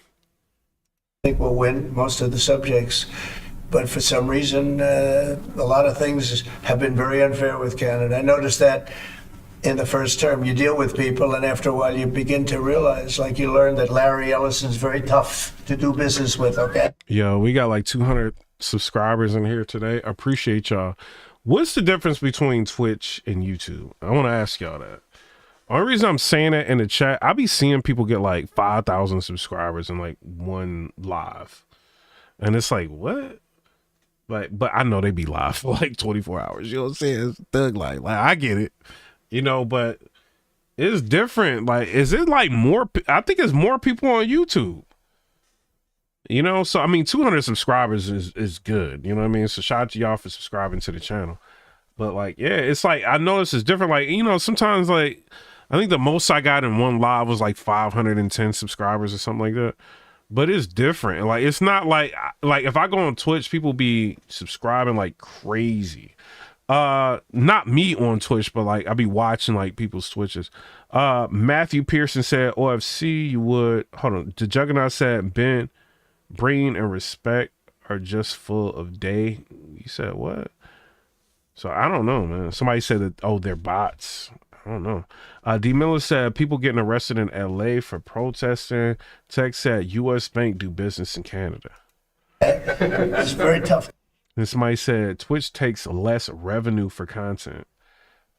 we'll win most of the subjects. But for some reason, a lot of things have been very unfair with Canada. I noticed that in the first term, you deal with people, and after a while, you begin to realize, like you learn that Larry Ellison's very tough to do business with, okay? Yo, we got like 200 subscribers in here today. I appreciate y'all. What's the difference between Twitch and YouTube? I want to ask y'all that. Only reason I'm saying it in the chat, I be seeing people get like 5,000 subscribers in like one live. And it's like, what? Like, but I know they be live for like 24 hours. You know what I'm saying? It's thug like I get it. You know, but it's different. Like, is it like more? I think it's more people on YouTube. You know, so I mean, 200 subscribers is good. You know what I mean? So shout out to y'all for subscribing to the channel. But like, yeah, it's like I notice it's different. Like, you know, sometimes like I think the most I got in one live was like 510 subscribers or something like that. But it's different. Like, it's not like if I go on Twitch, people be subscribing like crazy. Not me on Twitch, but like I be watching like people's Twitches. Matthew Pearson said OFC you would hold on. The Juggernaut said Ben, brain and respect are just full of day. You said what? So I don't know, man. Somebody said that they're bots. I don't know. D Miller said people getting arrested in LA for protesting. Tech said US Bank do business in Canada. It's very tough. And somebody said Twitch takes less revenue for content.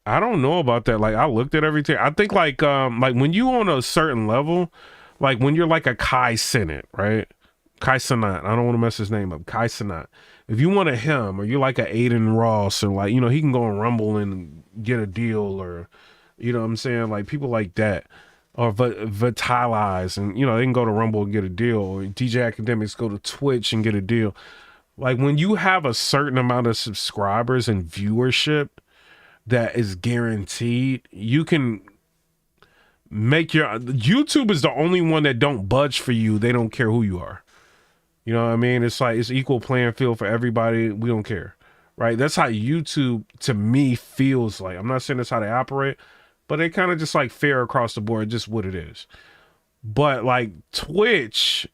I don't know about that. Like I looked at everything. I think like when you on a certain level, like when you're like a Kai Cenat, right? Kai Cenat. I don't want to mess his name up. Kai Cenat. If you want a him or you're like a Aiden Ross or like, you know, he can go and Rumble and get a deal or, you know what I'm saying? Like people like that or Vitalize and, you know, they can go to Rumble and get a deal or DJ Academics go to Twitch and get a deal. Like when you have a certain amount of subscribers and viewership that is guaranteed, you can make YouTube is the only one that don't budge for you. They don't care who you are. You know what I mean? It's like, it's equal playing field for everybody. We don't care, right? That's how YouTube to me feels like. I'm not saying that's how they operate, but they kind of just like fair across the board, just what it is. But like Twitch,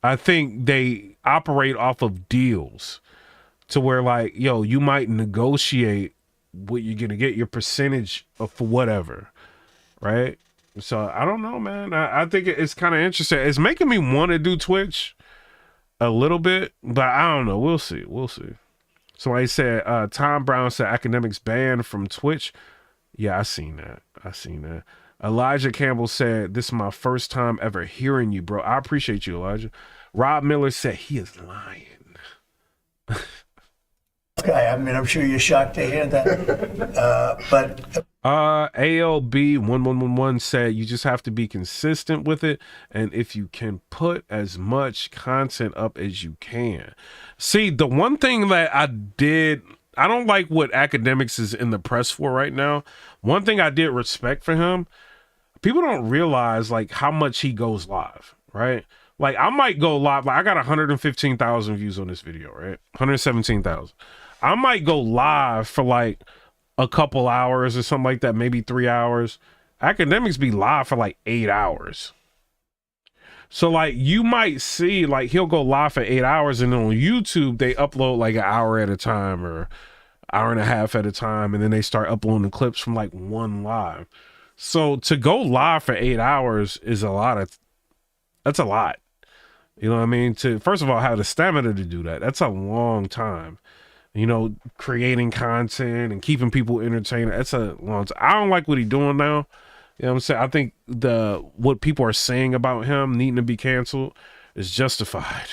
I think they operate off of deals to where like, yo, you might negotiate what you're going to get your percentage of for whatever. Right. So I don't know, man. I think it's kind of interesting. It's making me want to do Twitch a little bit, but I don't know. We'll see. We'll see. Somebody said, Tom Brown said academics banned from Twitch. Yeah, I seen that. Elijah Campbell said, this is my first time ever hearing you, bro. I appreciate you, Elijah. Rob Miller said he is lying. Okay, I mean, I'm sure you're shocked to hear that. But ALB 1111 said you just have to be consistent with it, and if you can put as much content up as you can. See, the one thing that I don't like what academics is in the press for right now. One thing I did respect for him, people don't realize like how much he goes live, right? Like I might go live, like I got 115,000 views on this video, right? 117,000. I might go live for like a couple hours or something like that, maybe 3 hours. Academics be live for like 8 hours. So like you might see like he'll go live for 8 hours and then on YouTube they upload like an hour at a time or hour and a half at a time, and then they start uploading clips from like one live. So to go live for 8 hours is that's a lot. You know what I mean? To first of all have the stamina to do that. That's a long time. You know, creating content and keeping people entertained. That's a long time. I don't like what he's doing now. You know what I'm saying? I think what people are saying about him needing to be canceled is justified.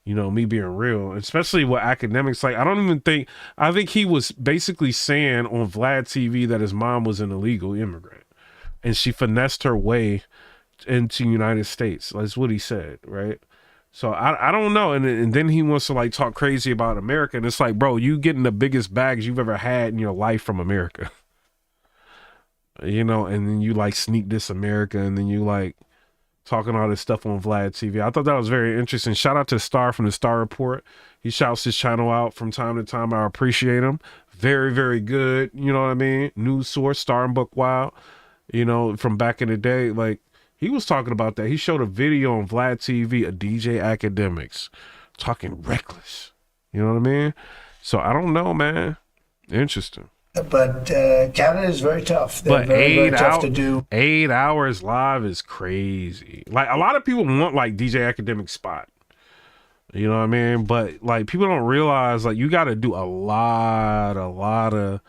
You know, me being real, especially with academics. Like, I think he was basically saying on Vlad TV that his mom was an illegal immigrant and she finessed her way into United States. That's what he said, right? So I don't know. And then he wants to like talk crazy about America. And it's like, bro, you getting the biggest bags you've ever had in your life from America. You know, and then you like sneak diss America, and then you like talking all this stuff on Vlad TV. I thought that was very interesting. Shout out to Star from the Star Report. He shouts his channel out from time to time. I appreciate him. Very, very good. You know what I mean? News source, Star and Book Wild, you know, from back in the day. Like, he was talking about that. He showed a video on Vlad TV of DJ Academics talking reckless. You know what I mean? So I don't know, man. Interesting. But Canada is very tough. They're very tough to do. 8 hours live is crazy. Like, a lot of people want like DJ Academic spot. You know what I mean? But like, people don't realize like you got to do a lot of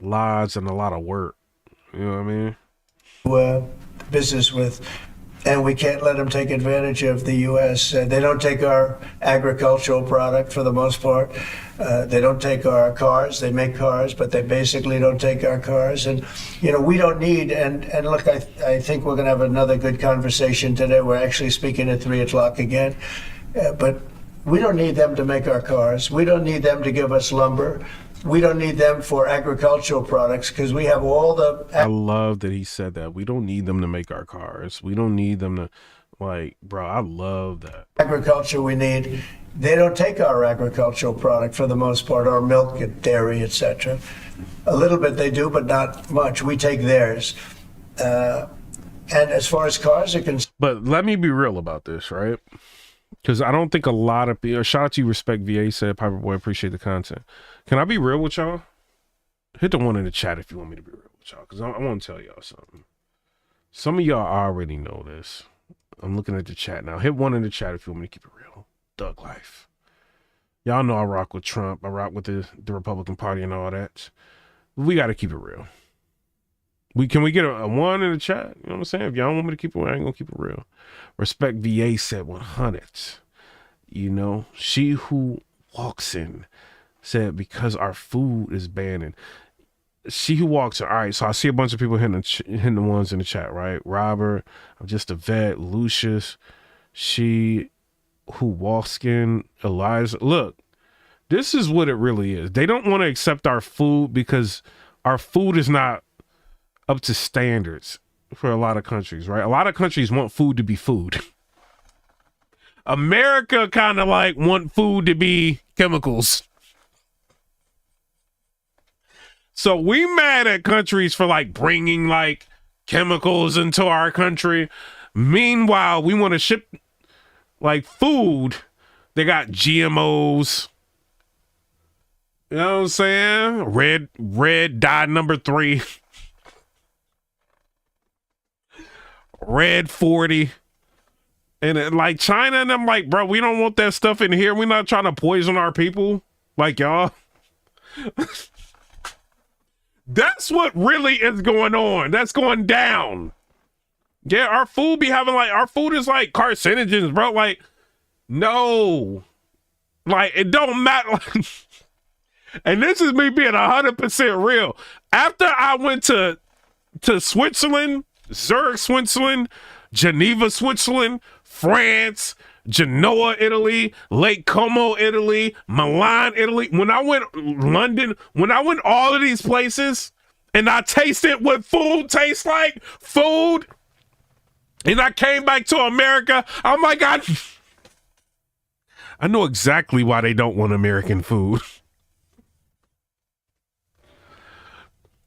lives and a lot of work. You know what I mean? Business with, and we can't let them take advantage of the U.S. They don't take our agricultural product for the most part. They don't take our cars. They make cars, but they basically don't take our cars. And, you know, we don't need, and look, I think we're going to have another good conversation today. We're actually speaking at 3 o'clock again. But we don't need them to make our cars. We don't need them to give us lumber. We don't need them for agricultural products because we have all the... I love that he said that. We don't need them to make our cars. We don't need them to, like, bro, I love that. Agriculture we need. They don't take our agricultural product for the most part, our milk and dairy, etc. A little bit they do, but not much. We take theirs. And as far as cars are concerned... But let me be real about this, right? Because I don't think a lot of people... Shout out to you, Respect VA said, Piper Boy, appreciate the content. Can I be real with y'all? Hit the one in the chat if you want me to be real with y'all, because I want to tell y'all something. Some of y'all already know this. I'm looking at the chat now. Hit one in the chat if you want me to keep it real. Thug life. Y'all know I rock with Trump. I rock with the Republican Party and all that. We got to keep it real. Can we get a one in the chat? You know what I'm saying? If y'all want me to keep it real, I ain't going to keep it real. Respect VA said 100. You know, she who walks in said because our food is banned. She who walks in. All right, so I see a bunch of people hitting the ones in the chat, right? Robert, I'm just a vet. Lucius, she who walks in. Eliza. Look, this is what it really is. They don't want to accept our food because our food is not up to standards for a lot of countries, right? A lot of countries want food to be food. America kind of like want food to be chemicals. So we mad at countries for like bringing like chemicals into our country. Meanwhile, we want to ship like food. They got GMOs. You know what I'm saying? Red dye number 3. Red 40. And like China and I'm like, bro, we don't want that stuff in here. We're not trying to poison our people like y'all. That's what really is going on. That's going down. Yeah, our food be having like, our food is like carcinogens, bro. Like, no. Like, it don't matter. And this is me being 100% real. After I went to Switzerland, Zurich, Switzerland, Geneva, Switzerland, France, Genoa, Italy, Lake Como, Italy, Milan, Italy. When I went London, when I went all of these places and I tasted what food tastes like, food, and I came back to America, I'm like, I know exactly why they don't want American food.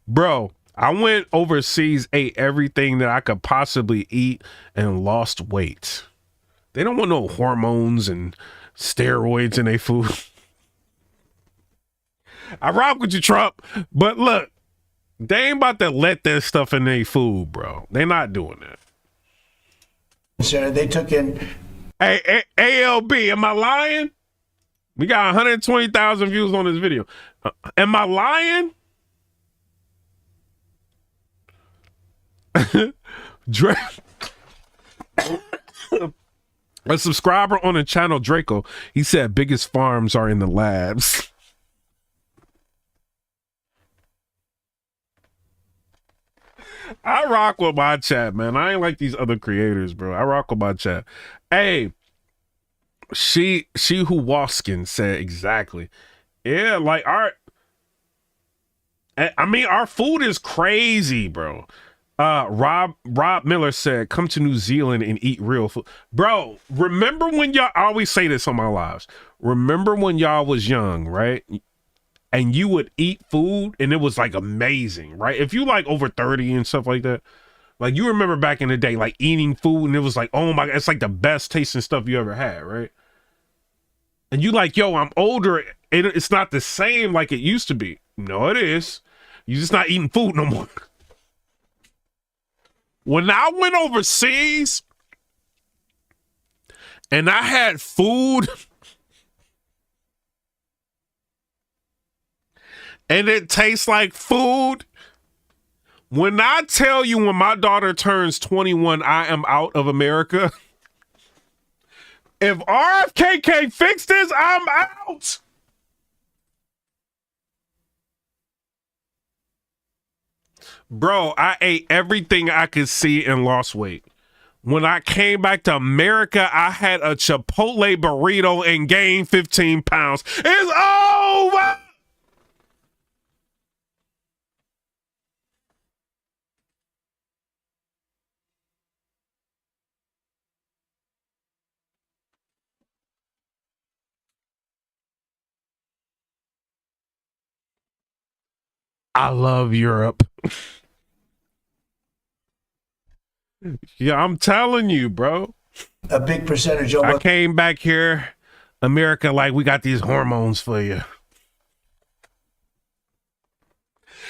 Bro, I went overseas, ate everything that I could possibly eat, and lost weight. They don't want no hormones and steroids in their food. I rock with you, Trump. But look, they ain't about to let that stuff in their food, bro. They not doing that. Sir, they took in. Hey, ALB, am I lying? We got 120,000 views on this video. Am I lying? A subscriber on the channel, Draco, he said biggest farms are in the labs. I rock with my chat, man. I ain't like these other creators, bro. I rock with my chat. Hey, she who Waskin said exactly. Yeah, like our food is crazy, bro. Rob Miller said, come to New Zealand and eat real food. Bro, remember when y'all, I always say this on my lives. Remember when y'all was young, right? And you would eat food and it was like amazing, right? If you like over 30 and stuff like that, like you remember back in the day, like eating food and it was like, oh my God, it's like the best tasting stuff you ever had, right? And you like, yo, I'm older. It's not the same like it used to be. No, it is. You're just not eating food no more. When I went overseas and I had food and it tastes like food, when I tell you when my daughter turns 21, I am out of America. If RFK can't fix this, I'm out. Bro, I ate everything I could see and lost weight. When I came back to America, I had a Chipotle burrito and gained 15 pounds. It's over! I love Europe. Yeah, I'm telling you, bro. A big percentage. I came back here, America, like we got these hormones for you.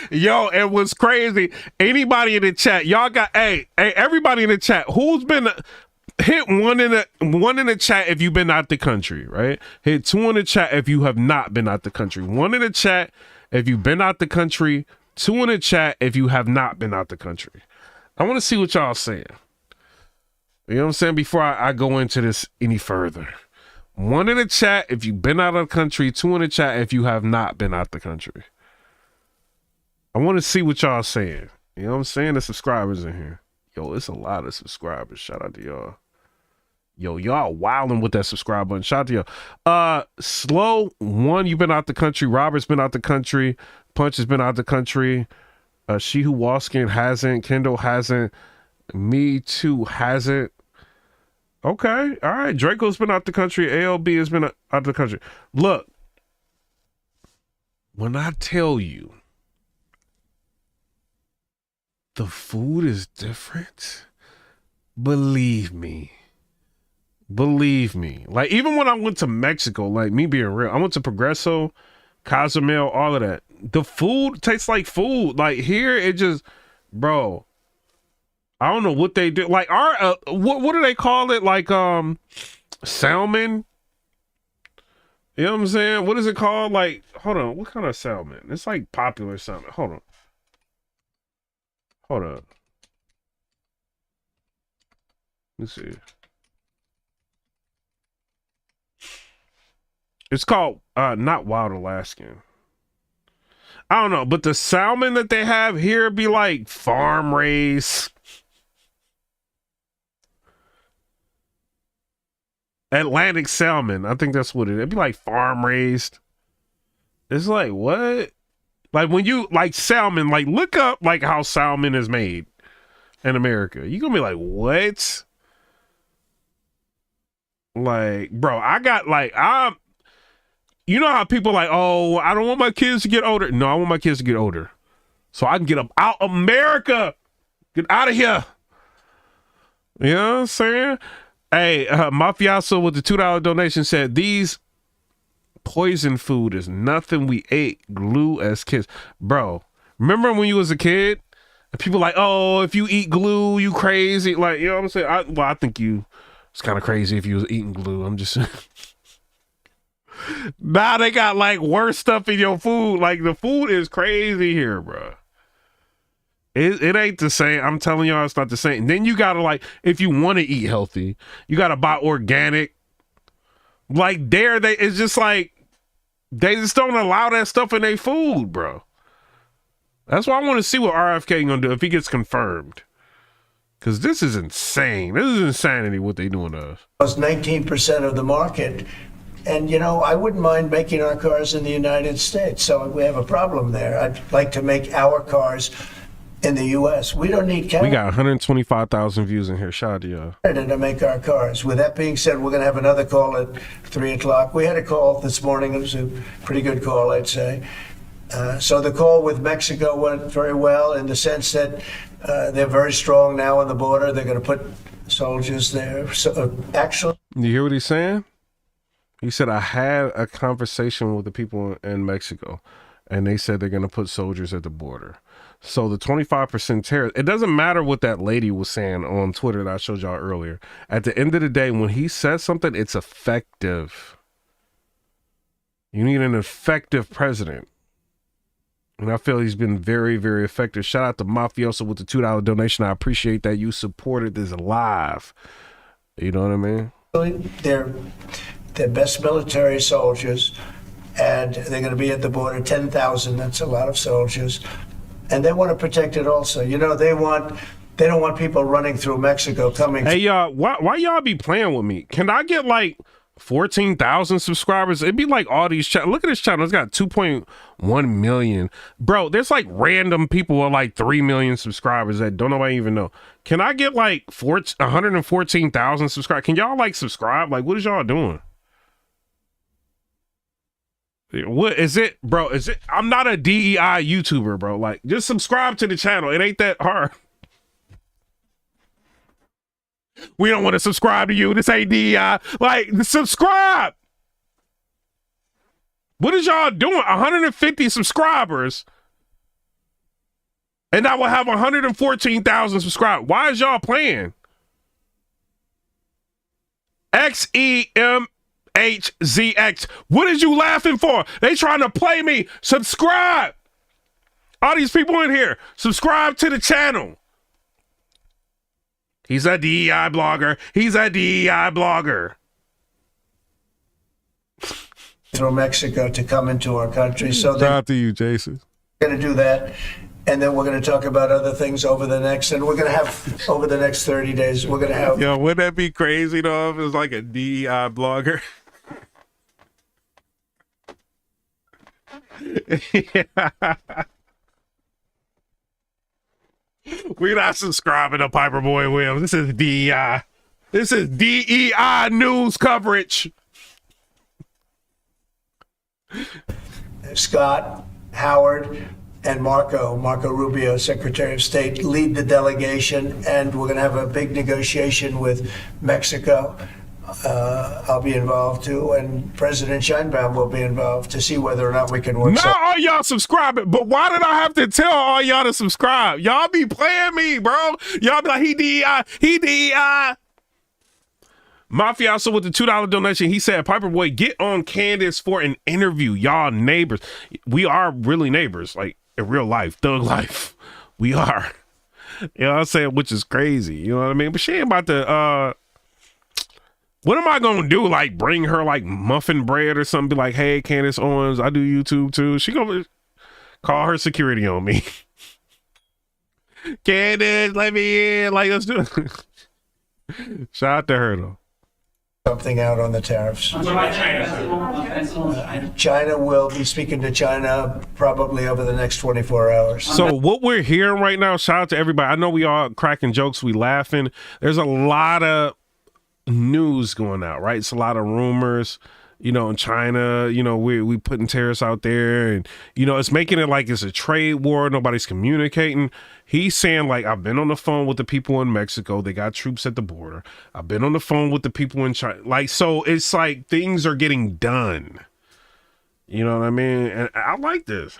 Yo, it was crazy. Anybody in the chat, y'all got, hey, everybody in the chat, who's been, hit one in the chat if you've been out the country, right? Hit 2 in the chat if you have not been out the country. 1 in the chat if you've been out the country. 2 in the chat if you have not been out the country. I want to see what y'all saying. You know what I'm saying? Before I go into this any further. 1 in the chat if you've been out of the country. 2 in the chat if you have not been out the country. I want to see what y'all saying. You know what I'm saying? The subscribers in here. Yo, it's a lot of subscribers. Shout out to y'all. Yo, y'all wilding with that subscribe button. Shout out to y'all. Slow 1, you've been out the country. Robert's been out the country. Punch has been out the country. She Who Waskin hasn't. Kendall hasn't. Me Too hasn't. Okay. All right. Draco's been out the country. ALB has been out the country. Look. When I tell you the food is different, believe me. Believe me. Like, even when I went to Mexico, like me being real, I went to Progreso, Cozumel, all of that. The food tastes like food. Like here, it just, bro, I don't know what they do. Like our, what do they call it? Like, salmon. You know what I'm saying? What is it called? Like, hold on. What kind of salmon? It's like popular salmon. Hold on. Hold on. Let's see. It's called, not Wild Alaskan. I don't know, but the salmon that they have here be like farm raised. Atlantic salmon. I think that's what it is. It'd be like farm raised. It's like, what? Like when you like salmon, like look up like how salmon is made in America. You gonna be like, what? Like, bro, I got like, you know how people like, oh, I don't want my kids to get older. No, I want my kids to get older so I can get them out of America. Get out of here. You know what I'm saying? Hey, Mafioso with the $2 donation said, these poison food is nothing we ate glue as kids. Bro, remember when you was a kid? And people like, oh, if you eat glue, you crazy. Like, you know what I'm saying? I think you it's kind of crazy if you was eating glue. I'm just saying. Now they got like worse stuff in your food. Like the food is crazy here, bro. It ain't the same. I'm telling y'all, it's not the same. Then you gotta like, if you want to eat healthy, you gotta buy organic. Like it's just like they just don't allow that stuff in their food, bro. That's why I want to see what RFK gonna do if he gets confirmed. Cause this is insane. This is insanity what they doing to us. Was 19% of the market. And, you know, I wouldn't mind making our cars in the United States. So we have a problem there. I'd like to make our cars in the U.S. We don't need Canada. We got 125,000 views in here. Shout out to y'all. To make our cars. With that being said, we're going to have another call at 3 o'clock. We had a call this morning. It was a pretty good call, I'd say. So the call with Mexico went very well in the sense that they're very strong now on the border. They're going to put soldiers there. So, actually, you hear what he's saying? He said, I had a conversation with the people in Mexico, and they said they're going to put soldiers at the border. So the 25% tariff, it doesn't matter what that lady was saying on Twitter that I showed y'all earlier. At the end of the day, when he says something, it's effective. You need an effective president. And I feel he's been very, very effective. Shout out to Mafioso with the $2 donation. I appreciate that you supported this live. You know what I mean? they're best military soldiers, and they're going to be at the border, 10,000. That's a lot of soldiers. And they want to protect it also. You know, they don't want people running through Mexico coming. Hey, y'all, why y'all be playing with me? Can I get like 14,000 subscribers? It'd be like all these channels. Look at this channel. It's got 2.1 million. Bro, there's like random people with like 3 million subscribers that don't nobody even know. Can I get like 114,000 subscribers? Can y'all like subscribe? Like, what is y'all doing? What is it, bro? Is it? I'm not a DEI YouTuber, bro. Like, just subscribe to the channel. It ain't that hard. We don't want to subscribe to you. This ain't DEI. Like, subscribe. What is y'all doing? 150 subscribers, and I will have 114,000 subscribers. Why is y'all playing? XEMHZX. What is you laughing for? They trying to play me. Subscribe. All these people in here, subscribe to the channel. He's a DEI blogger. He's a DEI blogger. Through Mexico to come into our country. So shout out to you, Jason. We're going to do that. And then we're going to talk about other things over the next 30 days, we're going to have. Yo, wouldn't that be crazy though if it was like a DEI blogger? We're not subscribing to Piper Boy Williams. This is DEI. This is DEI news coverage. Scott, Howard, and Marco Rubio, Secretary of State, lead the delegation, and we're going to have a big negotiation with Mexico. I'll be involved too, and President Sheinbaum will be involved to see whether or not we can work. Not all y'all subscribing, but why did I have to tell all y'all to subscribe? Y'all be playing me, bro. Y'all be like, he DEI. Mafioso with the $2 donation. He said, Piper Boy, get on Candace for an interview. Y'all neighbors. We are really neighbors, like in real life, thug life. We are. You know what I'm saying? Which is crazy. You know what I mean? But she ain't about to, what am I gonna do? Like bring her like muffin bread or something? Be like, hey, Candace Owens, I do YouTube too. She gonna call her security on me. Candace, let me in. Like, let's do it. Shout out to her though. Something out on the tariffs. China will be speaking to China probably over the next 24 hours. So what we're hearing right now, shout out to everybody. I know we all cracking jokes, we laughing. There's a lot of news going out, right? It's a lot of rumors, you know, in China, you know, we putting tariffs out there, and you know, it's making it like it's a trade war. Nobody's communicating. He's saying, like, I've been on the phone with the people in Mexico. They got troops at the border. I've been on the phone with the people in China. Like, so it's like things are getting done. You know what I mean? And I like this.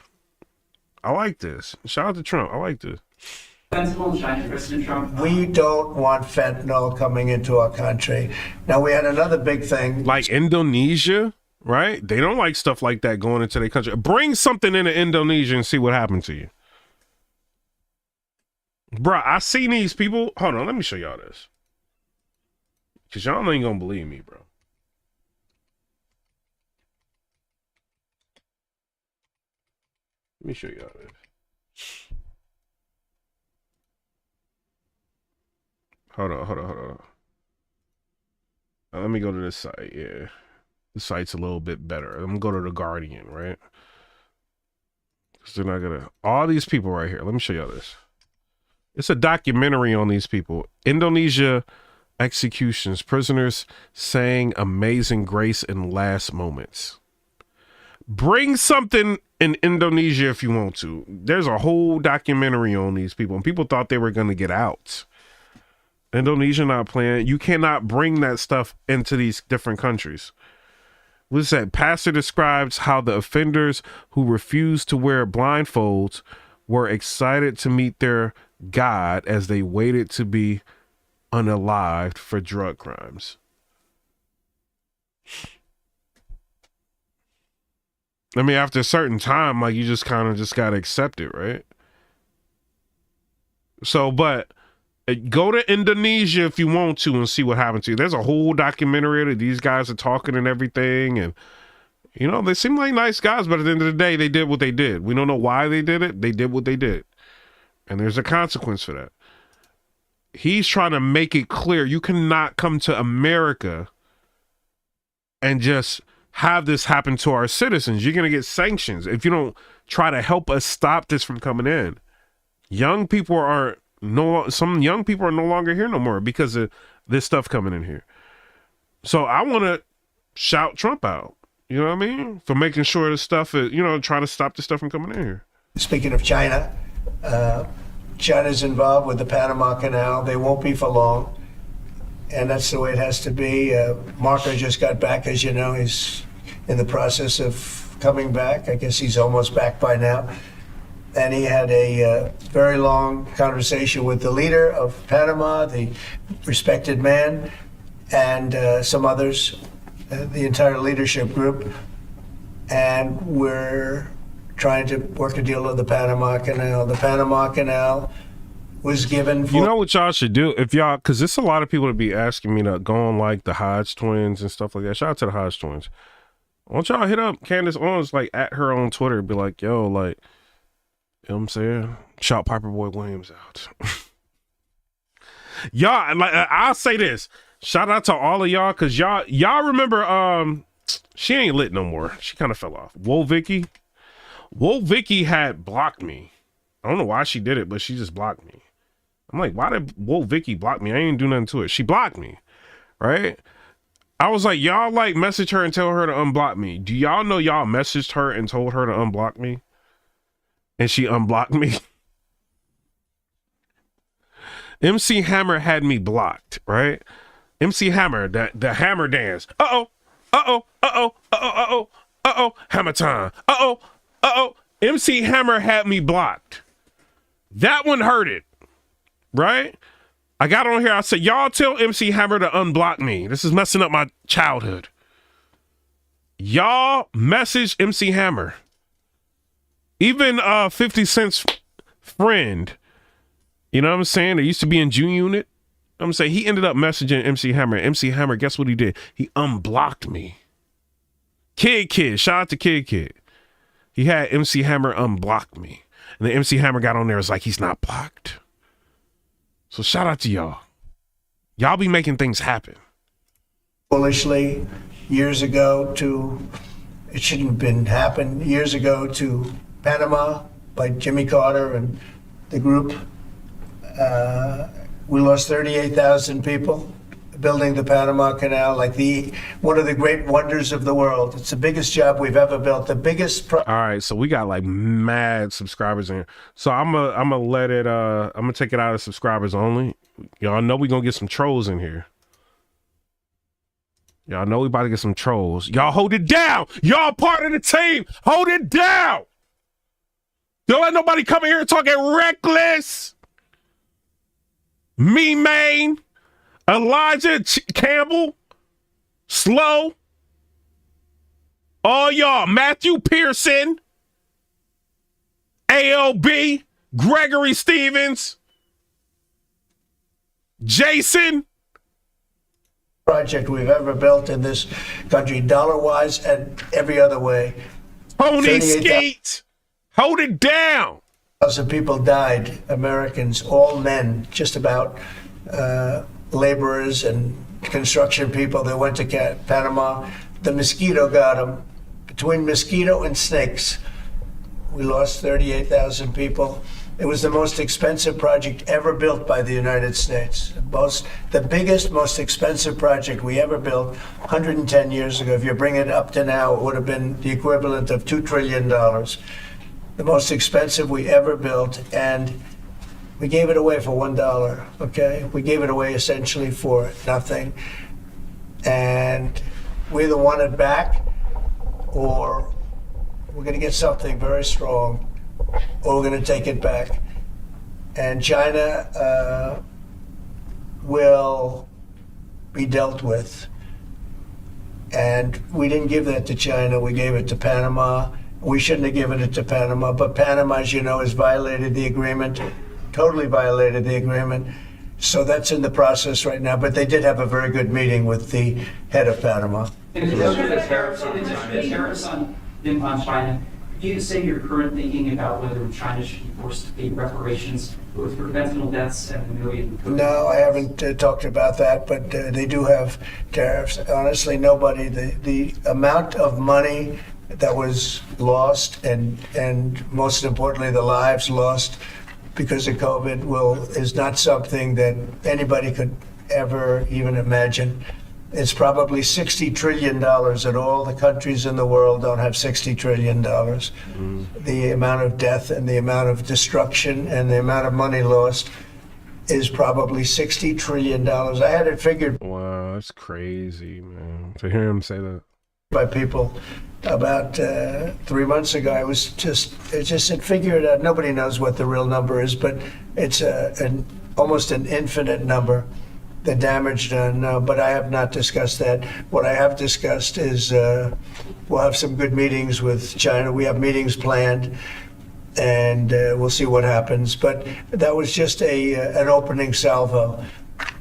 I like this. Shout out to Trump. I like this. Fentanyl in China, President Trump. We don't want fentanyl coming into our country. Now, we had another big thing. Like Indonesia, right? They don't like stuff like that going into their country. Bring something into Indonesia and see what happened to you. Bruh, I seen these people. Hold on, let me show y'all this. Because y'all ain't gonna believe me, bro. Let me show y'all this. Hold on. Let me go to this site. Yeah. The site's a little bit better. I'm gonna go to the Guardian, right? Because they're not gonna. All these people right here. Let me show y'all this. It's a documentary on these people. Indonesia executions, prisoners saying amazing grace in last moments. Bring something in Indonesia if you want to. There's a whole documentary on these people, and people thought they were going to get out. Indonesia not playing. You cannot bring that stuff into these different countries. What is that? Pastor describes how the offenders who refused to wear blindfolds were excited to meet their God as they waited to be unalived for drug crimes. I mean, after a certain time, like, you just kind of just got to accept it, right? So, but go to Indonesia if you want to and see what happened to you. There's a whole documentary that these guys are talking and everything. And, you know, they seem like nice guys, but at the end of the day, they did what they did. We don't know why they did it. They did what they did. And there's a consequence for that. He's trying to make it clear you cannot come to America and just have this happen to our citizens. You're going to get sanctions if you don't try to help us stop this from coming in. Some young people are no longer here no more because of this stuff coming in here. So I want to shout Trump out, you know what I mean? For making sure this stuff is, you know, trying to stop this stuff from coming in here. Speaking of China, China's involved with the Panama Canal. They won't be for long. And that's the way it has to be. Marco just got back, as you know. He's in the process of coming back. I guess he's almost back by now. And he had a very long conversation with the leader of Panama, the respected man, and some others, the entire leadership group. And we're trying to work a deal with the Panama Canal. The Panama Canal was given for... You know what y'all should do? If y'all, because there's a lot of people that be asking me to go on like the Hodge twins and stuff like that. Shout out to the Hodge twins. Why don't y'all hit up Candace Owens, like at her on Twitter, be like, yo, like, you know what I'm saying? Shout Piper Boy Williams out. Y'all, like, I'll say this. Shout out to all of y'all, because y'all remember, she ain't lit no more. She kind of fell off. Whoa, Vicky had blocked me. I don't know why she did it, but she just blocked me. I'm like, why did Whoa Vicky block me? I ain't do nothing to it. She blocked me, right? I was like, y'all like message her and tell her to unblock me. Do y'all know y'all messaged her and told her to unblock me? And she unblocked me. MC Hammer had me blocked, right? MC Hammer, the hammer dance. Hammer time. MC Hammer had me blocked. That one hurted, right? I got on here, I said, y'all tell MC Hammer to unblock me. This is messing up my childhood. Y'all message MC Hammer. Even 50 Cent's friend, you know what I'm saying? They used to be in June Unit. I'm saying he ended up messaging MC Hammer. MC Hammer, guess what he did? He unblocked me. Kid, shout out to Kid. He had MC Hammer unblock me. And then MC Hammer got on there, was like, he's not blocked. So shout out to y'all. Y'all be making things happen. Foolishly, years ago it shouldn't have been happened, years ago to Panama by Jimmy Carter and the group. We lost 38,000 people building the Panama Canal, like one of the great wonders of the world. It's the biggest job we've ever built, the biggest. All right, so we got like mad subscribers in here. So I'm gonna let it. I'm gonna take it out of subscribers only. Y'all know we gonna get some trolls in here. Y'all know we about to get some trolls. Y'all hold it down. Y'all part of the team. Hold it down. Don't let nobody come in here talking reckless. Me, Maine, Elijah Campbell, Slow, all y'all, Matthew Pearson, ALB, Gregory Stevens, Jason. Project we've ever built in this country, dollar-wise and every other way. Tony Skeet, hold it down. Thousands of people died, Americans, all men, just about, laborers and construction people. They went to Panama. The mosquito got them. Between mosquito and snakes, we lost 38,000 people. It was the most expensive project ever built by the United States. The biggest, most expensive project we ever built 110 years ago. If you bring it up to now, it would have been the equivalent of $2 trillion. The most expensive we ever built, and we gave it away for $1, okay? We gave it away essentially for nothing. And we either want it back, or we're gonna get something very strong, or we're going to take it back. And China will be dealt with. And we didn't give that to China, we gave it to Panama. We shouldn't have given it to Panama, but Panama, as you know, has violated the agreement, totally violated the agreement. So that's in the process right now, but they did have a very good meeting with the head of Panama. In addition to the tariffs on China, could you say your current thinking about whether China should be forced to pay reparations with preventable deaths and $1 million? No, I haven't talked about that, but they do have tariffs. Honestly, nobody, the amount of money that was lost and most importantly, the lives lost because of COVID is not something that anybody could ever even imagine. It's probably $60 trillion, and all the countries in the world don't have $60 trillion. The amount of death and the amount of destruction and the amount of money lost is probably $60 trillion. I had it figured. Wow, that's crazy, man. To hear him say that. By people about 3 months ago. It just said, figure it out. Nobody knows what the real number is, but it's almost an infinite number. The damage done, but I have not discussed that. What I have discussed is we'll have some good meetings with China. We have meetings planned, and we'll see what happens. But that was just an opening salvo.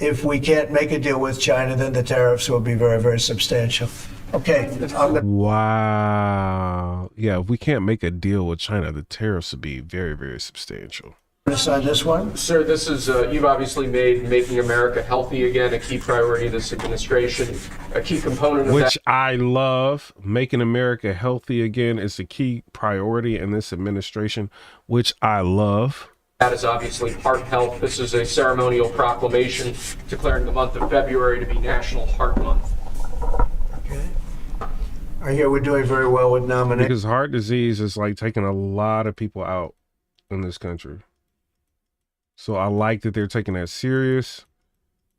If we can't make a deal with China, then the tariffs will be very, very substantial. Okay. Wow. Yeah, if we can't make a deal with China, the tariffs will be very, very substantial. Sign this one? Sir, this is, you've obviously made making America healthy again a key priority of this administration, a key component of that. Which I love. Making America healthy again is a key priority in this administration, which I love. That is obviously heart health. This is a ceremonial proclamation declaring the month of February to be National Heart Month. Okay. I hear we're doing very well with nominations. Because heart disease is like taking a lot of people out in this country. So I like that they're taking that serious.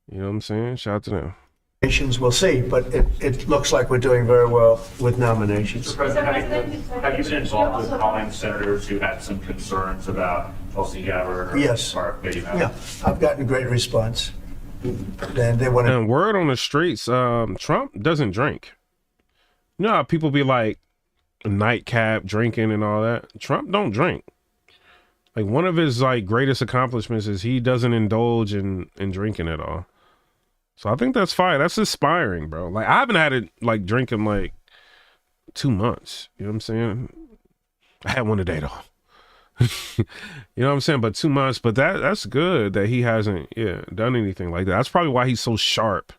You know what I'm saying? Shout out to them. We'll see, but it looks like we're doing very well with nominations. Mr. President, have you been involved with calling senators who had some concerns about Tulsi Gabbard? Yes. Yeah, I've gotten great response. And they want to. And word on the streets, Trump doesn't drink. You know how people be like nightcap drinking and all that? Trump don't drink. Like one of his like greatest accomplishments is he doesn't indulge in drinking at all. So I think that's fine. That's inspiring, bro. Like I haven't had it like drinking like 2 months. You know what I'm saying? I had one today though. You know what I'm saying? But 2 months. But that's good that he hasn't done anything like that. That's probably why he's so sharp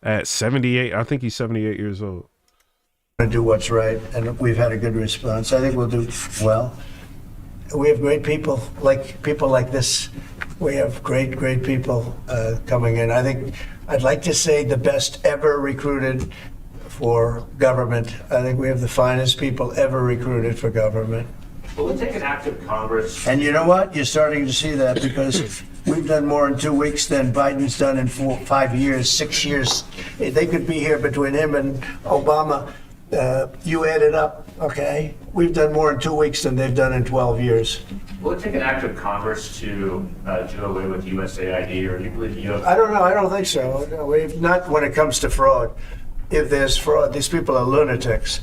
at 78. I think he's 78 years old. To do what's right, and we've had a good response. I think we'll do well. We have great people like this. We have great people coming in. I think I'd like to say the best ever recruited for government. I think we have the finest people ever recruited for government. Will it take an act of Congress? And you know what? You're starting to see that because We've done more in 2 weeks than Biden's done in 5 years, 6 years. They could be here between him and Obama. You add it up, okay? We've done more in 2 weeks than they've done in 12 years. Will it take an act of Congress to do away with USAID, or do you believe you have? I don't know. I don't think so. No, not when it comes to fraud. If there's fraud, these people are lunatics.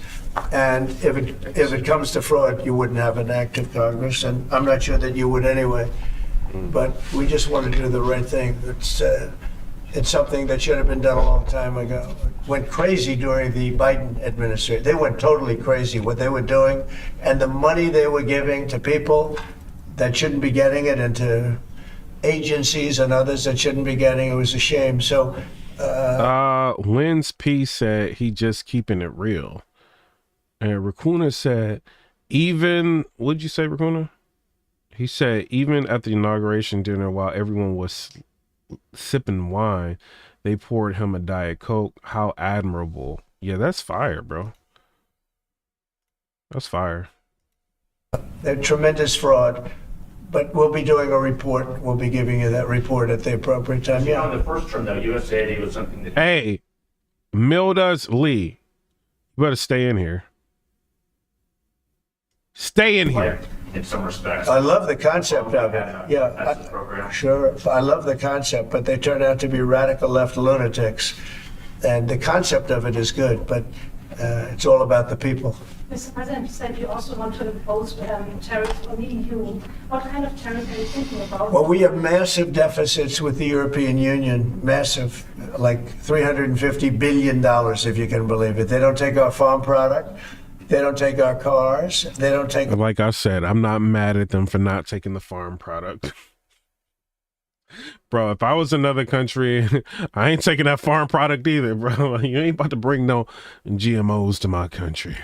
And if it comes to fraud, you wouldn't have an act of Congress, and I'm not sure that you would anyway. But we just want to do the right thing. It's something that should have been done a long time ago. Went crazy during the Biden administration. They went totally crazy what they were doing, and the money they were giving to people that shouldn't be getting it, and to agencies and others that shouldn't be getting it. It was a shame. So Lynn's P said he just keeping it real. And Racuna said, even, what'd you say, Racuna? He said, even at the inauguration dinner, while everyone was sipping wine, they poured him a Diet Coke. How admirable. Yeah, that's fire, bro. That's fire. They're tremendous fraud. But we'll be doing a report. We'll be giving you that report at the appropriate time. Yeah. In the first term, though, USAID was something that. Hey, Milda's Lee, you better stay in here. Stay in here. In some respects. I love the concept of it. Yeah, sure. I love the concept, but they turn out to be radical left lunatics. And the concept of it is good, but it's all about the people. Mr. President, you said you also want to impose tariffs on the EU. What kind of tariffs are you thinking about? Well, we have massive deficits with the European Union, massive, like $350 billion, if you can believe it. They don't take our farm product. They don't take our cars. They don't take. Like I said, I'm not mad at them for not taking the farm product. Bro, if I was another country, I ain't taking that farm product either, bro. You ain't about to bring no GMOs to my country.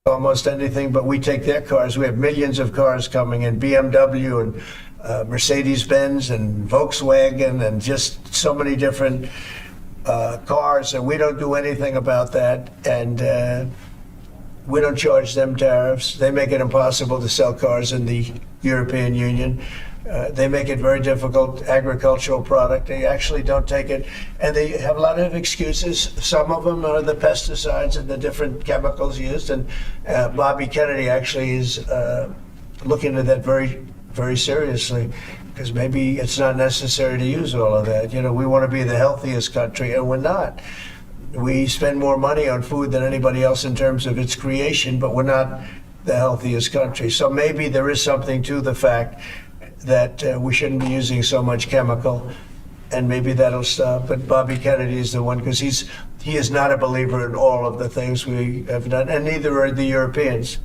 Almost anything, but we take their cars. We have millions of cars coming in, BMW and Mercedes-Benz and Volkswagen and just so many different cars, and we don't do anything about that. And we don't charge them tariffs. They make it impossible to sell cars in the European Union. They make it very difficult, agricultural product. They actually don't take it. And they have a lot of excuses. Some of them are the pesticides and the different chemicals used. And Bobby Kennedy actually is looking at that very, very seriously, because maybe it's not necessary to use all of that. You know, we want to be the healthiest country, and we're not. We spend more money on food than anybody else in terms of its creation, but we're not the healthiest country. So maybe there is something to the fact that we shouldn't be using so much chemical, and maybe that'll stop. But Bobby Kennedy is the one, because he is not a believer in all of the things we have done, and neither are the Europeans.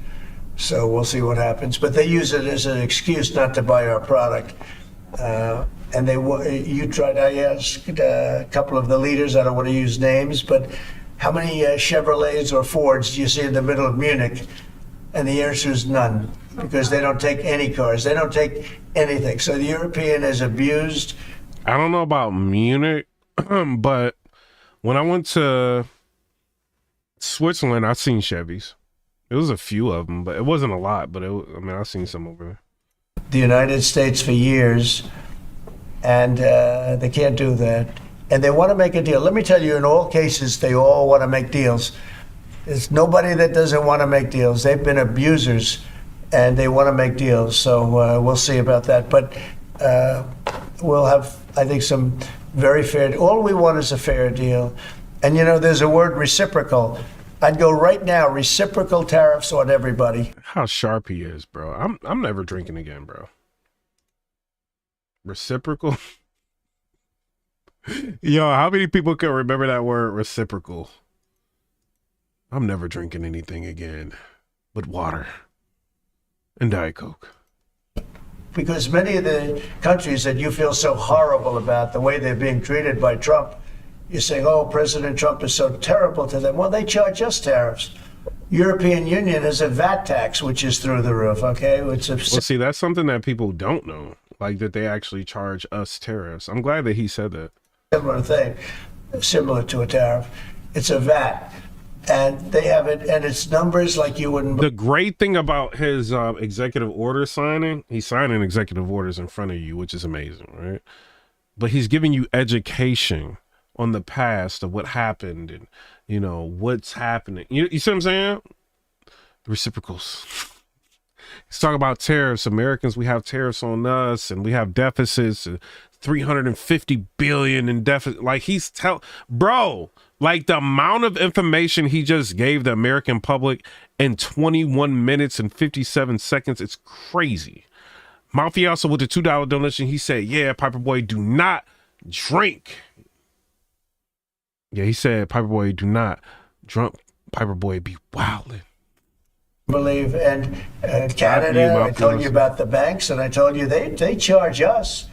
So we'll see what happens. But they use it as an excuse not to buy our product. And I asked a couple of the leaders, I don't want to use names, but how many Chevrolets or Fords do you see in the middle of Munich? And the answer is none, because they don't take any cars. They don't take anything. So the European is abused. I don't know about Munich, but when I went to Switzerland, I seen Chevys. It was a few of them, but it wasn't a lot. But I seen some over there. The United States for years, and they can't do that. And they want to make a deal. Let me tell you, in all cases, they all want to make deals. There's nobody that doesn't want to make deals. They've been abusers, and they want to make deals. So we'll see about that. But we'll have, I think, some very fair. All we want is a fair deal. And you know, there's a word, reciprocal. I'd go right now, reciprocal tariffs on everybody. How sharp he is, bro. I'm never drinking again, bro. Reciprocal. Yo, how many people can remember that word, reciprocal? I'm never drinking anything again but water and Diet Coke. Because many of the countries that you feel so horrible about, the way they're being treated by Trump, you're saying, oh, President Trump is so terrible to them. Well, they charge us tariffs. European Union has a VAT tax, which is through the roof, okay? Well, see, that's something that people don't know, like that they actually charge us tariffs. I'm glad that he said that. Similar thing, similar to a tariff. It's a VAT. And they have it, and it's numbers like you wouldn't. The great thing about his executive order signing, he's signing executive orders in front of you, which is amazing, right? But he's giving you education on the past of what happened and, you know, what's happening. You see what I'm saying? The reciprocals. He's talking about tariffs. Americans, we have tariffs on us, and we have deficits, 350 billion in deficit. Like bro, like the amount of information he just gave the American public in 21 minutes and 57 seconds, it's crazy. Mafioso with the $2 donation, he said, yeah, Piper Boy, do not drink. Yeah, he said, Piper Boy, do not drunk. Piper Boy be wildin'. Believe. And Canada, I told you about the banks, and I told you they charge us.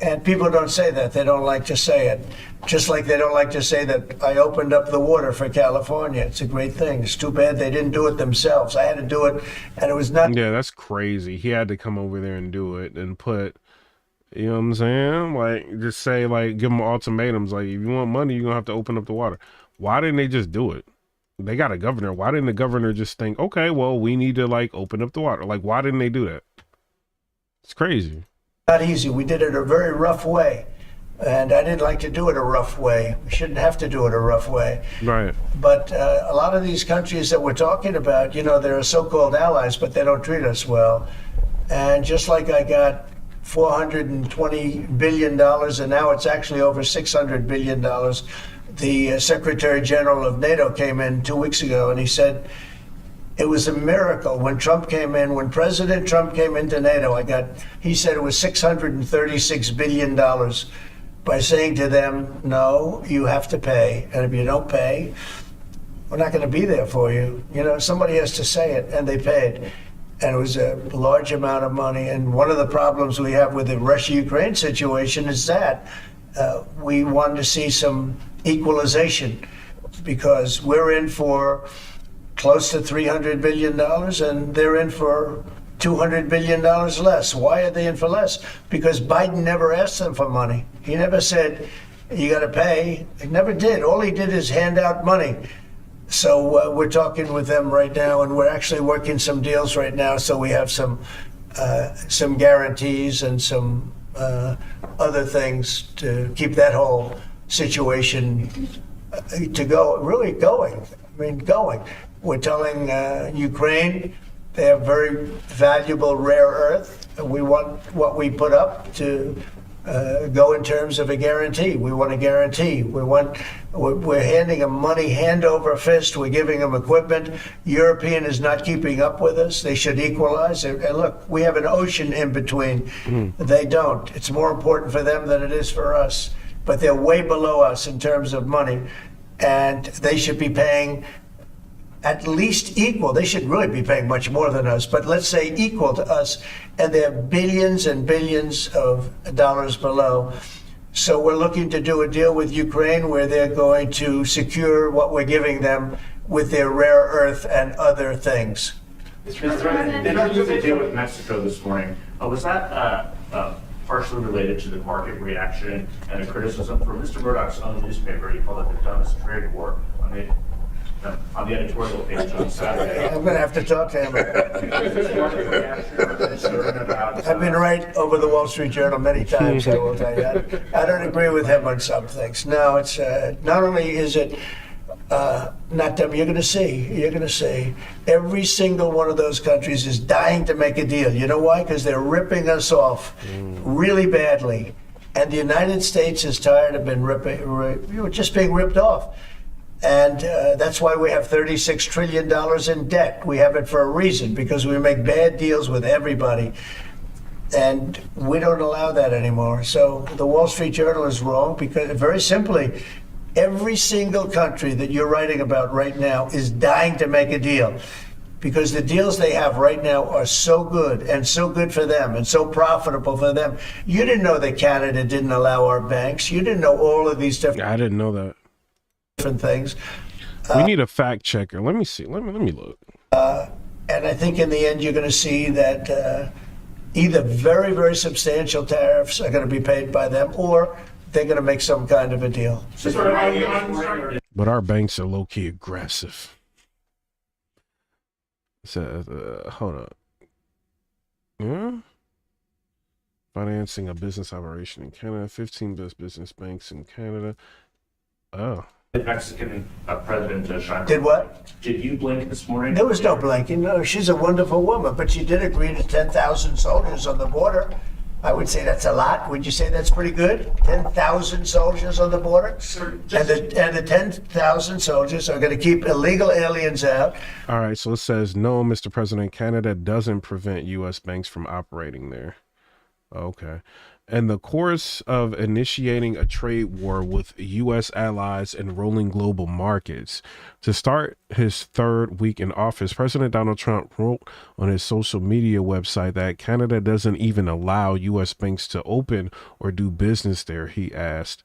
And people don't say that. They don't like to say it. Just like they don't like to say that I opened up the water for California. It's a great thing. It's too bad they didn't do it themselves. I had to do it, and it was not. Yeah, that's crazy. He had to come over there and do it and put, you know what I'm saying? Like, just say, like, give them ultimatums. Like, if you want money, you're going to have to open up the water. Why didn't they just do it? They got a governor. Why didn't the governor just think, okay, well, we need to, like, open up the water? Like, why didn't they do that? It's crazy. Not easy. We did it a very rough way. And I didn't like to do it a rough way. We shouldn't have to do it a rough way. Right. But a lot of these countries that we're talking about, you know, they're so-called allies, but they don't treat us well. And just like I got $420 billion, and now it's actually over $600 billion, the Secretary General of NATO came in 2 weeks ago, and he said, it was a miracle when Trump came in, when President Trump came into NATO. He said it was $636 billion by saying to them, no, you have to pay. And if you don't pay, we're not going to be there for you. You know, somebody has to say it, and they paid. And it was a large amount of money. And one of the problems we have with the Russia-Ukraine situation is that we wanted to see some equalization, because we're in for close to $300 billion, and they're in for $200 billion less. Why are they in for less? Because Biden never asked them for money. He never said, you got to pay. He never did. All he did is hand out money. So we're talking with them right now, and we're actually working some deals right now. So we have some guarantees and some other things to keep that whole situation really going. I mean, going. We're telling Ukraine they have very valuable rare earth. We want what we put up to go in terms of a guarantee. We want a guarantee. We're handing them money hand over fist. We're giving them equipment. European is not keeping up with us. They should equalize. And look, we have an ocean in between. They don't. It's more important for them than it is for us. But they're way below us in terms of money, and they should be paying at least equal. They should really be paying much more than us, but let's say equal to us, and they're billions and billions of dollars below. So we're looking to do a deal with Ukraine where they're going to secure what we're giving them with their rare earth and other things. Mr. President, the interview they did with Mexico this morning, was that partially related to the market reaction and the criticism from Mr. Murdoch's own newspaper? He called it the dumbest trade war on the editorial page on Saturday. I'm going to have to talk to him. I've been right over the Wall Street Journal many times, I will tell you. I don't agree with him on some things. No, it's not only is it not them. You're going to see. Every single one of those countries is dying to make a deal. You know why? Because they're ripping us off really badly. And the United States is tired of just being ripped off. And that's why we have $36 trillion in debt. We have it for a reason, because we make bad deals with everybody. And we don't allow that anymore. So the Wall Street Journal is wrong, because very simply, every single country that you're writing about right now is dying to make a deal, because the deals they have right now are so good and so good for them and so profitable for them. You didn't know that Canada didn't allow our banks. You didn't know all of these different. I didn't know that. Different things. We need a fact checker. Let me see. Let me look. And I think in the end, you're going to see that either very, very substantial tariffs are going to be paid by them, or they're going to make some kind of a deal. But our banks are low-key aggressive. So, hold up. Yeah? Financing a business operation in Canada. 15 best business banks in Canada. Oh. The Mexican president Did what? Did you blink this morning? There was no blinking. No, she's a wonderful woman, but she did agree to 10,000 soldiers on the border. I would say that's a lot. Would you say that's pretty good? 10,000 soldiers on the border? Sir, And the 10,000 soldiers are going to keep illegal aliens out. All right, so it says, no, Mr. President, Canada doesn't prevent U.S. banks from operating there. Okay. In the course of initiating a trade war with U.S. allies and rolling global markets. To start his third week in office, President Donald Trump wrote on his social media website that Canada doesn't even allow U.S. banks to open or do business there. He asked,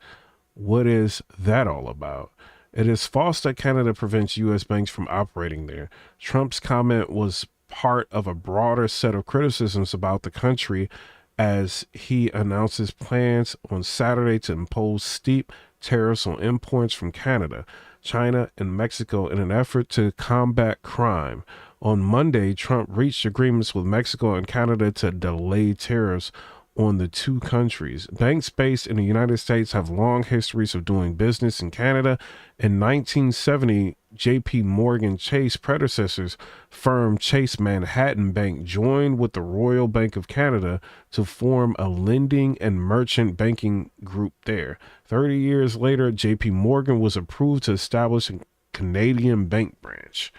what is that all about? It is false that Canada prevents U.S. banks from operating there. Trump's comment was part of a broader set of criticisms about the country as he announces plans on Saturday to impose steep tariffs on imports from Canada, China, and Mexico in an effort to combat crime. On Monday, Trump reached agreements with Mexico and Canada to delay tariffs on the two countries. Banks based in the United States have long histories of doing business in Canada. In 1970, J.P. Morgan Chase predecessors firm Chase Manhattan Bank joined with the Royal Bank of Canada to form a lending and merchant banking group there. 30 years later, J.P. Morgan was approved to establish a Canadian bank branch.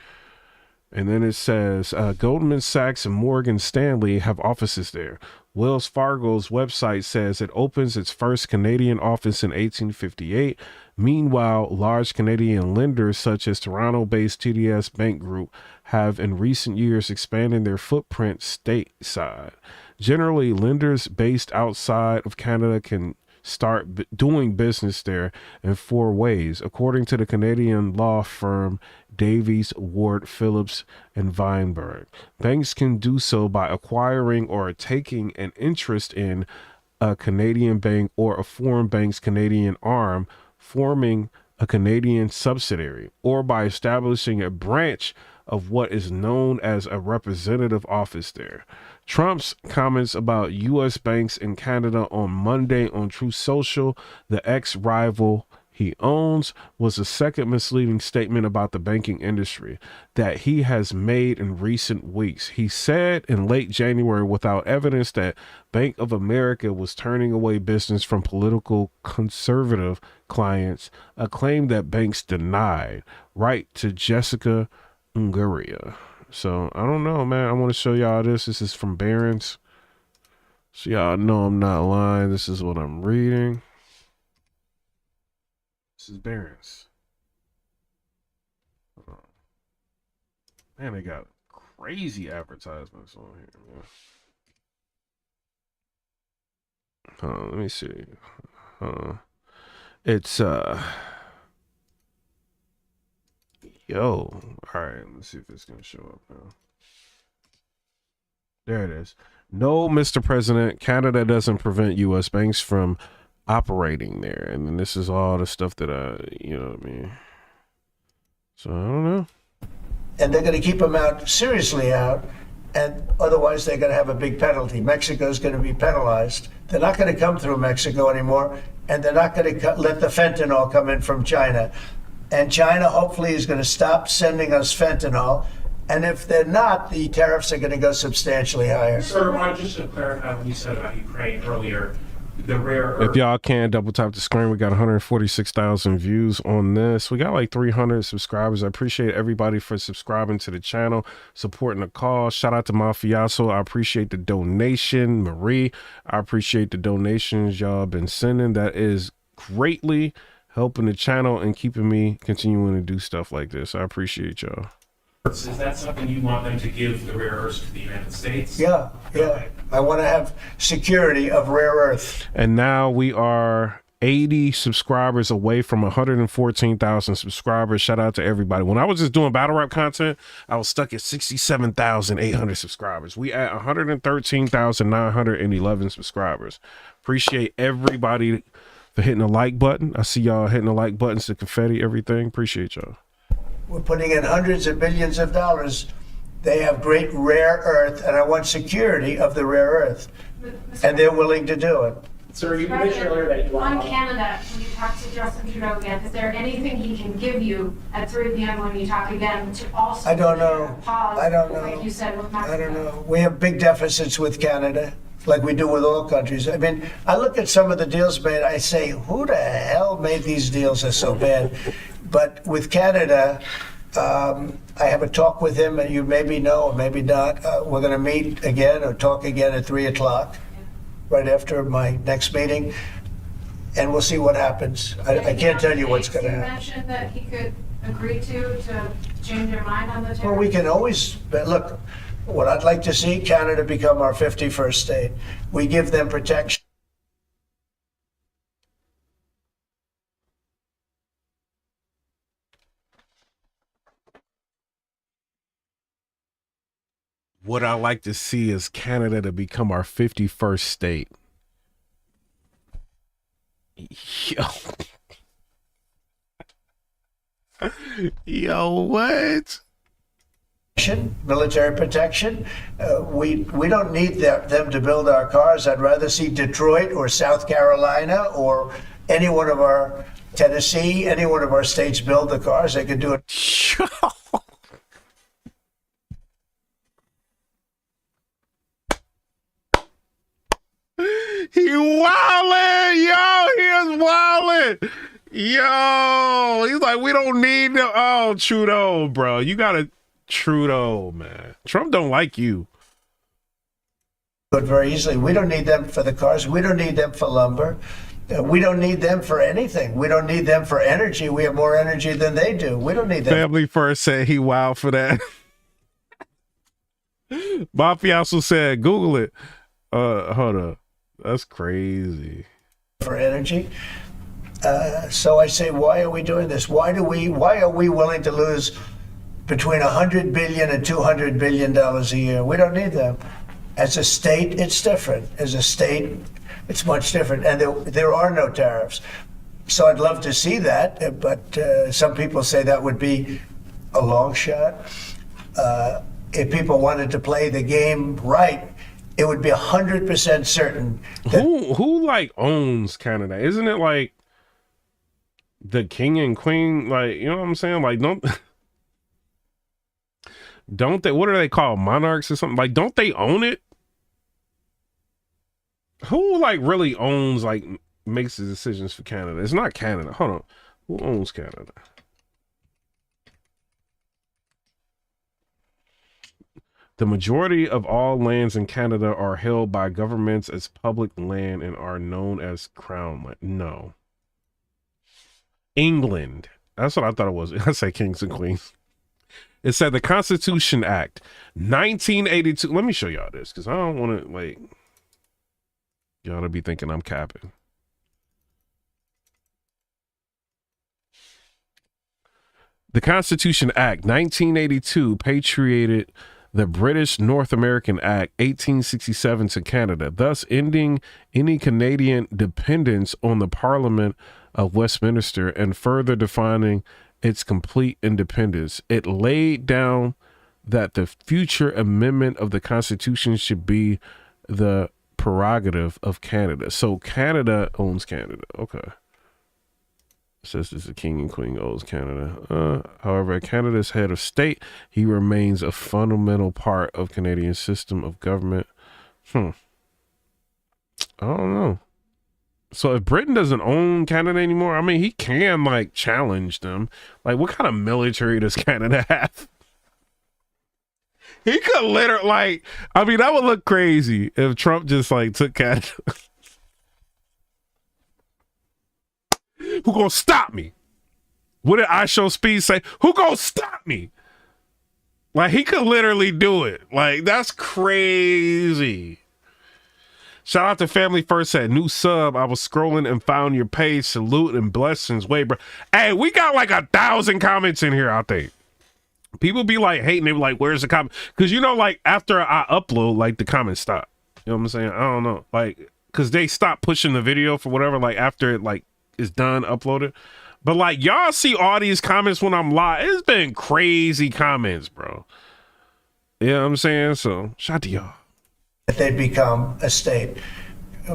And then it says Goldman Sachs and Morgan Stanley have offices there. Wells Fargo's website says it opens its first Canadian office in 1858. Meanwhile, large Canadian lenders such as Toronto-based TDS Bank Group have in recent years expanded their footprint stateside. Generally, lenders based outside of Canada can start doing business there in four ways, according to the Canadian law firm Davies, Ward, Phillips, and Weinberg. Banks can do so by acquiring or taking an interest in a Canadian bank or a foreign bank's Canadian arm, forming a Canadian subsidiary, or by establishing a branch of what is known as a representative office there. Trump's comments about U.S. banks in Canada on Monday on Truth Social, the ex-rival he owns, was the second misleading statement about the banking industry that he has made in recent weeks. He said in late January, without evidence, that Bank of America was turning away business from political conservative clients, a claim that banks denied. Right to Jessica Ungaria. So I don't know, man. I want to show y'all this. This is from Barron's. So y'all know I'm not lying. This is what I'm reading. This is Barron's. Man, they got crazy advertisements on here, man. Let me see. It's yo. All right, let's see if it's gonna show up now. There it is. No, Mr. President, Canada doesn't prevent U.S. banks from operating there. And then this is all the stuff that you know what I mean? So I don't know. And they're going to keep them out, seriously out, and otherwise they're going to have a big penalty. Mexico's going to be penalized. They're not going to come through Mexico anymore, and they're not going to let the fentanyl come in from China. And China hopefully is going to stop sending us fentanyl. And if they're not, the tariffs are going to go substantially higher. Sir, just to clarify what you said about Ukraine earlier, the rare earth. If y'all can double tap the screen, we got 146,000 views on this. We got like 300 subscribers. I appreciate everybody for subscribing to the channel, supporting the cause. Shout out to Mafiaso. I appreciate the donation. Marie, I appreciate the donations y'all been sending. That is greatly helping the channel and keeping me continuing to do stuff like this. I appreciate y'all. Is that something you want them to give the rare earths to the United States? Yeah. I want to have security of rare earth. And now we are 80 subscribers away from 114,000 subscribers. Shout out to everybody. When I was just doing battle rap content, I was stuck at 67,800 subscribers. We at 113,911 subscribers. Appreciate everybody for hitting the like button. I see y'all hitting the like buttons, the confetti, everything. Appreciate y'all. We're putting in hundreds of billions of dollars. They have great rare earth, and I want security of the rare earth. And they're willing to do it. Sir, you mentioned earlier that you On want. Canada, when you talk to Justin Trudeau again, is there anything he can give you at 3 p.m. when you talk again to also I don't know. pause, I don't know. like you said with Mexico? I don't know. We have big deficits with Canada, like we do with all countries. I mean, I look at some of the deals made, I say, who the hell made these deals that are so bad? But with Canada, I have a talk with him, and you maybe know or maybe not. We're going to meet again or talk again at 3 o'clock, right after my next meeting, and we'll see what happens. I can't tell you what's going to happen. You mentioned that he could agree to change your mind on the tariff. Well, we can always, but look, what I'd like to see, Canada become our 51st state. We give them protection. What I like to see is Canada to become our 51st state. Yo. Yo, what? Military protection. We don't need them to build our cars. I'd rather see Detroit or South Carolina or any one of our Tennessee, any one of our states build the cars. They could do it. He wildin', yo, he is wildin'. Yo, he's like, we don't need no, oh, Trudeau, bro. You gotta, Trudeau, man. Trump don't like you. But very easily. We don't need them for the cars. We don't need them for lumber. We don't need them for anything. We don't need them for energy. We have more energy than they do. We don't need them. Family First said he wild for that. Boffy also said, Google it. Hold up. That's crazy. For energy. So I say, why are we doing this? Why are we willing to lose between $100 billion and $200 billion a year? We don't need them. As a state, it's different. As a state, it's much different. And there are no tariffs. So I'd love to see that, but some people say that would be a long shot. If people wanted to play the game right, it would be 100% certain. Who like owns Canada? Isn't it like the king and queen? Like, you know what I'm saying? Like, don't they, what are they called? Monarchs or something? Like, don't they own it? Who like really owns, like, makes the decisions for Canada? It's not Canada. Hold on. Who owns Canada? The majority of all lands in Canada are held by governments as public land and are known as crown land. No. England. That's what I thought it was. I say kings and queens. It said the Constitution Act, 1982. Let me show y'all this because I don't want to, like, y'all to be thinking I'm capping. The Constitution Act, 1982, patriated the British North American Act 1867 to Canada, thus ending any Canadian dependence on the Parliament of Westminster and further defining its complete independence. It laid down that the future amendment of the Constitution should be the prerogative of Canada. So Canada owns Canada. Okay. Says it's the king and queen owns Canada. However, Canada's head of state, he remains a fundamental part of Canadian system of government. I don't know. So if Britain doesn't own Canada anymore, I mean, he can like challenge them. Like, what kind of military does Canada have? He could literally, like, I mean, that would look crazy if Trump just like took Canada. Who gonna stop me? What did I Show Speed say? Who gonna stop me? Like, he could literally do it. Like, that's crazy. Shout out to Family First, said new sub. I was scrolling and found your page. Salute and blessings. Wait, bro. Hey, we got like 1,000 comments in here, I think. People be like hating. They be like, where's the comment? Because, you know, like after I upload, like the comments stop. You know what I'm saying? I don't know. Like, because they stopped pushing the video for whatever, like after it like is done uploaded. But like y'all see all these comments when I'm live. It's been crazy comments, bro. You know what I'm saying? So shout out to y'all. They become a state.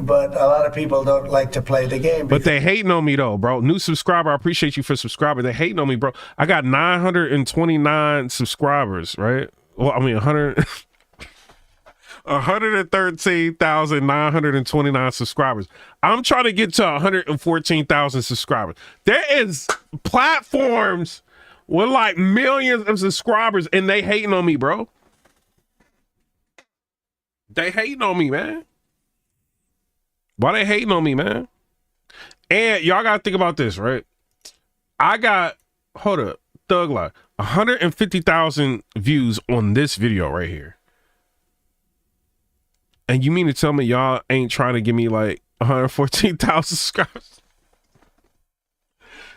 But a lot of people don't like to play the game. But they hating on me though, bro. New subscriber, I appreciate you for subscribing. They hating on me, bro. I got 929 subscribers, right? Well, I mean 113,929 subscribers. I'm trying to get to 114,000 subscribers. There is platforms with like millions of subscribers and they hating on me, bro. They hating on me, man. Why they hating on me, man? And y'all gotta think about this, right? I got, hold up, Thug Life, 150,000 views on this video right here. And you mean to tell me y'all ain't trying to give me like 114,000 subscribers?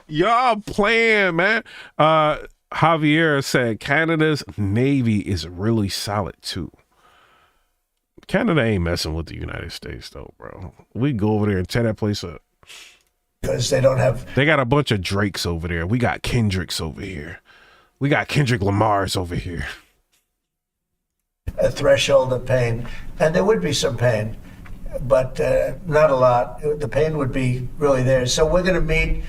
Y'all playing, man. Javier said Canada's Navy is really solid too. Canada ain't messing with the United States though, bro. We go over there and tear that place up. Because they don't have... They got a bunch of Drakes over there. We got Kendricks over here. We got Kendrick Lamar's over here. A threshold of pain. And there would be some pain, but not a lot. The pain would be really there. So we're going to meet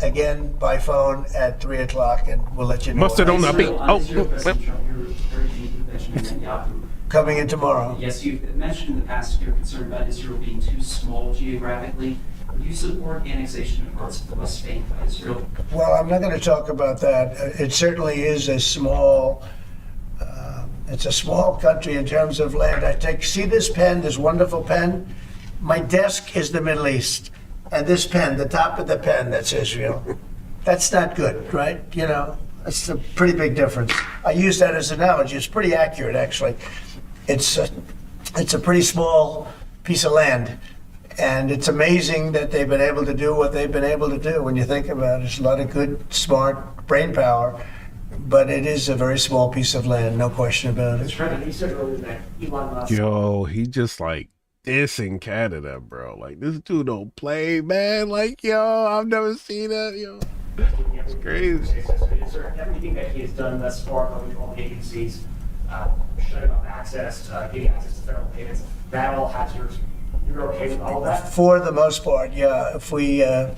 again by phone at 3 o'clock and we'll let you know. Mustard on the beat. Coming in tomorrow. Yes, you've mentioned in the past you're concerned about Israel being too small geographically. Do you support annexation of parts of the West Bank by Israel? Well, I'm not going to talk about that. It certainly is a small, it's a small country in terms of land. See this pen, this wonderful pen? My desk is the Middle East. And this pen, the top of the pen, that's Israel. That's not good, right? You know, it's a pretty big difference. I use that as an analogy. It's pretty accurate, actually. It's a pretty small piece of land. And it's amazing that they've been able to do what they've been able to do when you think about it. There's a lot of good, smart brain power, but it is a very small piece of land, no question about it. Yo, he just like dissing Canada, bro. Like, this dude don't play, man. Like, yo, I've never seen that, yo. It's crazy. Is there everything that he has done thus far going to all agencies, shutting off access, getting access to federal payments, that all has yours? You're okay with all of that? For the most part, yeah. If we, I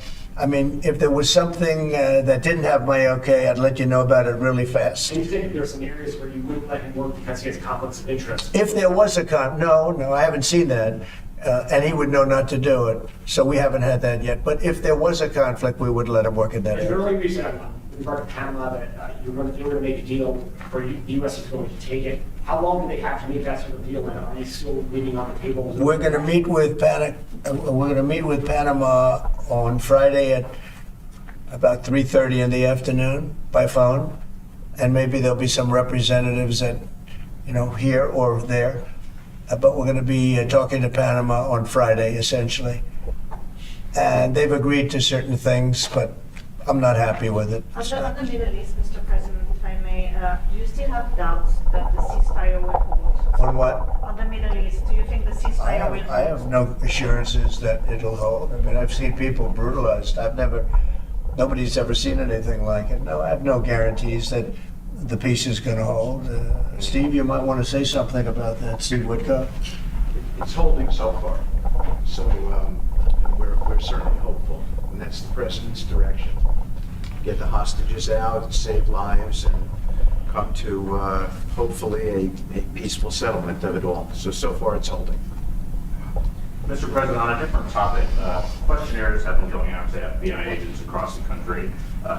mean, if there was something that didn't have my okay, I'd let you know about it really fast. Do you think there are some areas where you wouldn't let him work because he has conflicts of interest? If there was a no, I haven't seen that. And he would know not to do it. So we haven't had that yet. But if there was a conflict, we would let him work in that area. Earlier you said, in regard to Panama, that you were going to make a deal where the U.S. is going to take it. How long do they have to make that sort of deal? And are they still leaving on the table? We're going to meet with Panama on Friday at about 3:30 in the afternoon by phone, and maybe there'll be some representatives that, here or there. But we're going to be talking to Panama on Friday, essentially. And they've agreed to certain things, but I'm not happy with it. On the Middle East, Mr. President, if I may, do you still have doubts that the ceasefire will hold? On what? On the Middle East, do you think the ceasefire will hold? I have no assurances that it'll hold. I mean, I've seen people brutalized. Nobody's ever seen anything like it. No, I have no guarantees that the peace is going to hold. Steve, you might want to say something about that. Steve Woodcock. It's holding so far. So we're certainly hopeful. And that's the president's direction. Get the hostages out, save lives, and come to hopefully a peaceful settlement of it all. So far it's holding. Mr. President, on a different topic, questionnaires have been going out to FBI agents across the country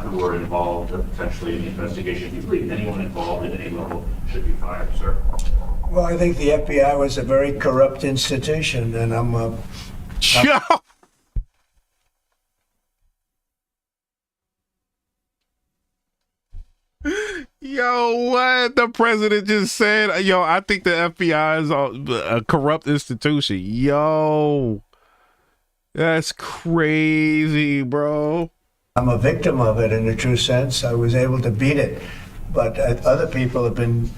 who were involved potentially in the investigation. Do you believe anyone involved at any level should be fired, sir? Well, I think the FBI was a very corrupt institution, and Yo, what the president just said? Yo, I think the FBI is a corrupt institution. Yo, that's crazy, bro. I'm a victim of it in a true sense. I was able to beat it, but other people have been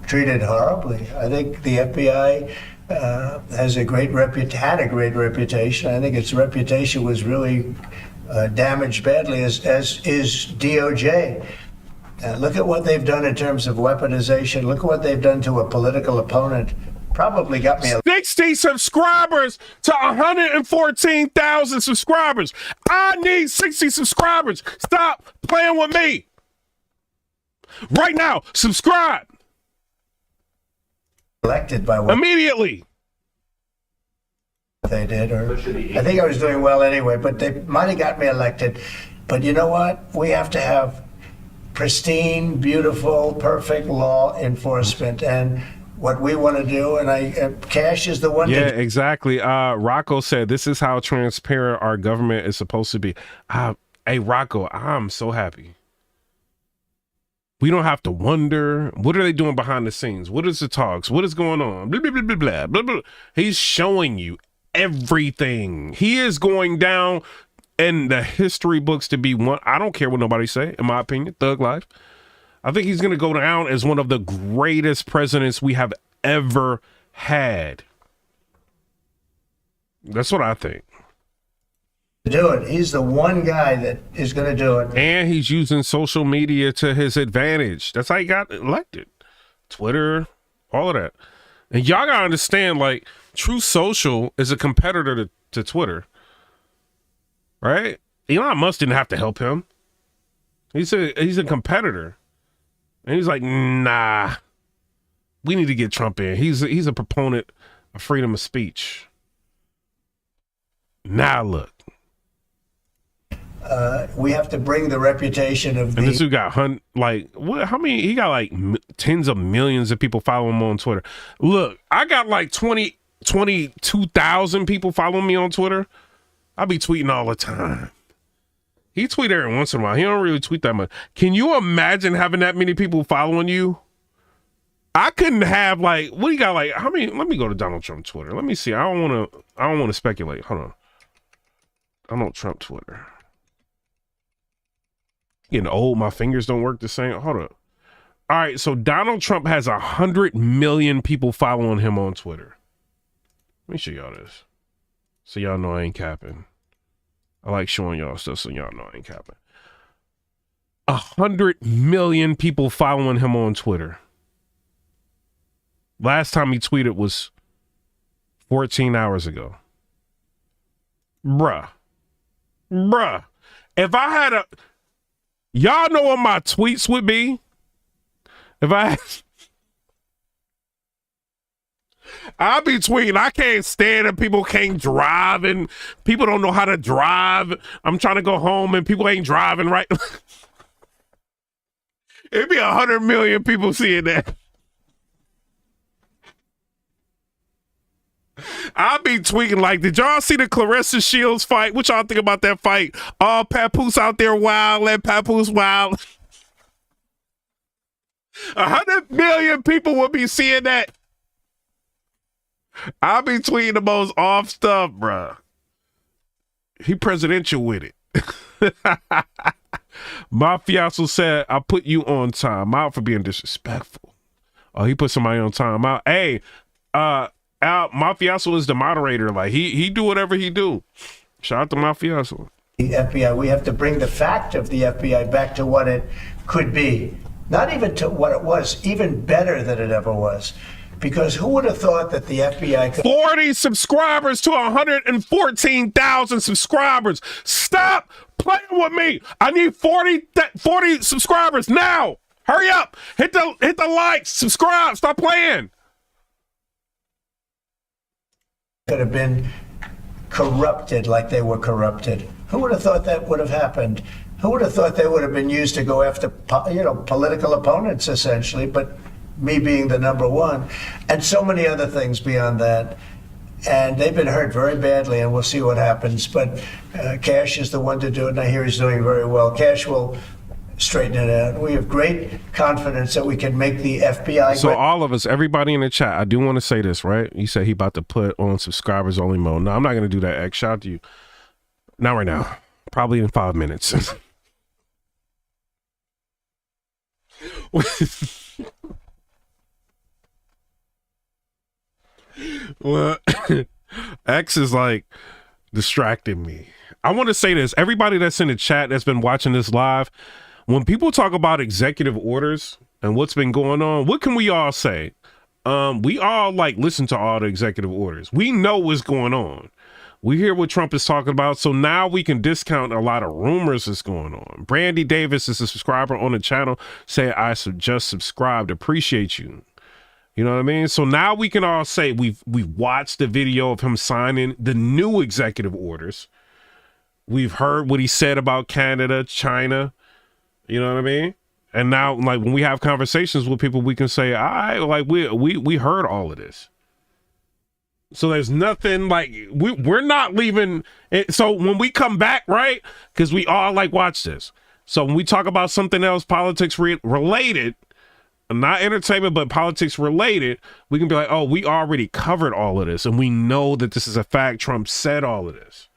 treated horribly. I think the FBI has a great had a great reputation. I think its reputation was really damaged badly, as is DOJ. Look at what they've done in terms of weaponization. Look at what they've done to a political opponent. Probably got me 60 subscribers to 114,000 subscribers. I need 60 subscribers. Stop playing with me. Right now, subscribe. Elected by what immediately. They did, or I think I was doing well anyway, but they might have got me elected. But you know what? We have to have pristine, beautiful, perfect law enforcement, and what we want to do, and Cash is the one. Yeah, exactly. Rocco said this is how transparent our government is supposed to be. Hey, Rocco, I'm so happy. We don't have to wonder, what are they doing behind the scenes? What is the talks? What is going on? Blah, blah, blah, blah, blah, blah, blah. He's showing you everything. He is going down in the history books to be one. I don't care what nobody say, in my opinion, thug life. I think he's going to go down as one of the greatest presidents we have ever had. That's what I think. Do it. He's the one guy that is going to do it. And he's using social media to his advantage. That's how he got elected. Twitter, all of that. And y'all got to understand, like, Truth Social is a competitor to Twitter. Right? Elon Musk didn't have to help him. He's a competitor. And he's like, nah, we need to get Trump in. He's a proponent of freedom of speech. Now look. We have to bring the reputation of and this dude got what? How many? He got like tens of millions of people following him on Twitter. Look, I got like 22,000 people following me on Twitter. I be tweeting all the time. He tweet every once in a while. He don't really tweet that much. Can you imagine having that many people following you? I couldn't have like, what do you got? Like, how many? Let me go to Donald Trump Twitter. Let me see. I don't want to speculate. Hold on. Donald Trump Twitter. Getting old. My fingers don't work the same. Hold up. All right. So Donald Trump has 100 million people following him on Twitter. Let me show y'all this. So y'all know I ain't capping. I like showing y'all stuff so y'all know I ain't capping. 100 million people following him on Twitter. Last time he tweeted was 14 hours ago. Bruh. If I had y'all know what my tweets would be? I'll be tweeting. I can't stand it. People can't drive and people don't know how to drive. I'm trying to go home and people ain't driving right. It'd be 100 million people seeing that. I'll be tweeting like, did y'all see the Clarissa Shields fight? What y'all think about that fight? Oh, Papoose out there wild. Let Papoose wild. 100 million people will be seeing that. I'll be tweeting the most off stuff, bruh. He presidential with it. Mafioso said, I put you on time out for being disrespectful. Oh, he put somebody on time out. Hey, Mafioso is the moderator. Like, he do whatever he do. Shout out to Mafioso. The FBI, we have to bring the fact of the FBI back to what it could be. Not even to what it was, even better than it ever was. Because who would have thought that the FBI could... 40 subscribers to 114,000 subscribers. Stop playing with me. I need 40 subscribers now. Hurry up. Hit the likes. Subscribe. Stop playing. Could have been corrupted like they were corrupted. Who would have thought that would have happened? Who would have thought they would have been used to go after, political opponents, essentially, but me being the number one, and so many other things beyond that. And they've been hurt very badly, and we'll see what happens. But Cash is the one to do it, and I hear he's doing very well. Cash will straighten it out. We have great confidence that we can make the FBI... So all of us, everybody in the chat, I do want to say this, right? You said he about to put on subscribers only mode. No, I'm not going to do that, X. Shout out to you. Not right now. Probably in 5 minutes. Well, X is like distracting me. I want to say this. Everybody that's in the chat that's been watching this live, when people talk about executive orders and what's been going on, what can we all say? We all like listen to all the executive orders. We know what's going on. We hear what Trump is talking about, so now we can discount a lot of rumors that's going on. Brandy Davis is a subscriber on the channel. Say I just subscribed. Appreciate you. You know what I mean? So now we can all say we've watched the video of him signing the new executive orders. We've heard what he said about Canada, China. You know what I mean? And now, like, when we have conversations with people, we can say, all right, like, we heard all of this. So there's nothing like, we're not leaving it. So when we come back, right? Because we all like watch this. So when we talk about something else, politics related, not entertainment, but politics related, we can be like, oh, we already covered all of this. And we know that this is a fact. Trump said all of this,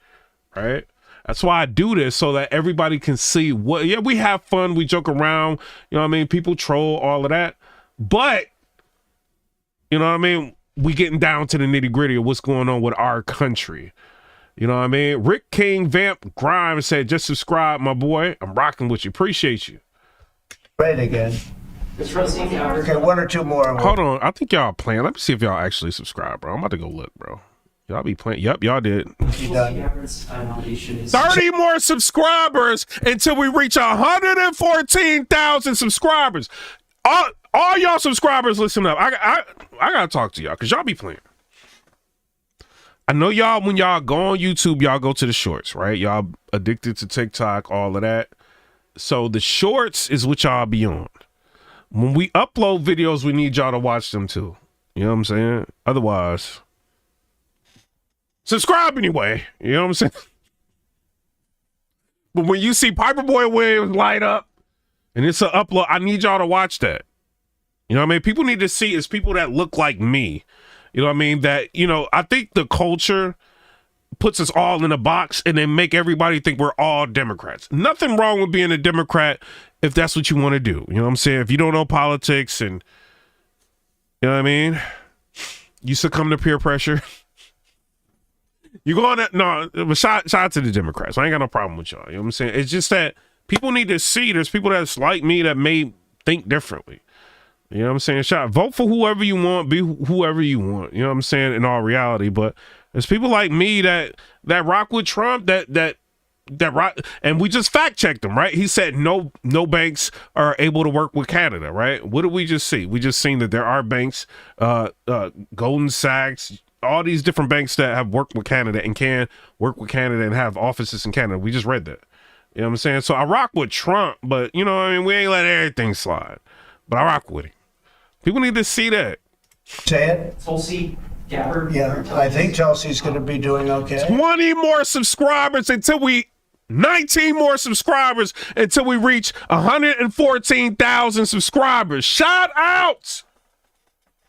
right? That's why I do this, so that everybody can see what, yeah, we have fun. We joke around, you know what I mean? People troll, all of that. But, you know what I mean? We getting down to the nitty gritty of what's going on with our country. You know what I mean? Rick King Vamp Grimes said, just subscribe, my boy. I'm rocking with you. Appreciate you. Right again. Okay, one or two more. Hold on. I think y'all playing. Let me see if y'all actually subscribe, bro. I'm about to go look, bro. Y'all be playing. Yep, y'all did. 30 more subscribers until we reach 114,000 subscribers. All y'all subscribers, listen up. I gotta talk to y'all because y'all be playing. I know y'all, when y'all go on YouTube, y'all go to the shorts, right? Y'all addicted to TikTok, all of that. So the shorts is what y'all be on. When we upload videos, we need y'all to watch them too. You know what I'm saying? Otherwise, subscribe anyway. You know what I'm saying? But when you see Piper Boy Williams light up and it's an upload, I need y'all to watch that. You know what I mean? People need to see is people that look like me. You know what I mean? That, you know, I think the culture puts us all in a box and then make everybody think we're all Democrats. Nothing wrong with being a Democrat if that's what you want to do. You know what I'm saying? If you don't know politics and, you know what I mean? You succumb to peer pressure. You go on that, no, shout out to the Democrats. I ain't got no problem with y'all. You know what I'm saying? It's just that people need to see there's people that's like me that may think differently. You know what I'm saying? Vote for whoever you want, be whoever you want. You know what I'm saying? In all reality, but there's people like me that rock with Trump, that rock, and we just fact checked him, right? He said no banks are able to work with Canada, right? What did we just see? We just seen that there are banks, Goldman Sachs, all these different banks that have worked with Canada and can work with Canada and have offices in Canada. We just read that. You know what I'm saying? So I rock with Trump, but you know what I mean? We ain't let everything slide. But I rock with him. People need to see that. Say it. Tulsi Gabbard. Yeah, I think Chelsea's going to be doing okay. 20 more subscribers until 19 more subscribers until we reach 114,000 subscribers. Shout out.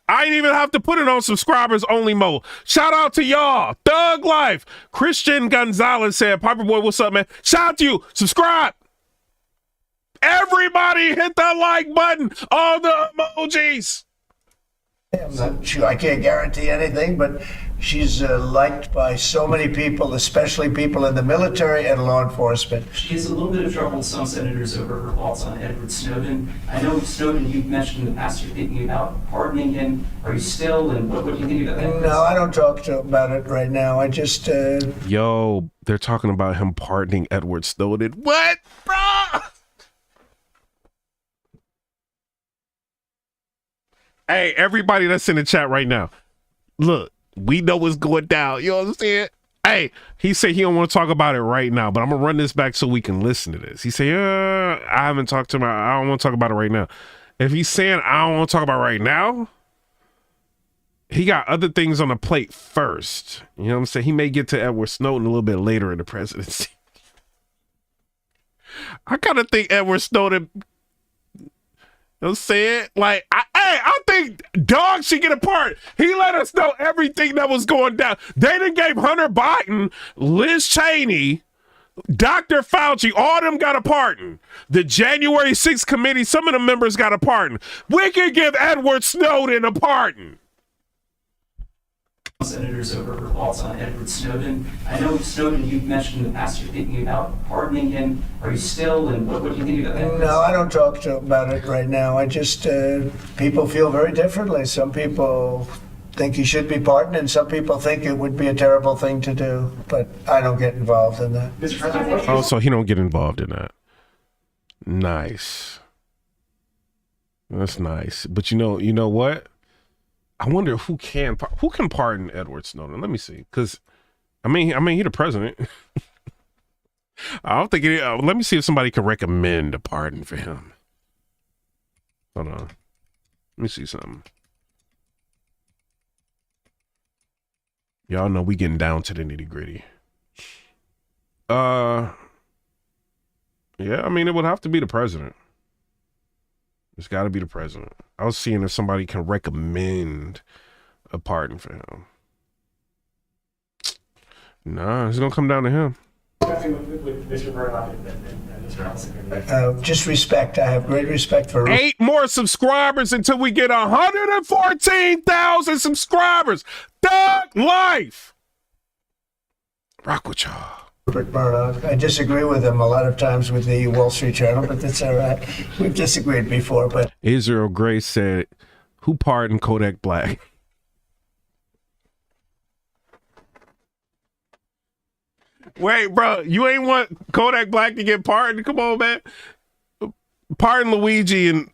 I ain't even have to put it on subscribers only mode. Shout out to y'all. Thug Life. Christian Gonzalez said, Piper Boy, what's up, man? Shout out to you. Subscribe. Everybody hit that like button. All the emojis. I'm not sure. I can't guarantee anything, but she's liked by so many people, especially people in the military and law enforcement. She has a little bit of trouble with some senators over her thoughts on Edward Snowden. I know Snowden, you've mentioned in the past you're thinking about pardoning him. Are you still? And what do you think about that? No, I don't talk about it right now. I just... Yo, they're talking about him pardoning Edward Snowden. What, bro? Hey, everybody that's in the chat right now, look, we know what's going down. You know what I'm saying? Hey, he said he don't want to talk about it right now, but I'm going to run this back so we can listen to this. He said, I haven't talked to him. I don't want to talk about it right now. If he's saying I don't want to talk about it right now, he got other things on the plate first. You know what I'm saying? He may get to Edward Snowden a little bit later in the presidency. I kind of think Edward Snowden... You know what I'm saying? Like, I think Dog should get a part. He let us know everything that was going down. They done gave Hunter Biden, Liz Cheney, Dr. Fauci, all them got a pardon. The January 6th committee, some of the members got a pardon. We can give Edward Snowden a pardon. senators over her thoughts on Edward Snowden. I know Snowden, you've mentioned in the past you're thinking about pardoning him. Are you still, and what do you think about that? No, I don't talk about it right now. I just, people feel very differently. Some people think he should be pardoned, and some people think it would be a terrible thing to do, but I don't get involved in that. Mr. President, Oh, so he don't get involved in that. Nice. That's nice. But you know what? I wonder who can pardon Edward Snowden. Let me see, because I mean, he the president. I don't think it. Let me see if somebody can recommend a pardon for him. Hold on. Let me see something. Y'all know we getting down to the nitty gritty. Yeah, I mean, it would have to be the president. It's got to be the president. I was seeing if somebody can recommend a pardon for him. Nah, it's gonna come down to him. with Mr. Murdoch and Mr. Ellison. Just respect. I have great respect for 8 more subscribers until we get 114,000 subscribers. Thug life. Rock with y'all. Rupert Murdoch. I disagree with him a lot of times with the Wall Street Journal, but that's all right. We've disagreed before, but Israel Grace said, "Who pardoned Kodak Black?" Wait, bro, you ain't want Kodak Black to get pardoned? Come on, man. Pardon Luigi and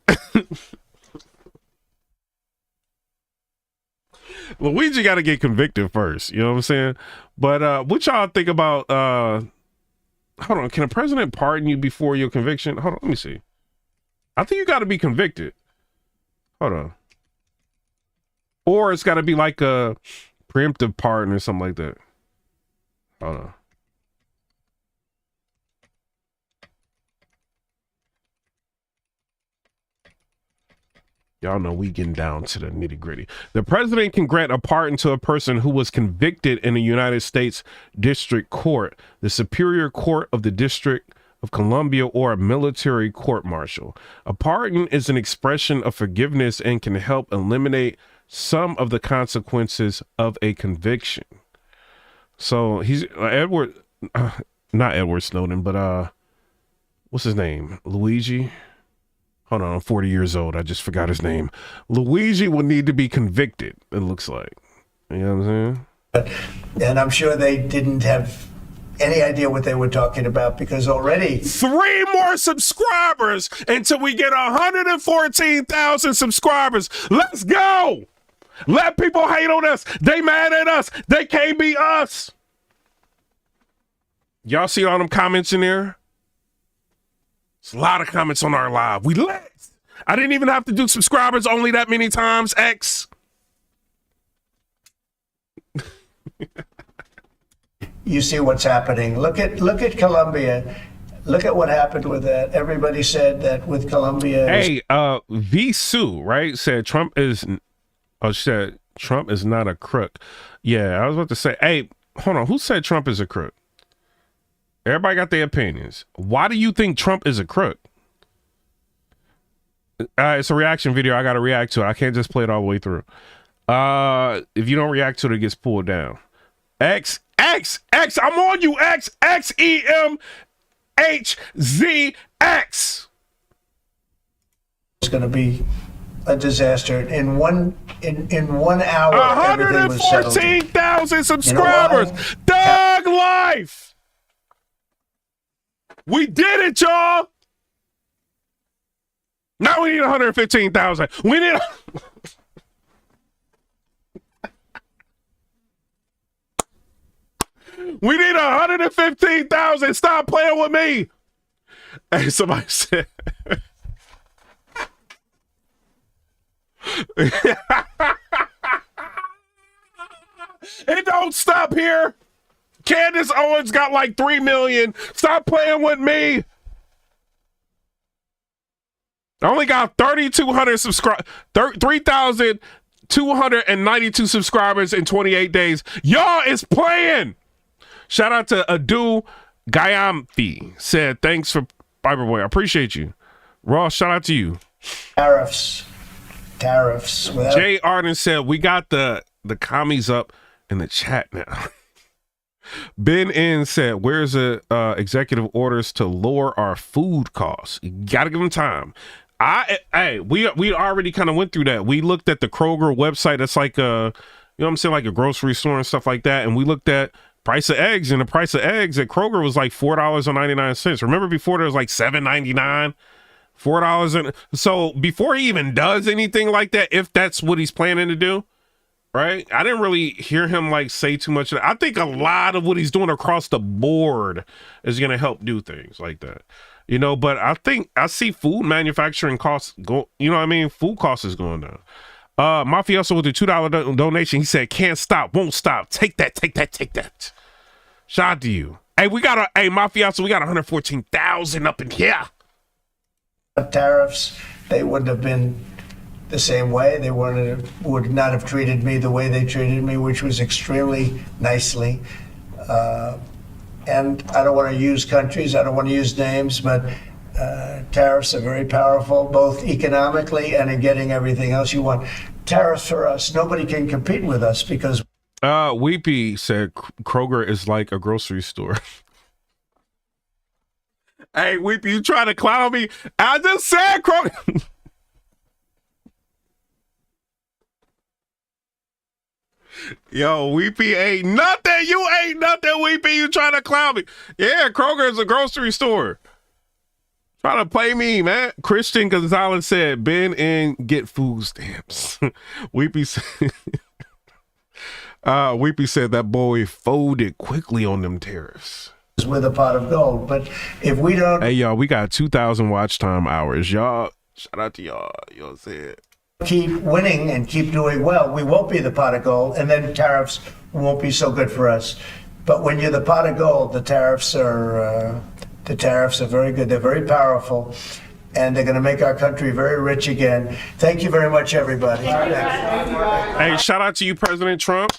Luigi got to get convicted first. You know what I'm saying? But what y'all think about? Hold on, can a president pardon you before your conviction? Hold on, let me see. I think you got to be convicted. Hold on. Or it's got to be like a preemptive pardon or something like that. Hold on. Y'all know we getting down to the nitty gritty. The president can grant a pardon to a person who was convicted in a United States District Court, the Superior Court of the District of Columbia, or a military court martial. A pardon is an expression of forgiveness and can help eliminate some of the consequences of a conviction. So he's Edward, not Edward Snowden, but what's his name? Luigi. Hold on, I'm 40 years old. I just forgot his name. Luigi will need to be convicted, it looks like. You know what I'm saying? and I'm sure they didn't have any idea what they were talking about because already 3 more subscribers until we get 114,000 subscribers. Let's go. Let people hate on us. They mad at us. They can't be us. Y'all see all them comments in there? It's a lot of comments on our live. We lit. I didn't even have to do subscribers only that many times, X. you see what's happening. Look at Colombia. Look at what happened with that. Everybody said that with Colombia. Hey, V Sue, right? Said Trump is not a crook. Yeah, I was about to say, hey, hold on. Who said Trump is a crook? Everybody got their opinions. Why do you think Trump is a crook? It's a reaction video. I got to react to it. I can't just play it all the way through. If you don't react to it, it gets pulled down. X, I'm on you, X, XEMHZX. It's going to be a disaster. In one hour, 114,000 subscribers. Thug life. We did it, y'all. Now we need 115,000. We need. We need 115,000. Stop playing with me. Hey, somebody said. It don't stop here. Candace Owens got like 3 million. Stop playing with me. I only got 3,200 subscribers, 3,292 subscribers in 28 days. Y'all is playing. Shout out to Adu Gayamfi. Said, thanks for Fiberboy. I appreciate you. Ross, shout out to you. Tariffs. Jay Arden said, we got the commies up in the chat now. Ben N said, where's the executive orders to lower our food costs? You gotta give them time. We already kind of went through that. We looked at the Kroger website. That's like a, you know what I'm saying, like a grocery store and stuff like that. And we looked at price of eggs, and the price of eggs at Kroger was like $4.99. Remember before there was like $7.99, $4. And so before he even does anything like that, if that's what he's planning to do, right? I didn't really hear him like say too much. I think a lot of what he's doing across the board is going to help do things like that, you know, but I think I see food manufacturing costs go, you know what I mean? Food costs is going down. Mafioso with the $2 donation, he said, can't stop, won't stop. Take that. Shout out to you. Hey, Mafioso, we got 114,000 up in here. Tariffs, they wouldn't have been the same way. They would not have treated me the way they treated me, which was extremely nicely. And I don't want to use countries, I don't want to use names, but tariffs are very powerful, both economically and in getting everything else you want. Tariffs for us, nobody can compete with us because... Weepy said Kroger is like a grocery store. Hey, Weepy, you trying to clown me? I just said Kroger. Yo, Weepy ain't nothing. You ain't nothing, Weepy. You trying to clown me. Yeah, Kroger is a grocery store. Trying to play me, man. Christian Gonzalez said, Ben and get food stamps. Weepy said, Weepy said that boy folded quickly on them tariffs. With a pot of gold. But if we don't... Hey, y'all, we got 2,000 watch time hours. Y'all, shout out to y'all. You know what I'm saying? Keep winning and keep doing well, we won't be the pot of gold, and then tariffs won't be so good for us. But when you're the pot of gold, the tariffs are very good. They're very powerful, and they're going to make our country very rich again. Thank you very much, everybody. Hey, shout out to you, President Trump.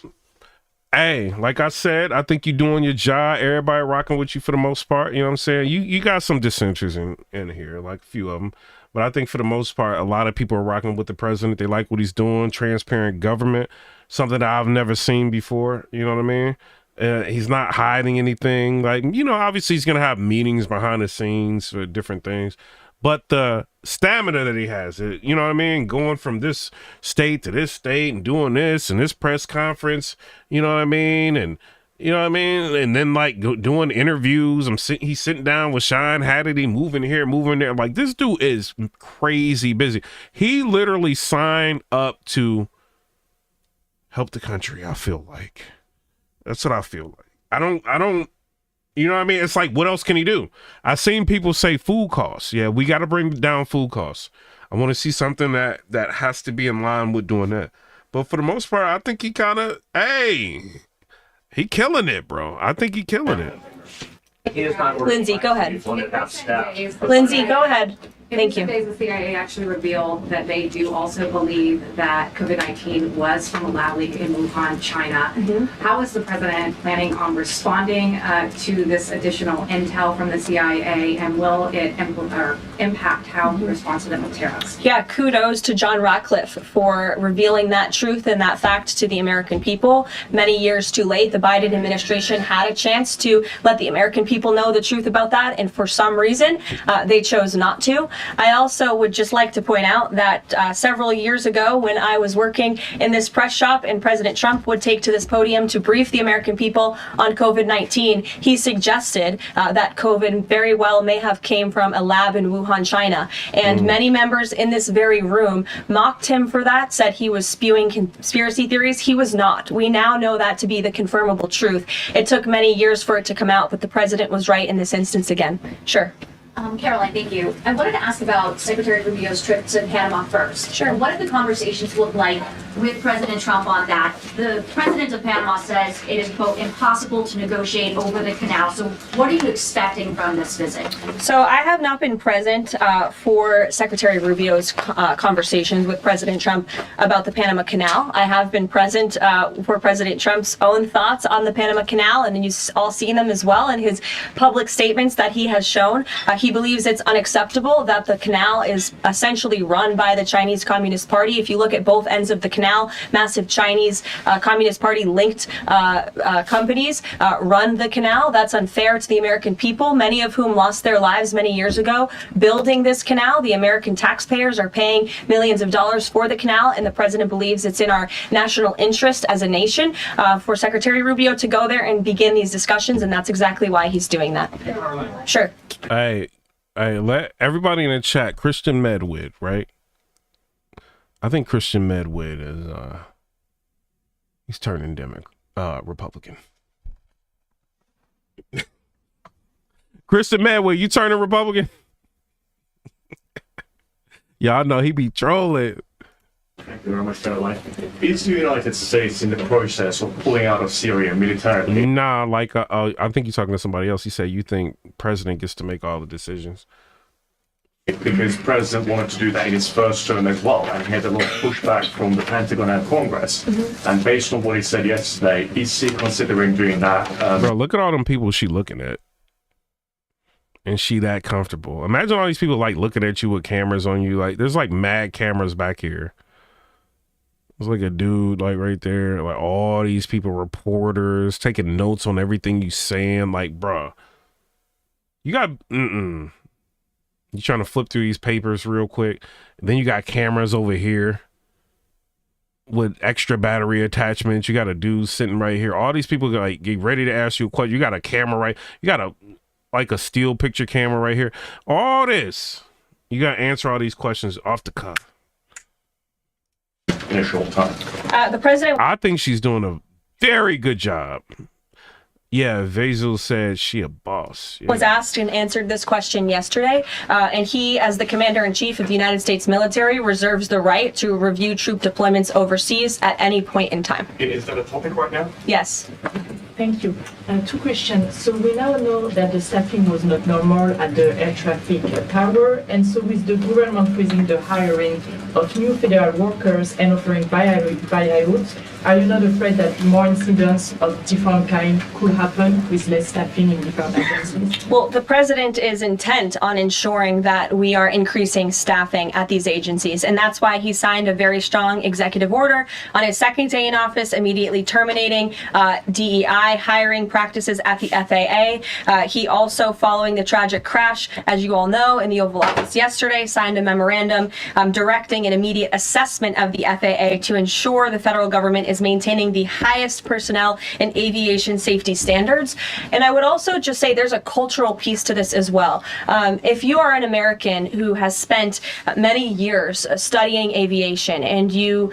Hey, like I said, I think you're doing your job. Everybody rocking with you for the most part. You know what I'm saying? You got some dissenters in here, like a few of them. But I think for the most part, a lot of people are rocking with the president. They like what he's doing. Transparent government, something that I've never seen before. You know what I mean? He's not hiding anything. Like, you know, obviously he's going to have meetings behind the scenes for different things. But the stamina that he has, you know what I mean? Going from this state to this state and doing this and this press conference, you know what I mean? And, you know what I mean? And then like doing interviews. He's sitting down with Sean Hannity, moving here, moving there. Like, this dude is crazy busy. He literally signed up to help the country. I feel like that's what I feel like. I don't, you know what I mean? It's like, what else can he do? I've seen people say food costs. Yeah, we got to bring down food costs. I want to see something that has to be in line with doing that. But for the most part, I think he kind of, he killing it, bro. I think he killing it. Lindsay, go ahead. Lindsay, go ahead. Thank you. The CIA actually revealed that they do also believe that COVID-19 was from a lab leak in Wuhan, China. How is the president planning on responding to this additional intel from the CIA, and will it impact how he responds to the tariffs? Yeah, kudos to John Ratcliffe for revealing that truth and that fact to the American people. Many years too late, the Biden administration had a chance to let the American people know the truth about that, and for some reason, they chose not to. I also would just like to point out that several years ago, when I was working in this press shop and President Trump would take to this podium to brief the American people on COVID-19, he suggested that COVID very well may have came from a lab in Wuhan, China. And many members in this very room mocked him for that, said he was spewing conspiracy theories. He was not. We now know that to be the confirmable truth. It took many years for it to come out, but the president was right in this instance again. Sure. Caroline, thank you. I wanted to ask about Secretary Rubio's trip to Panama first. Sure. And what did the conversations look like with President Trump on that? The president of Panama says it is, quote, impossible to negotiate over the canal. So what are you expecting from this visit? So I have not been present for Secretary Rubio's conversations with President Trump about the Panama Canal. I have been present for President Trump's own thoughts on the Panama Canal, and you've all seen them as well in his public statements that he has shown. He believes it's unacceptable that the canal is essentially run by the Chinese Communist Party. If you look at both ends of the canal, massive Chinese Communist Party linked companies run the canal. That's unfair to the American people, many of whom lost their lives many years ago building this canal. The American taxpayers are paying millions of dollars for the canal, and the president believes it's in our national interest as a nation for Secretary Rubio to go there and begin these discussions, and that's exactly why he's doing that. Sure. I let everybody in the chat, Christian Medwid, right? I think Christian Medwid is he's turning Republican. Christian Medwid, you turning Republican? Y'all know he be trolling. Thank you very much, Caroline. Is the United States in the process of pulling out of Syria militarily? Nah, like I think you're talking to somebody else. He said you think president gets to make all the decisions. Because president wanted to do that in his first term as well, and he had a lot of pushback from the Pentagon and Congress. And based on what he said yesterday, is he considering doing that? Bro, look at all them people she looking at. And she that comfortable. Imagine all these people like looking at you with cameras on you. Like there's like mad cameras back here. There's like a dude like right there. Like all these people, reporters, taking notes on everything you saying. Like, bruh, you got you trying to flip through these papers real quick. And then you got cameras over here with extra battery attachments. You got a dude sitting right here. All these people like get ready to ask you a question. You got a camera right. You got a still picture camera right here. All this. You got to answer all these questions off the cuff. In a short time. The president. I think she's doing a very good job. Yeah, Vasil said she a boss. Yeah. Was asked and answered this question yesterday, and he, as the commander-in-chief of the United States military, reserves the right to review troop deployments overseas at any point in time. Is that a topic right now? Yes. Thank you. Two questions. So we now know that the staffing was not normal at the air traffic tower, and so with the government freezing the hiring of new federal workers and offering buyouts, are you not afraid that more incidents of different kind could happen with less staffing in different agencies? Well, the president is intent on ensuring that we are increasing staffing at these agencies, and that's why he signed a very strong executive order on his second day in office, immediately terminating DEI hiring practices at the FAA. He also, following the tragic crash, as you all know, in the Oval Office yesterday, signed a memorandum directing an immediate assessment of the FAA to ensure the federal government is maintaining the highest personnel and aviation safety standards. And I would also just say there's a cultural piece to this as well. If you are an American who has spent many years studying aviation and you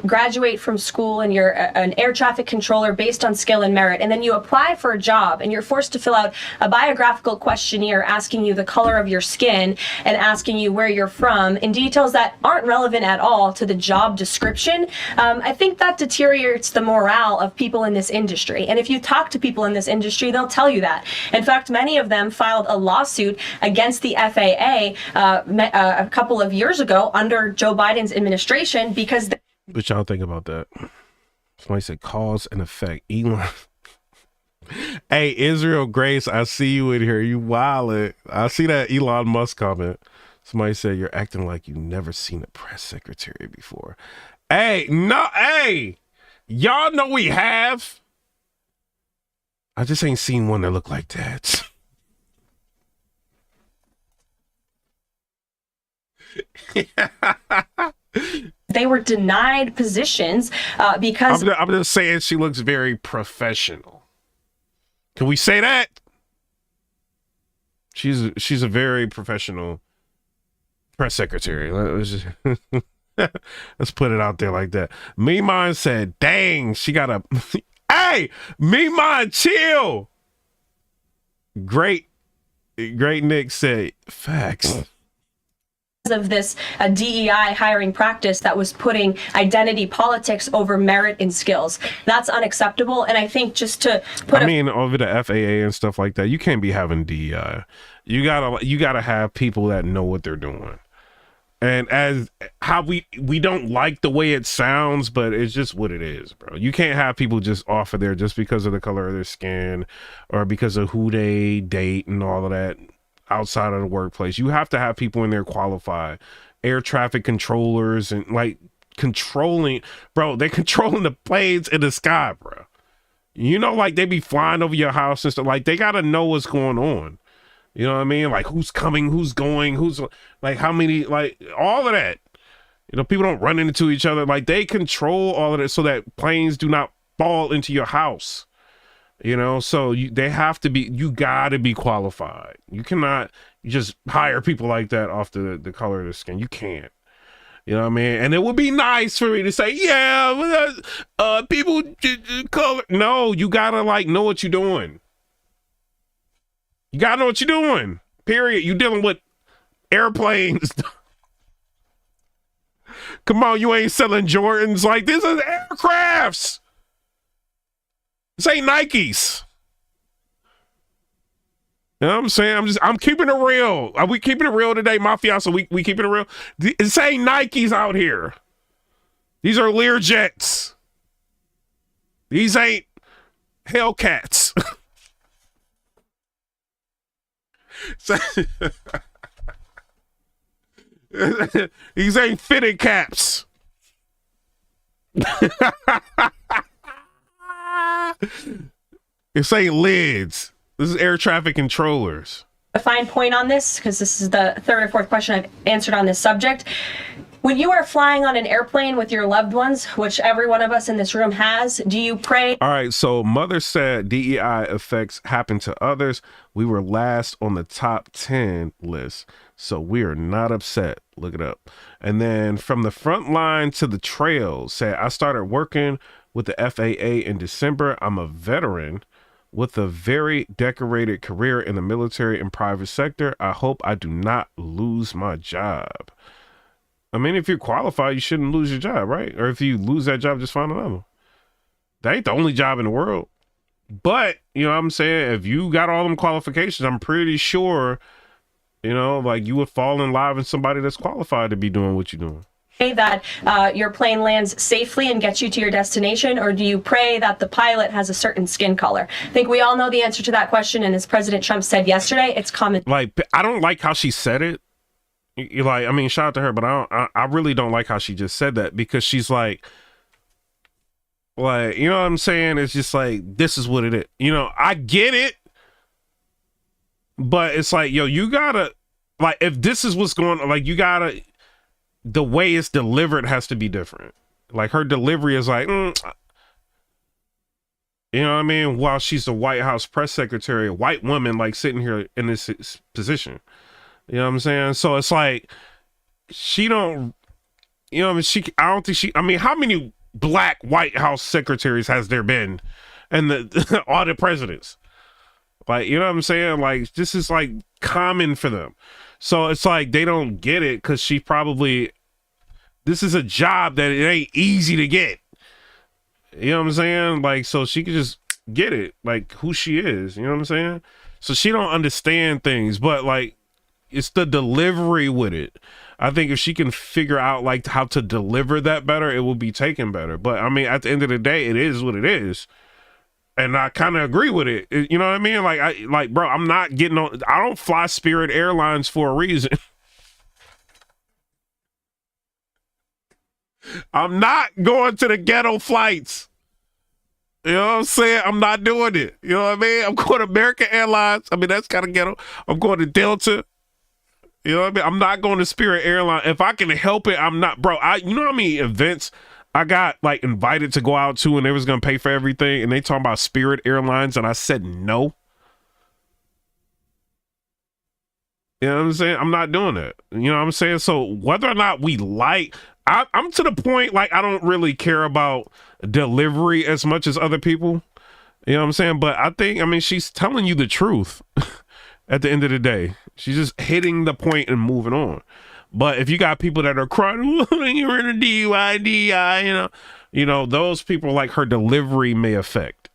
graduate from school and you're an air traffic controller based on skill and merit, and then you apply for a job and you're forced to fill out a biographical questionnaire asking you the color of your skin and asking you where you're from in details that aren't relevant at all to the job description, I think that deteriorates the morale of people in this industry. And if you talk to people in this industry, they'll tell you that. In fact, many of them filed a lawsuit against the FAA a couple of years ago under Joe Biden's administration because... What y'all think about that? Somebody said cause and effect. Elon. Hey, Israel Grace, I see you in here. You wildin'. I see that Elon Musk comment. Somebody said you're acting like you've never seen a press secretary before. Hey, no, hey, y'all know we have. I just ain't seen one that look like that. They were denied positions because... I'm just saying she looks very professional. Can we say that? She's a very professional press secretary. Let's put it out there like that. Meemon said, dang, she got a... Hey, Meemon, chill. Great Nick said, facts. Of this DEI hiring practice that was putting identity politics over merit and skills. That's unacceptable. And I think just to put over the FAA and stuff like that, you can't be having DEI. You gotta have people that know what they're doing. And as how we don't like the way it sounds, but it's just what it is, bro. You can't have people just off of there just because of the color of their skin or because of who they date and all of that. outside of the workplace. You have to have people in there qualified, air traffic controllers, and like controlling, bro. They're controlling the planes in the sky, bro. You know, like they be flying over your house and stuff. Like they gotta know what's going on. You know what I mean? Like who's coming, who's going, who's like how many, like all of that. You know, people don't run into each other. Like they control all of that so that planes do not fall into your house. You know, so they have to be, you gotta be qualified. You cannot just hire people like that off the color of their skin. You can't. You know what I mean? And it would be nice for me to say, yeah, people color. No, you gotta like know what you're doing. You gotta know what you're doing. Period. You dealing with airplanes. Come on, you ain't selling Jordans. Like this is aircrafts. This ain't Nikes. You know what I'm saying? I'm keeping it real. Are we keeping it real today, Mafia? So we keeping it real? This ain't Nikes out here. These are Learjets. These ain't Hellcats. These ain't fitted caps. This ain't lids. This is air traffic controllers. A fine point on this, because this is the third or fourth question I've answered on this subject. When you are flying on an airplane with your loved ones, which every one of us in this room has, do you pray? All right, so Mother said DEI effects happen to others. We were last on the top 10 list, so we are not upset. Look it up. And then from the front line to the trails, said I started working with the FAA in December. I'm a veteran with a very decorated career in the military and private sector. I hope I do not lose my job. I mean, if you're qualified, you shouldn't lose your job, right? Or if you lose that job, just find another. That ain't the only job in the world. But, you know what I'm saying? If you got all them qualifications, I'm pretty sure, you know, like you would fall in line with somebody that's qualified to be doing what you're doing. Pray that your plane lands safely and gets you to your destination, or do you pray that the pilot has a certain skin color? I think we all know the answer to that question, and as President Trump said yesterday, it's common. Like, I don't like how she said it. Like, I mean, shout out to her, but I really don't like how she just said that, because she's like, you know what I'm saying? It's just like, this is what it is. You know, I get it, but it's like, yo, you gotta, like, if this is what's going on, like, you gotta, the way it's delivered has to be different. Like, her delivery is like, you know what I mean? While she's the White House press secretary, a white woman, like, sitting here in this position. You know what I'm saying? So it's like, she don't, you know what I mean? I don't think I mean, how many black White House secretaries has there been? And all the presidents? Like, you know what I'm saying? Like, this is like common for them. So it's like, they don't get it, because she probably, this is a job that it ain't easy to get. You know what I'm saying? Like, so she could just get it, like who she is. You know what I'm saying? So she don't understand things, but like, it's the delivery with it. I think if she can figure out like how to deliver that better, it will be taken better. But I mean, at the end of the day, it is what it is. And I kind of agree with it. You know what I mean? Like, bro, I'm not getting on, I don't fly Spirit Airlines for a reason. I'm not going to the ghetto flights. You know what I'm saying? I'm not doing it. You know what I mean? I'm going to American Airlines. I mean, that's kind of ghetto. I'm going to Delta. You know what I mean? I'm not going to Spirit Airlines. If I can help it, I'm not. Bro, you know how many events I got like invited to go out to, and they was going to pay for everything, and they talking about Spirit Airlines, and I said no. You know what I'm saying? I'm not doing that. You know what I'm saying? So whether or not we like, I'm to the point, like, I don't really care about delivery as much as other people. You know what I'm saying? But I think, I mean, she's telling you the truth at the end of the day. She's just hitting the point and moving on. But if you got people that are crying, you're in a DUI, you know, those people, like, her delivery may affect.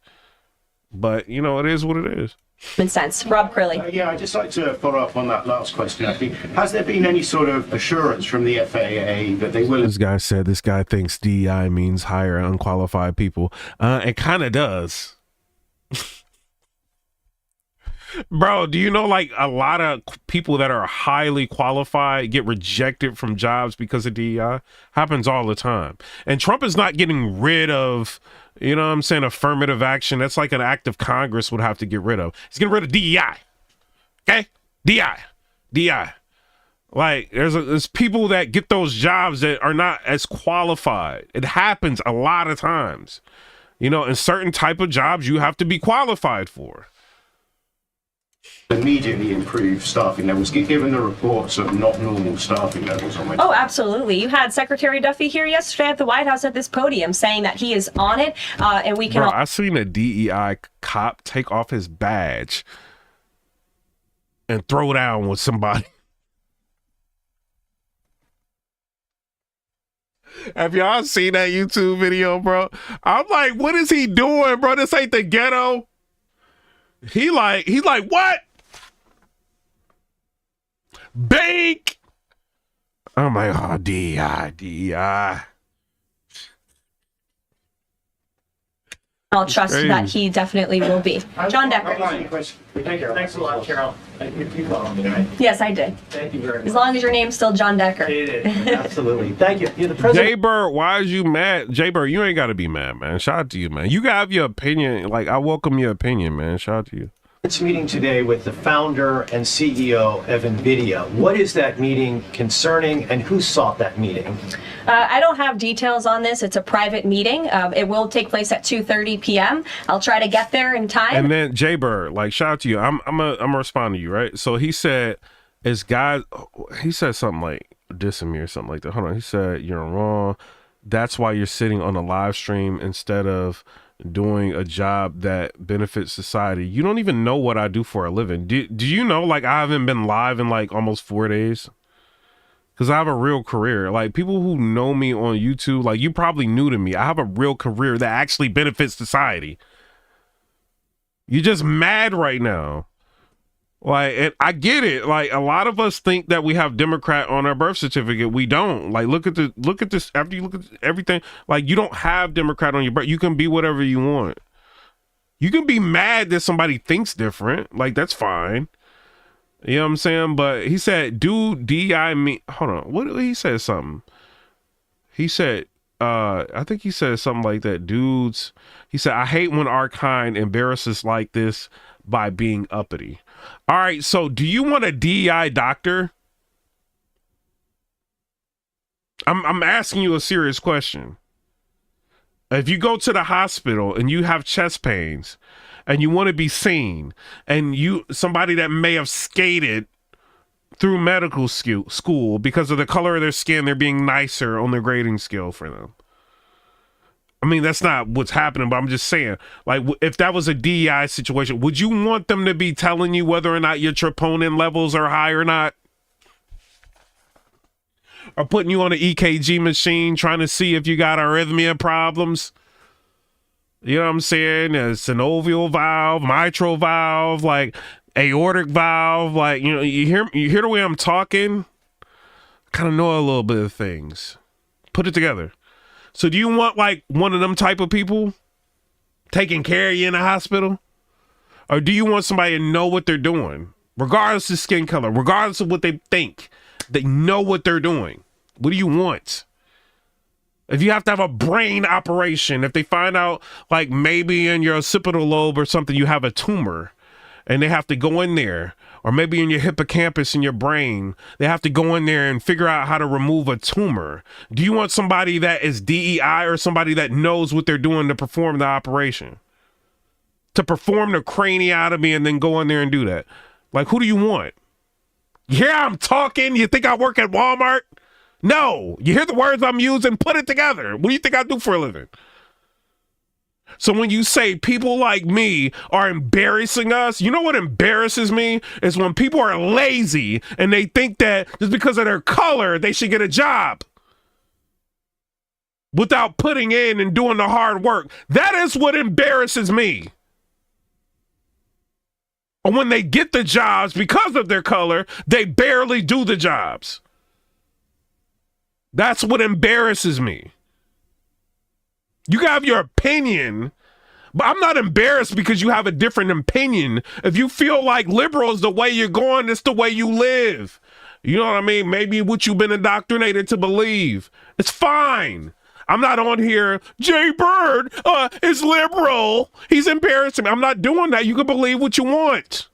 But, you know, it is what it is. In sense. Rob Crilly. Yeah, I'd just like to follow up on that last question. I think, has there been any sort of assurance from the FAA that they will? This guy said this guy thinks DEI means hire unqualified people. It kind of does. Bro, do you know like a lot of people that are highly qualified get rejected from jobs because of DEI? Happens all the time. And Trump is not getting rid of, you know what I'm saying, affirmative action. That's like an act of Congress would have to get rid of. He's getting rid of DEI. Okay? DEI. Like there's people that get those jobs that are not as qualified. It happens a lot of times. You know, in certain type of jobs you have to be qualified for. Immediately improve staffing levels, given the reports of not normal staffing levels on Oh, absolutely. You had Secretary Duffy here yesterday at the White House at this podium saying that he is on it, and we can. Bro, I seen a DEI cop take off his badge and throw down with somebody. Have y'all seen that YouTube video, bro? I'm like, what is he doing, bro? This ain't the ghetto. He's like, what? Bank. I'm like, oh, DEI. I'll trust crazy. that he definitely will be. John Decker. Thanks a lot, Carol. You followed me, right? Yes, I did. Thank you very much. As long as your name's still John Decker. It is. Absolutely. Thank you. You're the president. Jay Bird, why is you mad? Jay Bird, you ain't got to be mad, man. Shout out to you, man. You got to have your opinion. Like, I welcome your opinion, man. Shout out to you. It's meeting today with the founder and CEO of NVIDIA. What is that meeting concerning, and who sought that meeting? I don't have details on this. It's a private meeting. It will take place at 2:30 p.m. I'll try to get there in time. And then Jay Bird, like, shout out to you. I'm gonna respond to you, right? So he said, he said something like dissing me or something like that. Hold on. He said, you're wrong. That's why you're sitting on a live stream instead of doing a job that benefits society. You don't even know what I do for a living. Do you know, like, I haven't been live in like almost 4 days? Because I have a real career. Like, people who know me on YouTube, like, you probably new to me. I have a real career that actually benefits society. You're just mad right now. Like, and I get it. Like, a lot of us think that we have Democrat on our birth certificate. We don't. Like, look at this. After you look at everything, like, you don't have Democrat on your birth. You can be whatever you want. You can be mad that somebody thinks different. Like, that's fine. You know what I'm saying? But he said, do DI mean, hold on. What he said something. He said, I think he said something like that. Dudes, he said, I hate when our kind embarrasses like this by being uppity. All right, so do you want a DEI doctor? I'm asking you a serious question. If you go to the hospital and you have chest pains and you want to be seen, and somebody that may have skated through medical school because of the color of their skin, they're being nicer on their grading scale for them. I mean, that's not what's happening, but I'm just saying, like, if that was a DEI situation, would you want them to be telling you whether or not your troponin levels are high or not? Or putting you on an EKG machine trying to see if you got arrhythmia problems? You know what I'm saying? A synovial valve, mitral valve, like aortic valve, like, you know, you hear the way I'm talking? Kind of know a little bit of things. Put it together. So do you want like one of them type of people taking care of you in the hospital? Or do you want somebody to know what they're doing? Regardless of skin color, regardless of what they think, they know what they're doing. What do you want? If you have to have a brain operation, if they find out like maybe in your occipital lobe or something, you have a tumor and they have to go in there, or maybe in your hippocampus in your brain, they have to go in there and figure out how to remove a tumor. Do you want somebody that is DEI or somebody that knows what they're doing to perform the operation? To perform the craniotomy and then go in there and do that? Like, who do you want? Yeah, I'm talking. You think I work at Walmart? No. You hear the words I'm using? Put it together. What do you think I do for a living? So when you say people like me are embarrassing us, you know what embarrasses me is when people are lazy and they think that just because of their color, they should get a job without putting in and doing the hard work. That is what embarrasses me. Or when they get the jobs because of their color, they barely do the jobs. That's what embarrasses me. You can have your opinion But I'm not embarrassed because you have a different opinion. If you feel like liberal is the way you're going, it's the way you live. You know what I mean? Maybe what you've been indoctrinated to believe. It's fine. I'm not on here, Jay Bird is liberal. He's embarrassing me. I'm not doing that. You can believe what you want.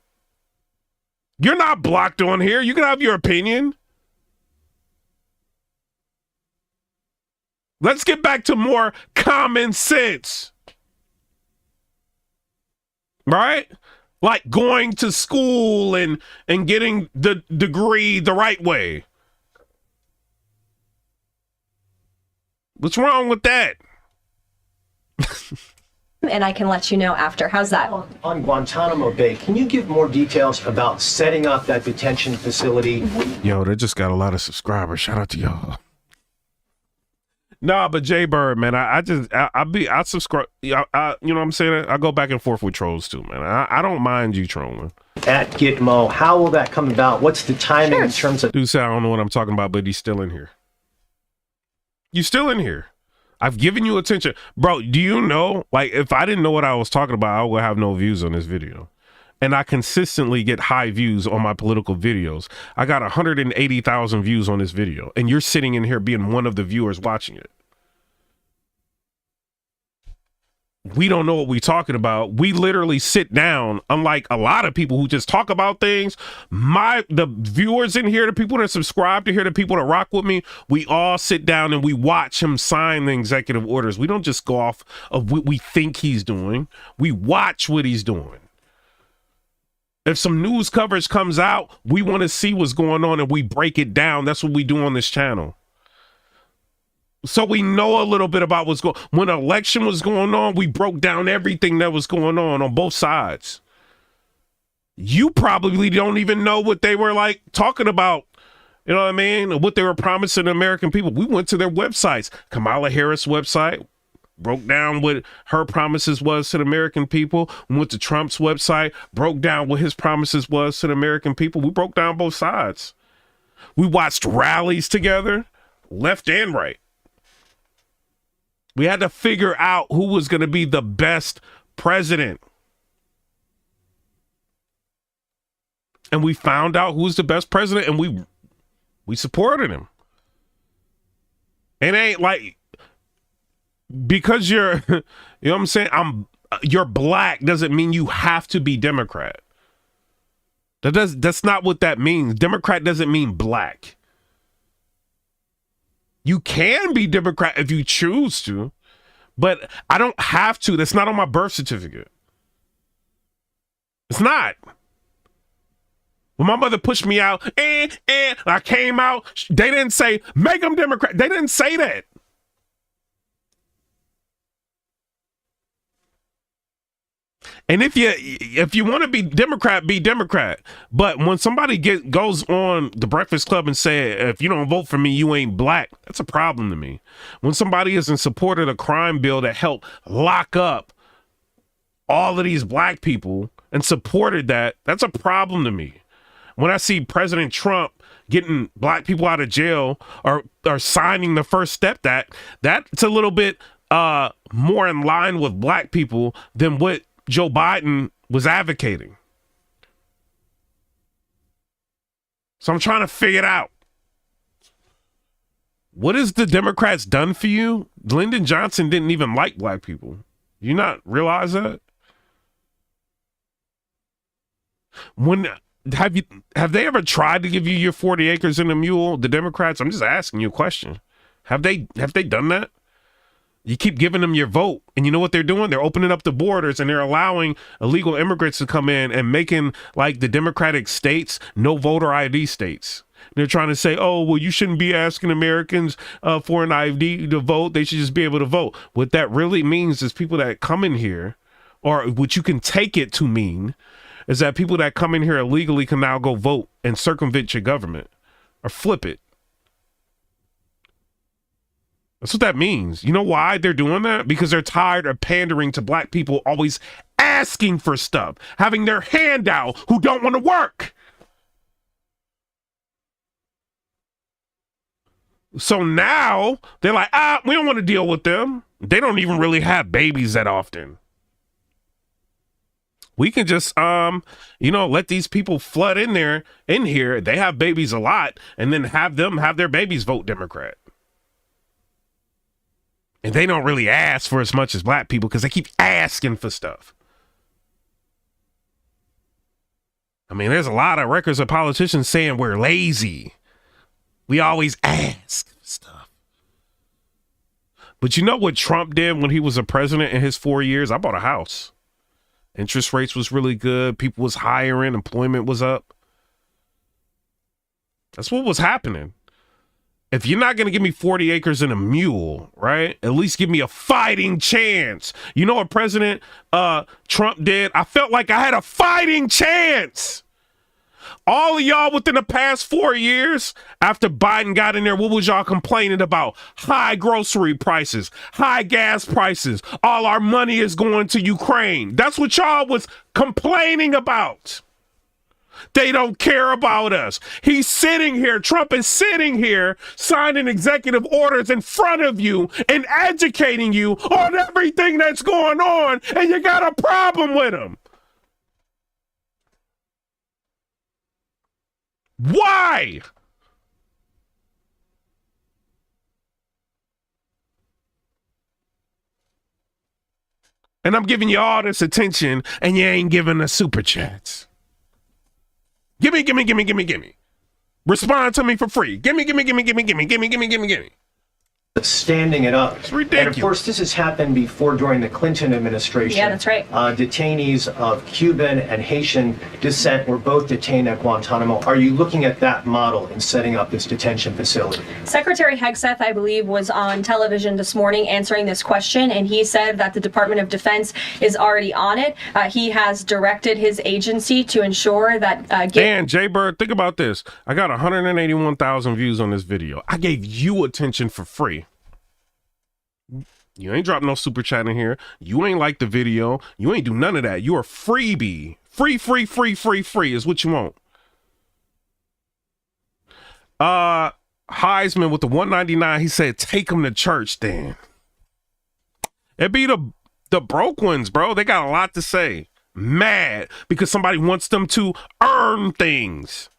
You're not blocked on here. You can have your opinion. Let's get back to more common sense. Right? Like going to school and getting the degree the right way. What's wrong with that? And I can let you know after. How's that? On Guantanamo Bay, can you give more details about setting up that detention facility? Yo, they just got a lot of subscribers. Shout out to y'all. Nah, but Jay Bird, man, I subscribe. You know what I'm saying? I go back and forth with trolls too, man. I don't mind you trolling. At Gitmo, how will that come about? What's the timing in terms of... Dude said I don't know what I'm talking about, but he's still in here. You still in here. I've given you attention. Bro, do you know, like, if I didn't know what I was talking about, I would have no views on this video. And I consistently get high views on my political videos. I got 180,000 views on this video. And you're sitting in here being one of the viewers watching it. We don't know what we're talking about. We literally sit down, unlike a lot of people who just talk about things. The viewers in here, the people that subscribe to here, the people that rock with me, we all sit down and we watch him sign the executive orders. We don't just go off of what we think he's doing. We watch what he's doing. If some news coverage comes out, we want to see what's going on and we break it down. That's what we do on this channel. So we know a little bit about what's going on. When an election was going on, we broke down everything that was going on both sides. You probably don't even know what they were like talking about. You know what I mean? What they were promising the American people. We went to their websites. Kamala Harris' website, broke down what her promises was to the American people. We went to Trump's website, broke down what his promises was to the American people. We broke down both sides. We watched rallies together, left and right. We had to figure out who was going to be the best president. And we found out who was the best president, and we supported him. It ain't like, because you're, you know what I'm saying? You're black doesn't mean you have to be Democrat. That's not what that means. Democrat doesn't mean black. You can be Democrat if you choose to, but I don't have to. That's not on my birth certificate. It's not. When my mother pushed me out and I came out, they didn't say, make them Democrat. They didn't say that. And if you want to be Democrat, be Democrat. But when somebody goes on the Breakfast Club and say, if you don't vote for me, you ain't black, that's a problem to me. When somebody is in support of a crime bill that helped lock up all of these black people and supported that, that's a problem to me. When I see President Trump getting black people out of jail or signing the First Step that's a little bit more in line with black people than what Joe Biden was advocating. So I'm trying to figure it out. What has the Democrats done for you? Lyndon Johnson didn't even like black people. You not realize that? Have they ever tried to give you your 40 acres and a mule? The Democrats? I'm just asking you a question. Have they done that? You keep giving them your vote, and you know what they're doing? They're opening up the borders, and they're allowing illegal immigrants to come in and making, like, the Democratic states no voter ID states. They're trying to say, oh, well, you shouldn't be asking Americans for an ID to vote. They should just be able to vote. What that really means is people that come in here, or what you can take it to mean, is that people that come in here illegally can now go vote and circumvent your government or flip it. That's what that means. You know why they're doing that? Because they're tired of pandering to black people always asking for stuff, having their hand out who don't want to work. So now they're like, we don't want to deal with them. They don't even really have babies that often. We can just, let these people flood in here. They have babies a lot, and then have their babies vote Democrat. And they don't really ask for as much as black people because they keep asking for stuff. I mean, there's a lot of records of politicians saying we're lazy. We always ask for stuff. But you know what Trump did when he was a president in his 4 years? I bought a house. Interest rates was really good. People was hiring. Employment was up. That's what was happening. If you're not going to give me 40 acres and a mule, right? At least give me a fighting chance. You know what President Trump did? I felt like I had a fighting chance. All of y'all within the past 4 years after Biden got in there, what was y'all complaining about? High grocery prices, high gas prices. All our money is going to Ukraine. That's what y'all was complaining about. They don't care about us. He's sitting here. Trump is sitting here signing executive orders in front of you and educating you on everything that's going on, and you got a problem with him. Why? And I'm giving you all this attention, and you ain't giving us super chats. Gimme. Respond to me for free. Gimme. Standing it up. It's ridiculous. And of course, this has happened before during the Clinton administration. Yeah, that's right. Detainees of Cuban and Haitian descent were both detained at Guantanamo. Are you looking at that model in setting up this detention facility? Secretary Hegseth, I believe, was on television this morning answering this question, and he said that the Department of Defense is already on it. He has directed his agency to ensure that... And Jay Bird, think about this. I got 181,000 views on this video. I gave you attention for free. You ain't dropped no super chat in here. You ain't like the video. You ain't do none of that. You are freebie. Free is what you want. Heisman with the 199, he said, take them to church then. It be the broke ones, bro. They got a lot to say. Mad because somebody wants them to earn things.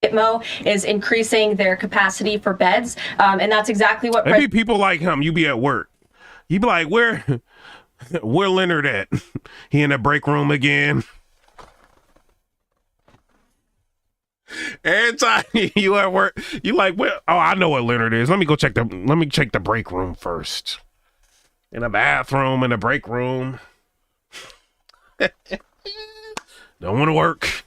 Gitmo is increasing their capacity for beds, and that's exactly what... There be people like him. You be at work. You be like, where Leonard at? He in the break room again. Every time you at work, you like, well, oh, I know what Leonard is. Let me check the break room first. In the bathroom, in the break room. Don't want to work.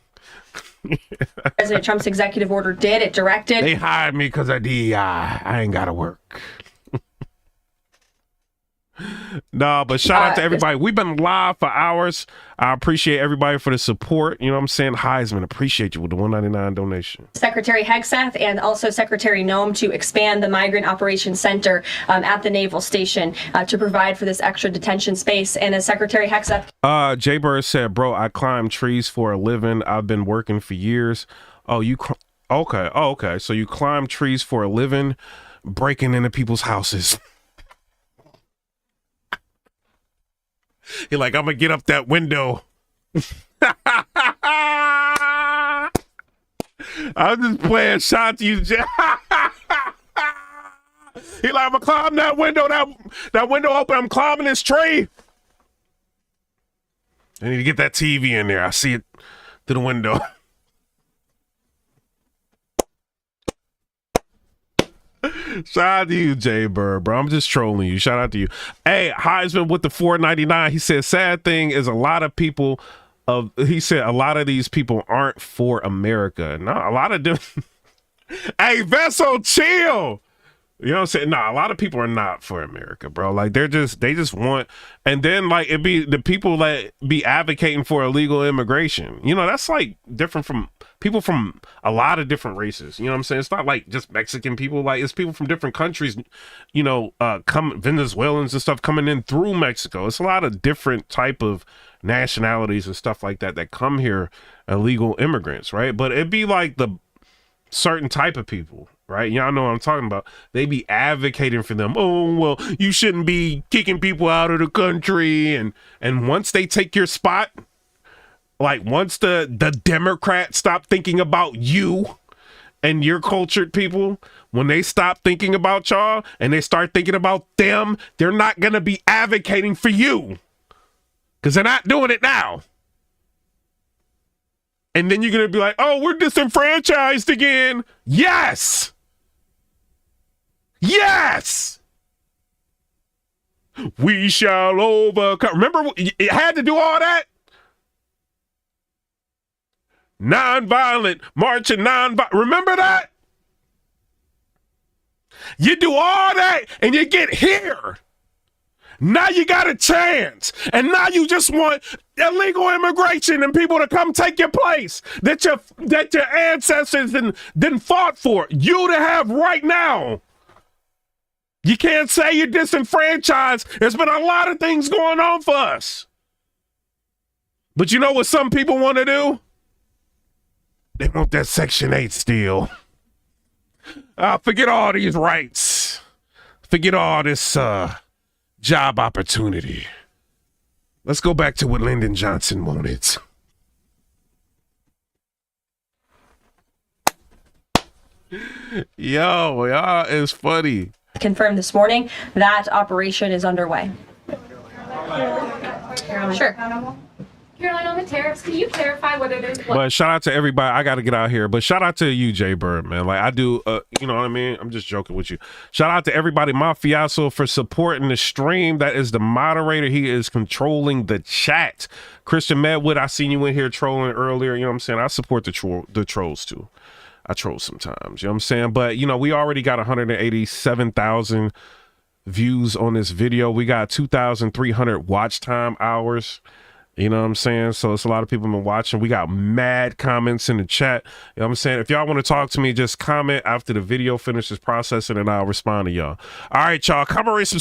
President Trump's executive order did. It directed... They hired me because of DEI. I ain't got to work. No, but shout out to everybody. We've been live for hours. I appreciate everybody for the support. You know what I'm saying? Heisman, appreciate you with the $1.99 donation. Secretary Hegseth and also Secretary Noem to expand the Migrant Operations Center at the Naval Station to provide for this extra detention space. And as Secretary Hegseth... Jay Bird said, bro, I climb trees for a living. I've been working for years. Oh, you... Okay. Oh, okay. So you climb trees for a living, breaking into people's houses. You're like, I'm gonna get up that window. I'm just playing shots to you, Jay. He's like, I'm gonna climb that window. That window open. I'm climbing this tree. I need to get that TV in there. I see it through the window. Shout out to you, Jay Bird, bro. I'm just trolling you. Shout out to you. Hey, Heisman with the $4.99. He said, sad thing is a lot of these people aren't for America. No, a lot of them. Hey, Vessel, chill. You know what I'm saying? No, a lot of people are not for America, bro. Like they just want, and then like it be the people that be advocating for illegal immigration. You know, that's like different from people from a lot of different races. You know what I'm saying? It's not like just Mexican people. Like it's people from different countries. You know, Venezuelans and stuff coming in through Mexico. It's a lot of different type of nationalities and stuff like that come here, illegal immigrants, right? But it'd be like the certain type of people. right? Y'all know what I'm talking about. They be advocating for them. Oh, well, you shouldn't be kicking people out of the country. And once they take your spot, like once the Democrats stop thinking about you and your cultured people, when they stop thinking about y'all and they start thinking about them, they're not going to be advocating for you because they're not doing it now. And then you're going to be like, oh, we're disenfranchised again. Yes. Yes. We shall overcome. Remember, it had to do all that? Nonviolent, marching nonviolent. Remember that? You do all that and you get here. Now you got a chance. And now you just want illegal immigration and people to come take your place that your ancestors didn't fought for. You to have right now. You can't say you're disenfranchised. There's been a lot of things going on for us. But you know what some people want to do? They want that Section 8 still. Forget all these rights. Forget all this job opportunity. Let's go back to what Lyndon Johnson wanted. Yo, y'all is funny. Confirmed this morning that operation is underway. Sure. Caroline, on the tariffs, can you clarify what it is? But shout out to everybody. I got to get out here. But shout out to you, Jay Bird, man. Like I do, you know what I mean? I'm just joking with you. Shout out to everybody, Mafioso, for supporting the stream. That is the moderator. He is controlling the chat. Christian Medwood, I seen you in here trolling earlier. You know what I'm saying? I support the trolls too. I troll sometimes. You know what I'm saying? But, you know, we already got 187,000 views on this video. We got 2,300 watch time hours. You know what I'm saying? So it's a lot of people been watching. We got mad comments in the chat. You know what I'm saying? If y'all want to talk to me, just comment after the video finishes processing and I'll respond to y'all. All right, y'all. Come and subscribe.